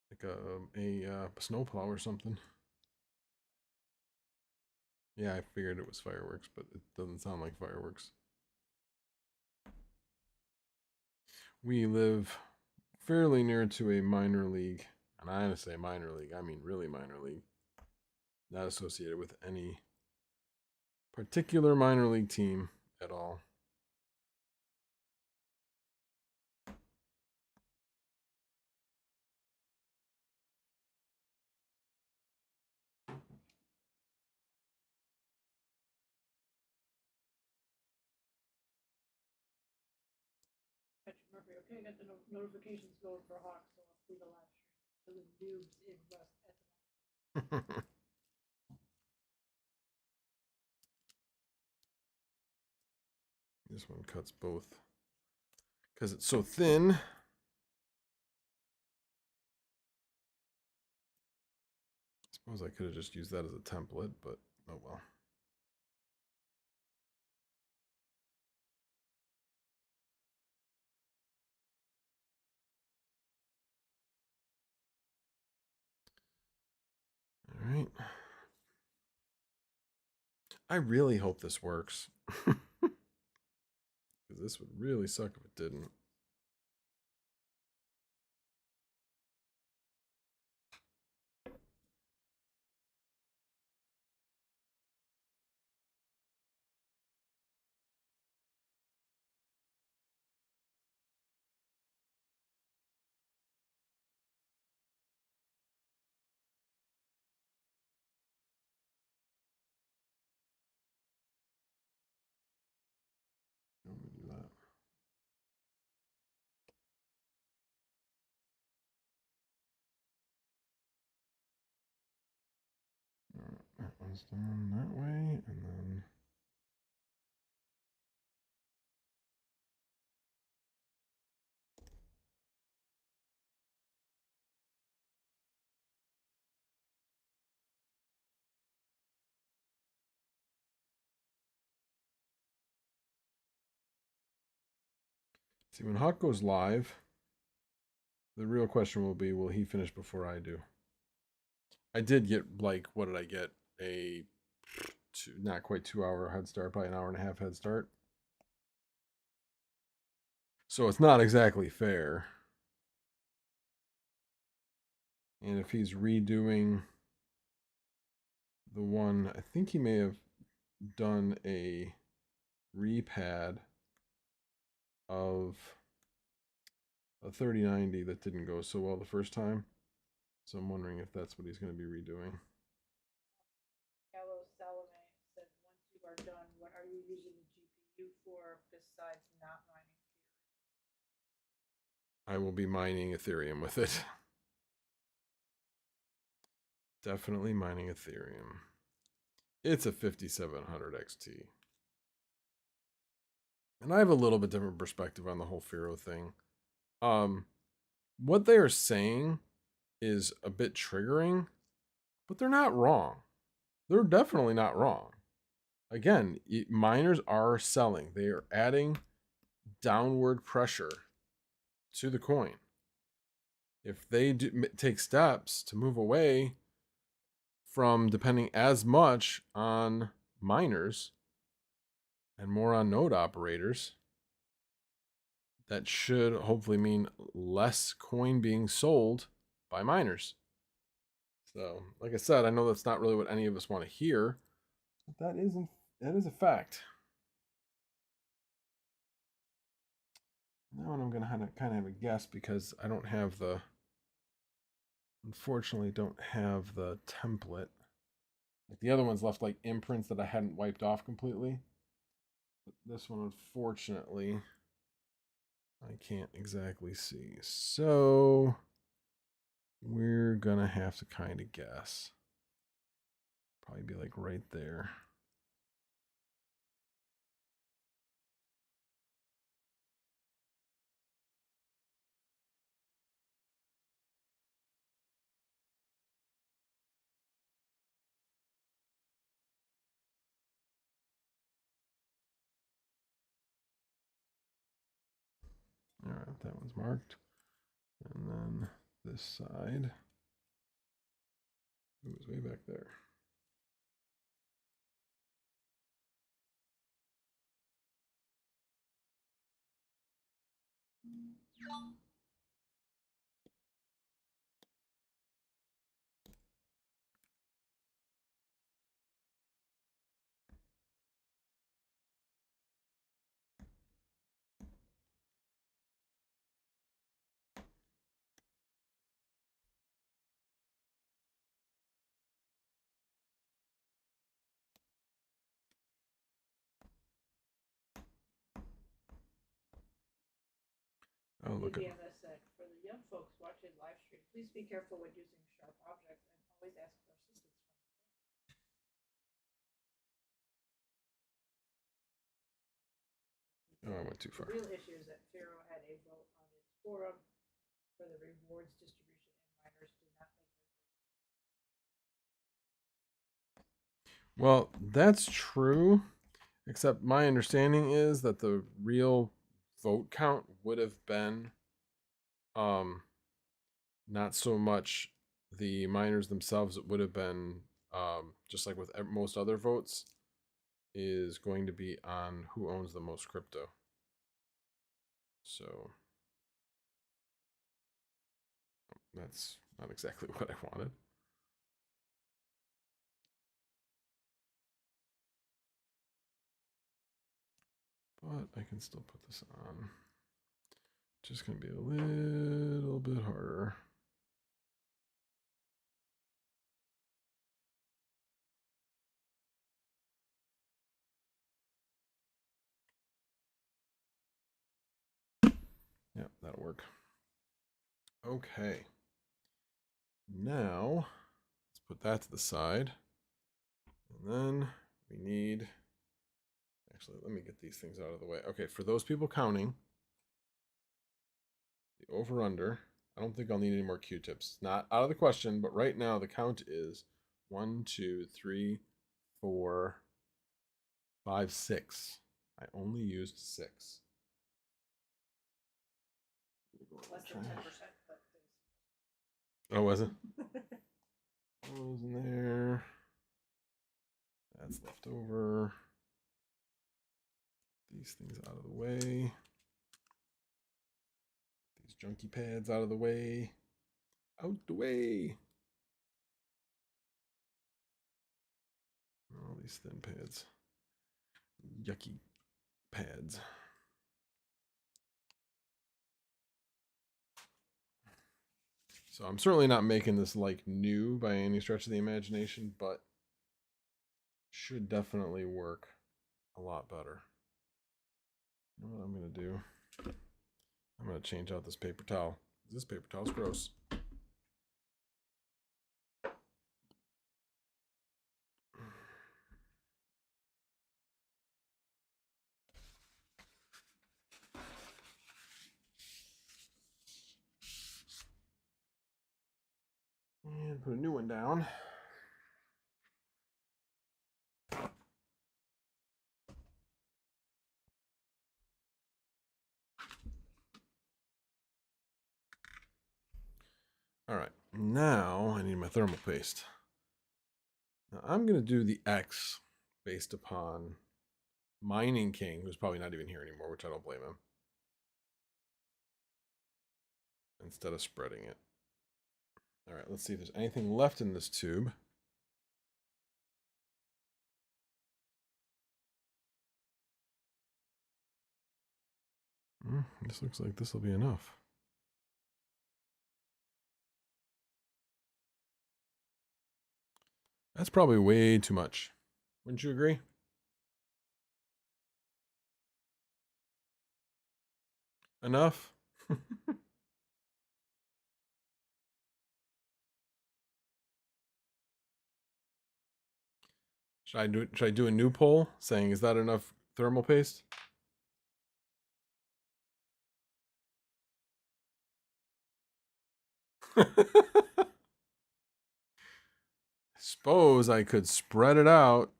Like a snowplow or something. Yeah, I figured it was fireworks, but it doesn't sound like fireworks. We live fairly near to a minor league, and I say minor league, I mean really minor league, not associated with any particular minor league team at all. Patrick Murphy, okay, I got the notifications going for Hawk, so I'll see the live stream. For the noobs in Rust ethanol. This one cuts both because it's so thin. I suppose I could have just used that as a template, but oh well. All right. I really hope this works. Because this would really suck if it didn't. Let me do that. That was done that way, and then see when Hawk goes live, the real question will be, will he finish before I do? I did get, like, what did I get? A not quite 2 hour head start, probably an hour and a half head start. So it's not exactly fair. And if he's redoing the one, I think he may have done a repad of a 3090 that didn't go so well the first time. So I'm wondering if that's what he's going to be redoing. Gallo Salome said, once you are done, what are you using the GPU for besides not mining Ethereum? I will be mining Ethereum with it. Definitely mining Ethereum. It's a 5700 XT. And I have a little bit different perspective on the whole Firo thing. What they are saying is a bit triggering, but they're not wrong. They're definitely not wrong. Again, miners are selling. They are adding downward pressure to the coin. If they take steps to move away from depending as much on miners and more on node operators, that should hopefully mean less coin being sold by miners. So, like I said, I know that's not really what any of us want to hear, but that is a fact. Now I'm gonna kind of have a guess because I don't have the, unfortunately, don't have the template. Like the other ones left like imprints that I hadn't wiped off completely. But this one, unfortunately, I can't exactly see. So we're gonna have to kind of guess. Probably be like right there. All right, that one's marked. And then this side. It was way back there. Oh, look at. EVGA said, for the young folks watching live stream, please be careful when using sharp objects and always ask for assistance from the Oh, I went too far. The real issue is that Firo had a vote on its forum for the rewards distribution and miners did not make their vote. Well, that's true. Except my understanding is that the real vote count would have been not so much the miners themselves. It would have been just like with most other votes. is going to be on who owns the most crypto. So that's not exactly what I wanted. But I can still put this on. Just going to be a little bit harder. Yep, that'll work. Okay. Now, let's put that to the side. And then we need, actually, let me get these things out of the way. Okay, for those people counting, the over-under, I don't think I'll need any more Q-tips. Not out of the question, but right now the count is 1, 2, 3, 4, 5, 6. I only used 6. Less than 10%. Oh, was it? Those in there. That's left over. These things out of the way. These junky pads out of the way. Out the way. All these thin pads. Yucky pads. So I'm certainly not making this like new by any stretch of the imagination, but should definitely work a lot better. You know what I'm going to do? I'm going to change out this paper towel. This paper towel's gross. And put a new one down. All right, now I need my thermal paste. Now I'm going to do the X based upon Mining King, who's probably not even here anymore, which I don't blame him, instead of spreading it. All right, let's see if there's anything left in this tube. This looks like this will be enough. That's probably way too much. Wouldn't you agree? Enough? Should I do a new poll saying is that enough thermal paste? I suppose I could spread it out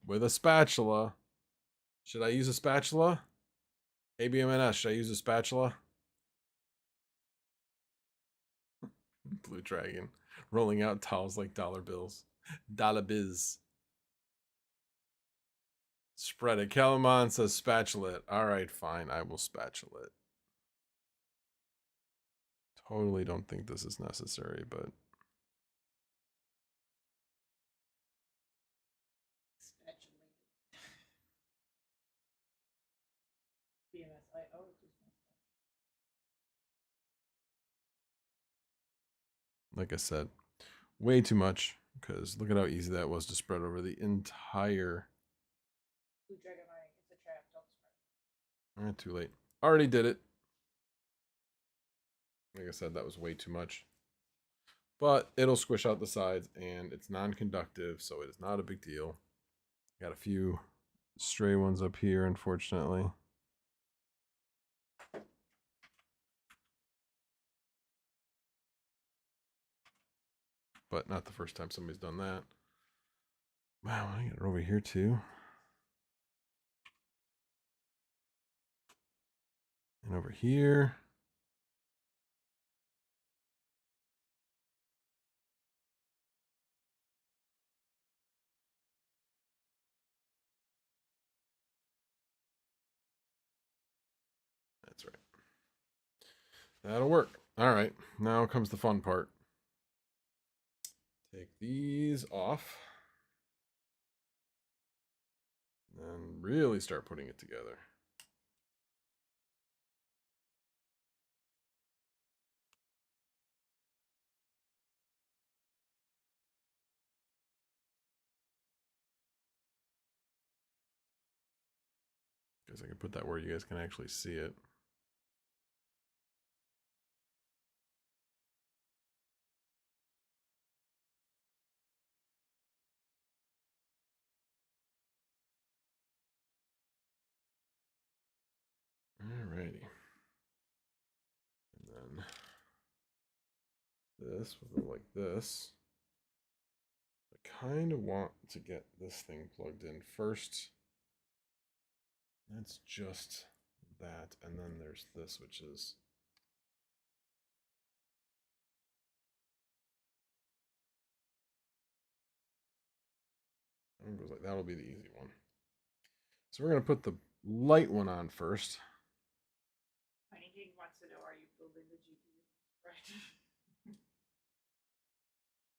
with a spatula. Should I use a spatula? ABMNS, should I use a spatula? Blue Dragon. Rolling out towels like dollar bills. Dollar biz. Spread it. Calamon says spatula it. Alright, fine. I will spatula it. Totally don't think this is necessary, but like I said, way too much, because look at how easy that was to spread over the entire. Blue Dragon Mining, it's a trap, don't spread. Too late. Already did it. Like I said, that was way too much. But it'll squish out the sides, and it's non-conductive, so it is not a big deal. Got a few stray ones up here, unfortunately. But not the first time somebody's done that. Wow, I got it over here too. And over here. That'll work. All right, now comes the fun part. Take these off. And really start putting it together. Guess I can put that where you guys can actually see it. Alrighty. And then this will go like this. I kind of want to get this thing plugged in first. That's just that. And then there's this, which is goes like that'll be the easy one. So we're gonna put the light one on first. Tiny King wants to know, are you building the GPU? Right.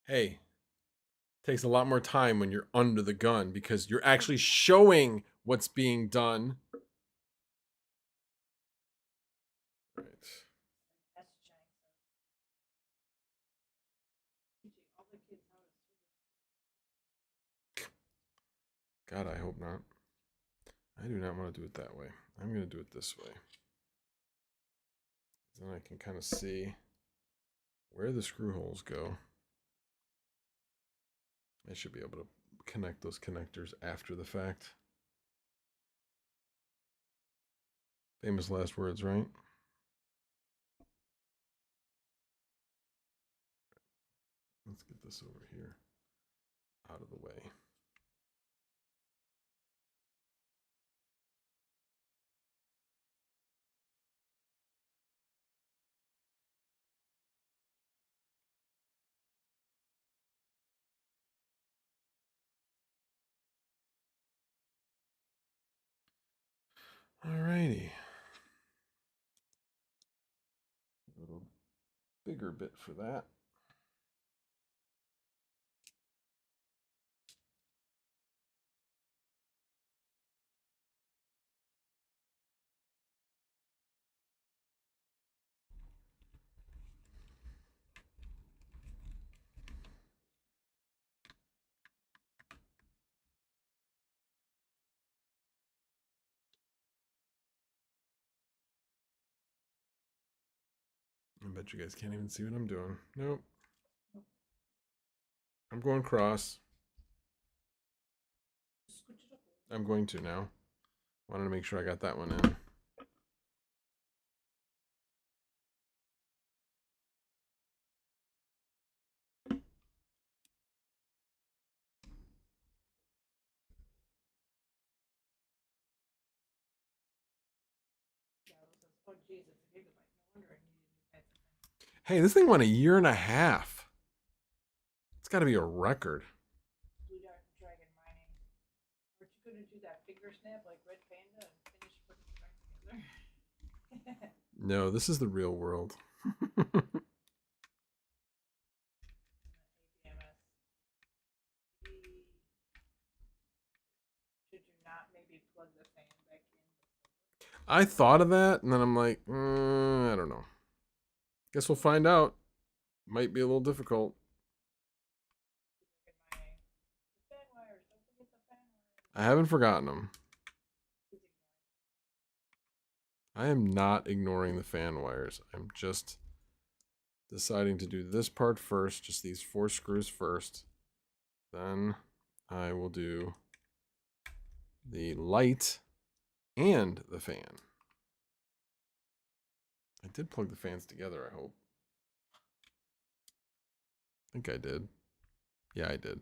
Hey, takes a lot more time when you're under the gun because you're actually showing what's being done. Right. That's teaching all the kids how to service. God, I hope not. I do not want to do it that way. I'm going to do it this way. Then I can kind of see where the screw holes go. I should be able to connect those connectors after the fact. Famous last words, right? Let's get this over here out of the way. Alrighty. A little bigger bit for that. I bet you guys can't even see what I'm doing. Nope. I'm going cross. I'm going to now. Wanted to make sure I got that one in. Oh, geez, it's a gigabyte. No wonder I needed new heads. Hey, this thing went 1.5 years. It's got to be a record. Blue Dragon mining. Aren't you going to do that finger snap like Red Panda and finish putting it back together? No, this is the real world. Should you not maybe plug the fan back in? I thought of that, and then I'm like, I don't know. Guess we'll find out. Might be a little difficult. I haven't forgotten them. I am not ignoring the fan wires. I'm just deciding to do this part first, just these 4 screws first. Then I will do the light and the fan. I did plug the fans together, I hope. I think I did. Yeah, I did.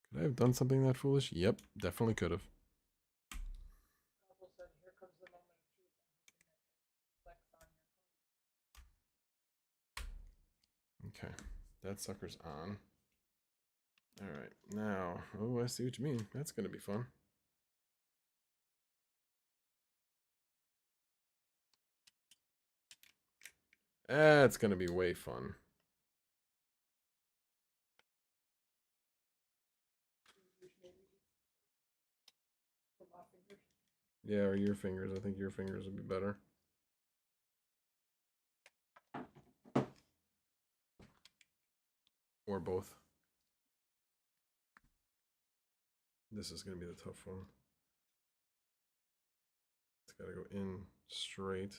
Could I have done something that foolish? Yep, definitely could have. Okay, that sucker's on. All right, now, oh, I see what you mean. That's going to be fun. It's going to be way fun. Yeah, or your fingers. I think your fingers would be better. Or both. This is going to be the tough one. It's got to go in straight.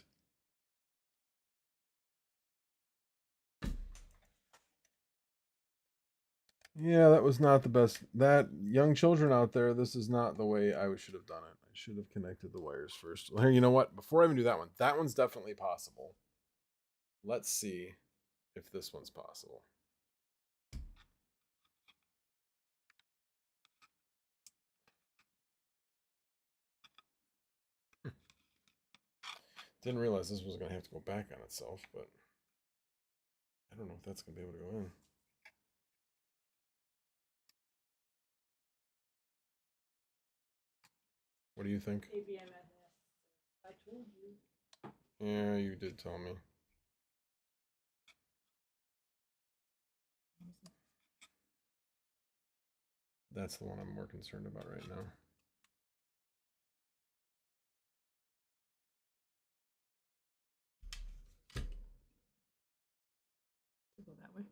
Yeah, that was not the best. That young children out there, this is not the way I should have done it. I should have connected the wires first. Here, you know what? Before I even do that one's definitely possible. Let's see if this one's possible. Didn't realize this was going to have to go back on itself, but I don't know if that's going to be able to go in. What do you think? I told you. Yeah, you did tell me. That's the one I'm more concerned about right now. Go that way.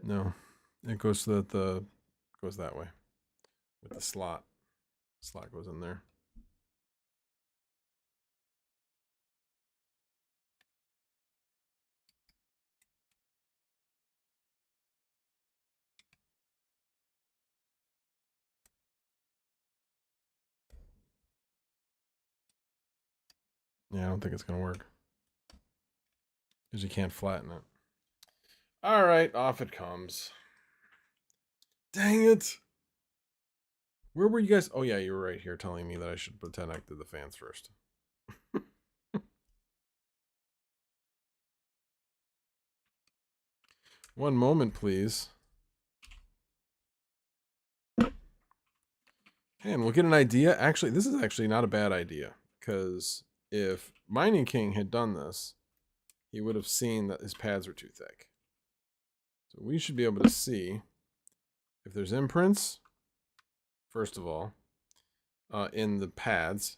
No, it goes so that the goes that way with the slot. Slot goes in there. Yeah, I don't think it's going to work. Because you can't flatten it. All right, off it comes. Dang it. Where were you guys? Oh, yeah, you were right here telling me that I should pretend I did the fans first. One moment, please. And we'll get an idea. Actually, this is actually not a bad idea. Because if Mining King had done this, he would have seen that his pads were too thick. So we should be able to see if there's imprints, first of all, in the pads,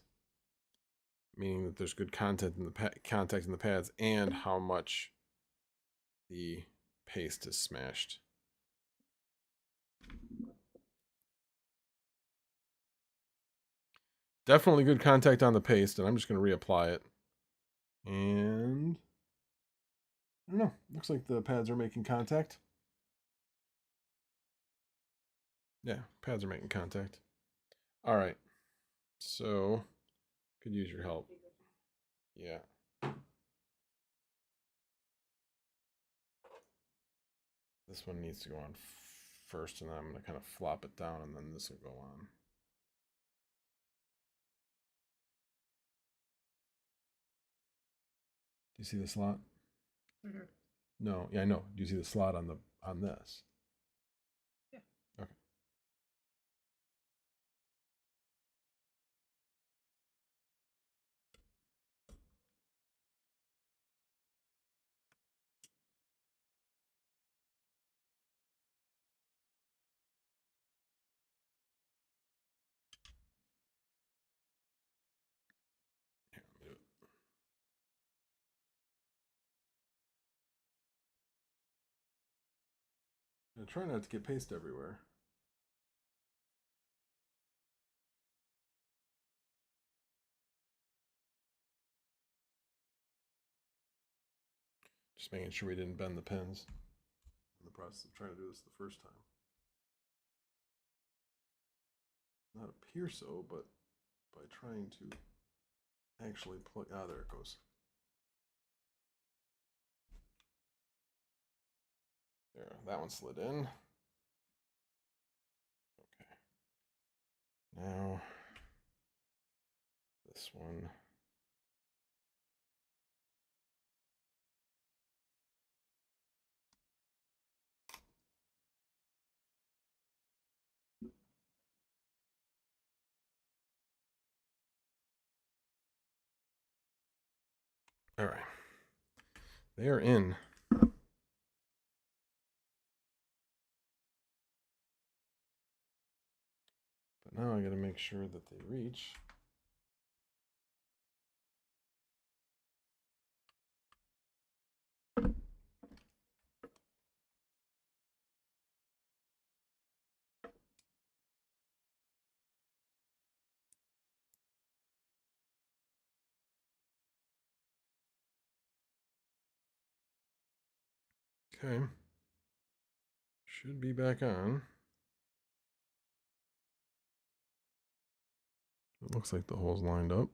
meaning that there's good content in the contact in the pads, and how much the paste is smashed. Definitely good contact on the paste, and I'm just going to reapply it. And I don't know. Looks like the pads are making contact. Yeah, pads are making contact. All right. So, could use your help. Yeah. This one needs to go on first, and then I'm going to kind of flop it down, and then this will go on. Do you see the slot? Mm-hmm. No. Yeah, I know. Do you see the slot on this? Yeah. Okay. Here, let me do it. I'm trying not to get paste everywhere. Just making sure we didn't bend the pins in the process of trying to do this the first time. Not appear so, but by trying to actually plug. Ah, there it goes. There, that one slid in. Okay. Now, this one. All right. They are in. But now I got to make sure that they reach. Okay. Should be back on. It looks like the hole's lined up.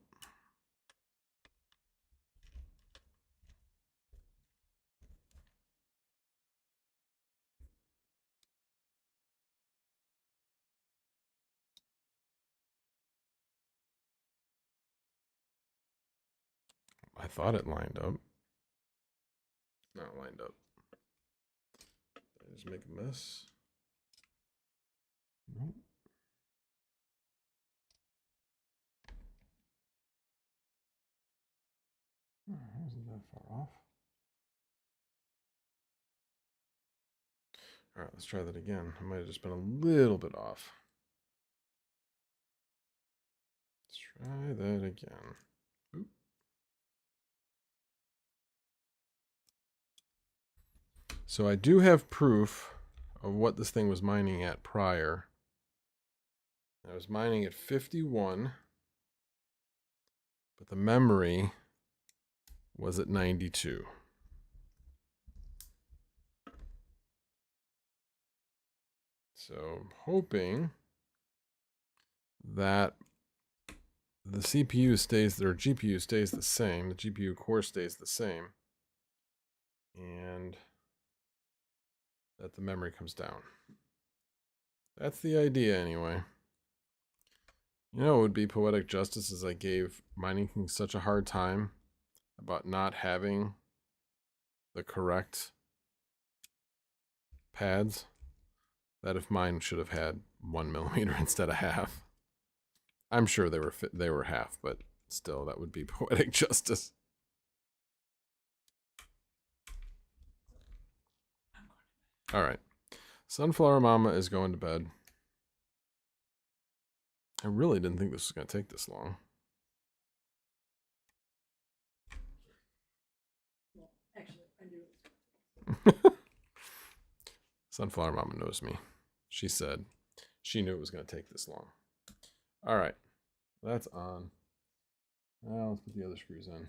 I thought it lined up. Not lined up. Did I just make a mess? Nope. Oh, wasn't that far off. All right, let's try that again. I might have just been a little bit off. Let's try that again. Oop. So I do have proof of what this thing was mining at prior. I was mining at 51, but the memory was at 92. So I'm hoping that the CPU stays, their GPU stays the same, the GPU core stays the same, and that the memory comes down. That's the idea anyway. You know, it would be poetic justice as I gave Mining King such a hard time about not having the correct pads, that if mine should have had 1 millimeter instead of half. I'm sure they were half, but still, that would be poetic justice. All right. Sunflower Mama is going to bed. I really didn't think this was going to take this long. Well, actually, I knew it was. Sunflower Mama knows me. She said she knew it was going to take this long. All right. That's on. Now let's put the other screws in.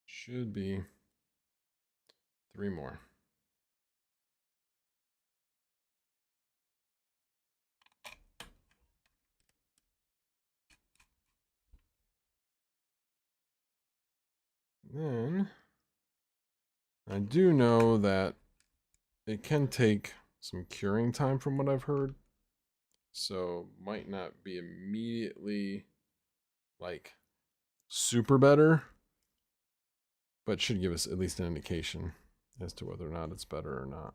Should be 3 more. Then I do know that it can take some curing time from what I've heard. So might not be immediately like super better, but should give us at least an indication as to whether or not it's better or not.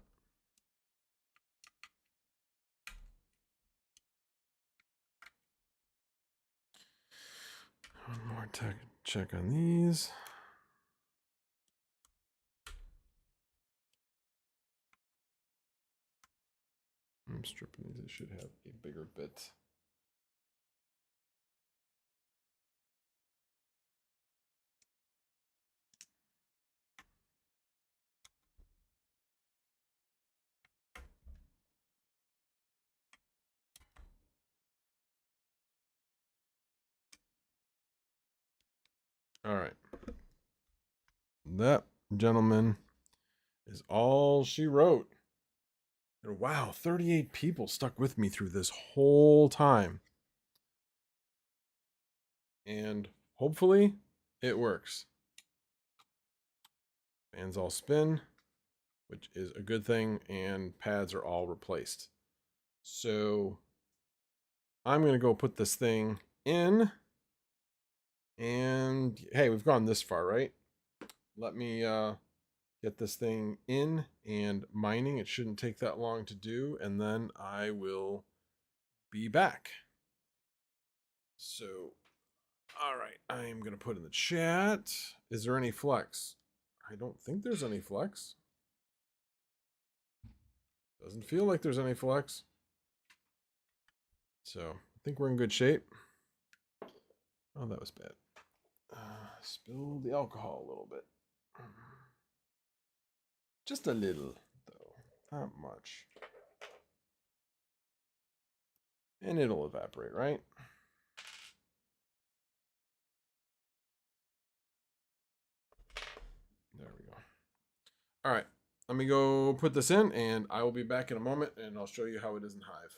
One more check on these. I'm stripping these. It should have a bigger bit. All right. That, gentleman, is all she wrote. And wow, 38 people stuck with me through this whole time. And hopefully it works. Fans all spin, which is a good thing, and pads are all replaced. So I'm going to go put this thing in. And hey, we've gone this far, right? Let me get this thing in and mining. It shouldn't take that long to do, and then I will be back. So All right, I am going to put in the chat. Is there any flex? I don't think there's any flex. Doesn't feel like there's any flex. So I think we're in good shape. Oh, that was bad. Spilled the alcohol a little bit. Just a little, though. Not much. And it'll evaporate, right? There we go. All right. Let me go put this in, and I will be back in a moment, and I'll show you how it is in Hive.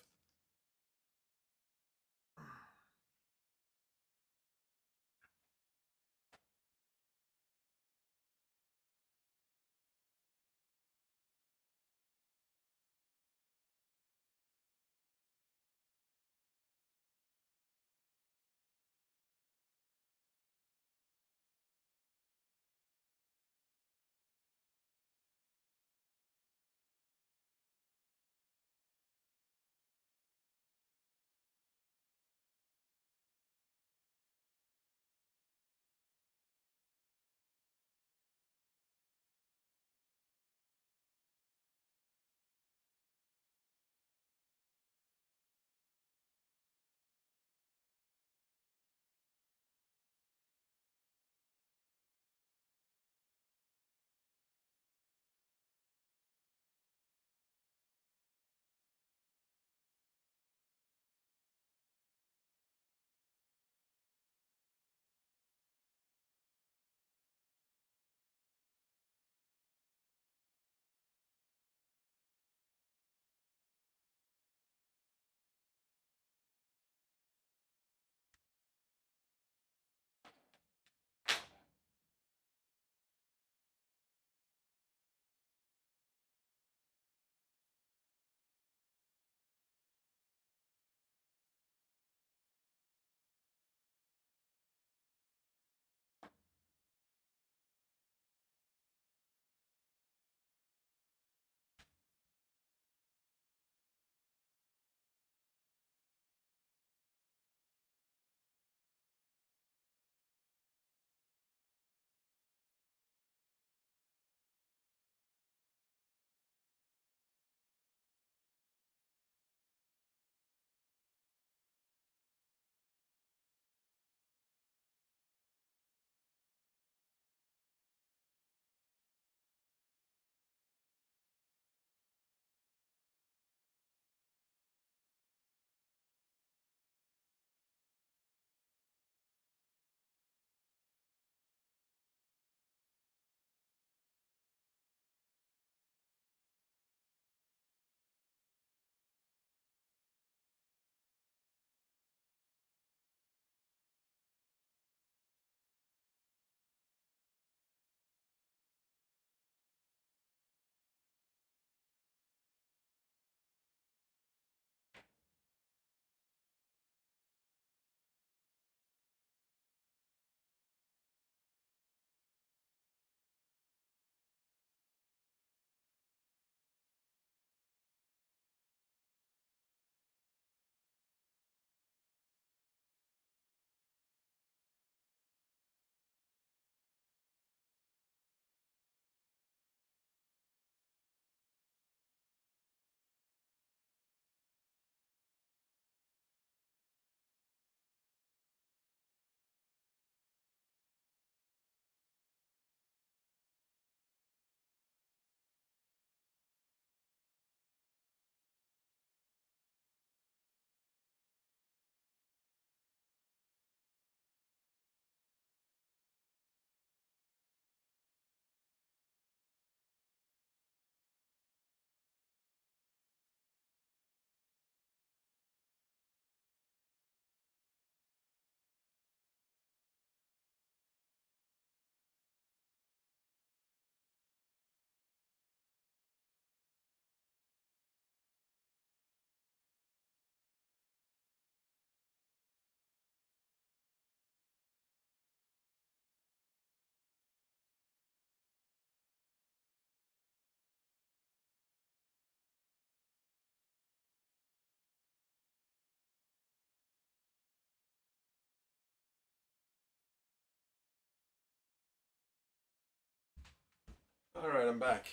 All right, I'm back.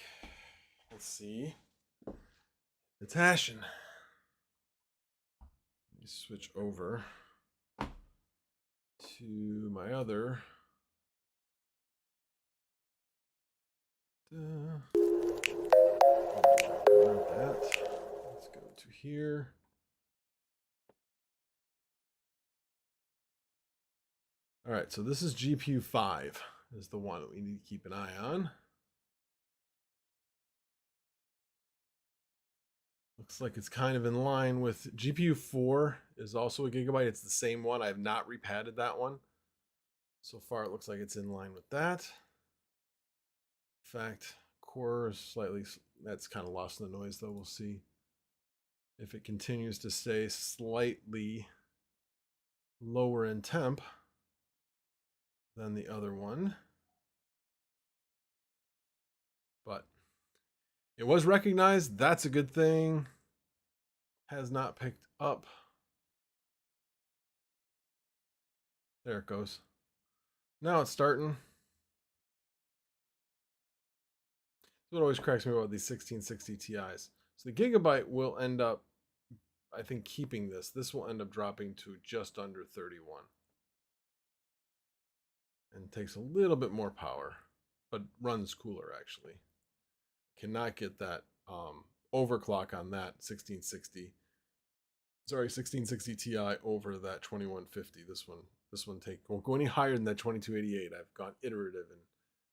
Let's see. It's hashing. Let me switch over to my other. Not that. Let's go to here. All right, so this is GPU 5 is the one that we need to keep an eye on. Looks like it's kind of in line with GPU 4 is also a gigabyte. It's the same one. I have not repadded that one. So far, it looks like it's in line with that. In fact, core is slightly, that's kind of lost in the noise though. We'll see if it continues to stay slightly lower in temp than the other one. But it was recognized. That's a good thing. Has not picked up. There it goes. Now it's starting. That's what always cracks me about these 1660 Ti's. So the gigabyte will end up, I think, keeping this. This will end up dropping to just under 31. And takes a little bit more power, but runs cooler actually. Cannot get that overclock on that 1660. Sorry, 1660 Ti over that 2150. This one won't go any higher than that 2288. I've gone iterative, and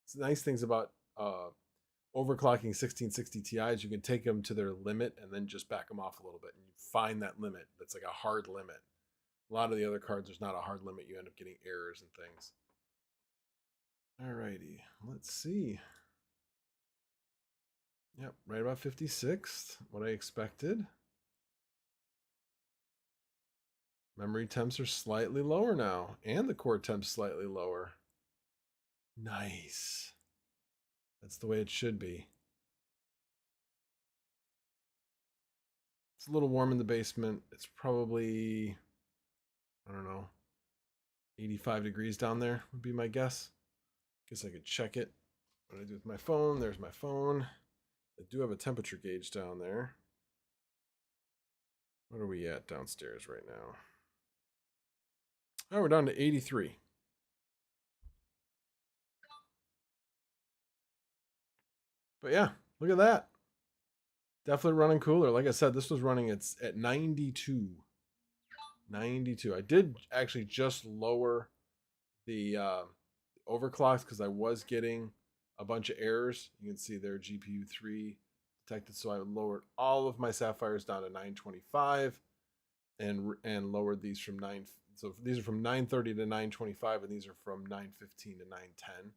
it's the nice things about overclocking 1660 Ti's. You can take them to their limit and then just back them off a little bit, and you find that limit that's like a hard limit. A lot of the other cards, there's not a hard limit. You end up getting errors and things. Alrighty, let's see. Yep, right about 56th, what I expected. Memory temps are slightly lower now, and the core temps slightly lower. Nice. That's the way it should be. It's a little warm in the basement. It's probably, I don't know, 85 degrees down there would be my guess. Guess I could check it. What do I do with my phone? There's my phone. I do have a temperature gauge down there. What are we at downstairs right now? Oh, we're down to 83. But yeah, look at that. Definitely running cooler. Like I said, this was running at 92. 92. I did actually just lower the overclocks because I was getting a bunch of errors. You can see there GPU 3 detected. So I lowered all of my sapphires down to 925 and lowered these from 9. So these are from 930 to 925, and these are from 915 to 910,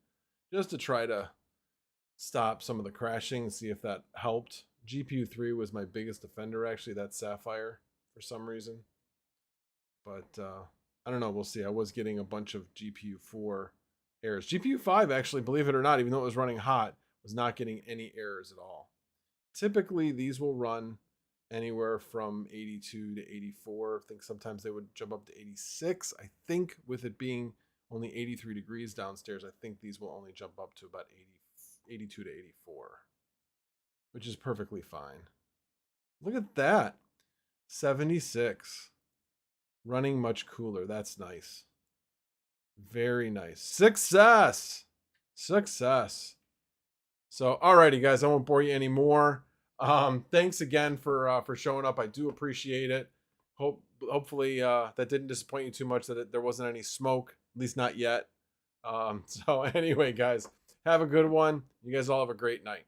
just to try to stop some of the crashing and see if that helped. GPU 3 was my biggest offender, actually, that sapphire for some reason. But I don't know. We'll see. I was getting a bunch of GPU 4 errors. GPU 5, actually, believe it or not, even though it was running hot, was not getting any errors at all. Typically, these will run anywhere from 82 to 84. I think sometimes they would jump up to 86. I think with it being only 83 degrees downstairs, I think these will only jump up to about 82 to 84, which is perfectly fine. Look at that. 76. Running much cooler. That's nice. Very nice. Success. Success. So, alrighty, guys, I won't bore you anymore. Thanks again for showing up. I do appreciate it. Hopefully that didn't disappoint you too much, that there wasn't any smoke, at least not yet. So anyway, guys, have a good one. You guys all have a great night.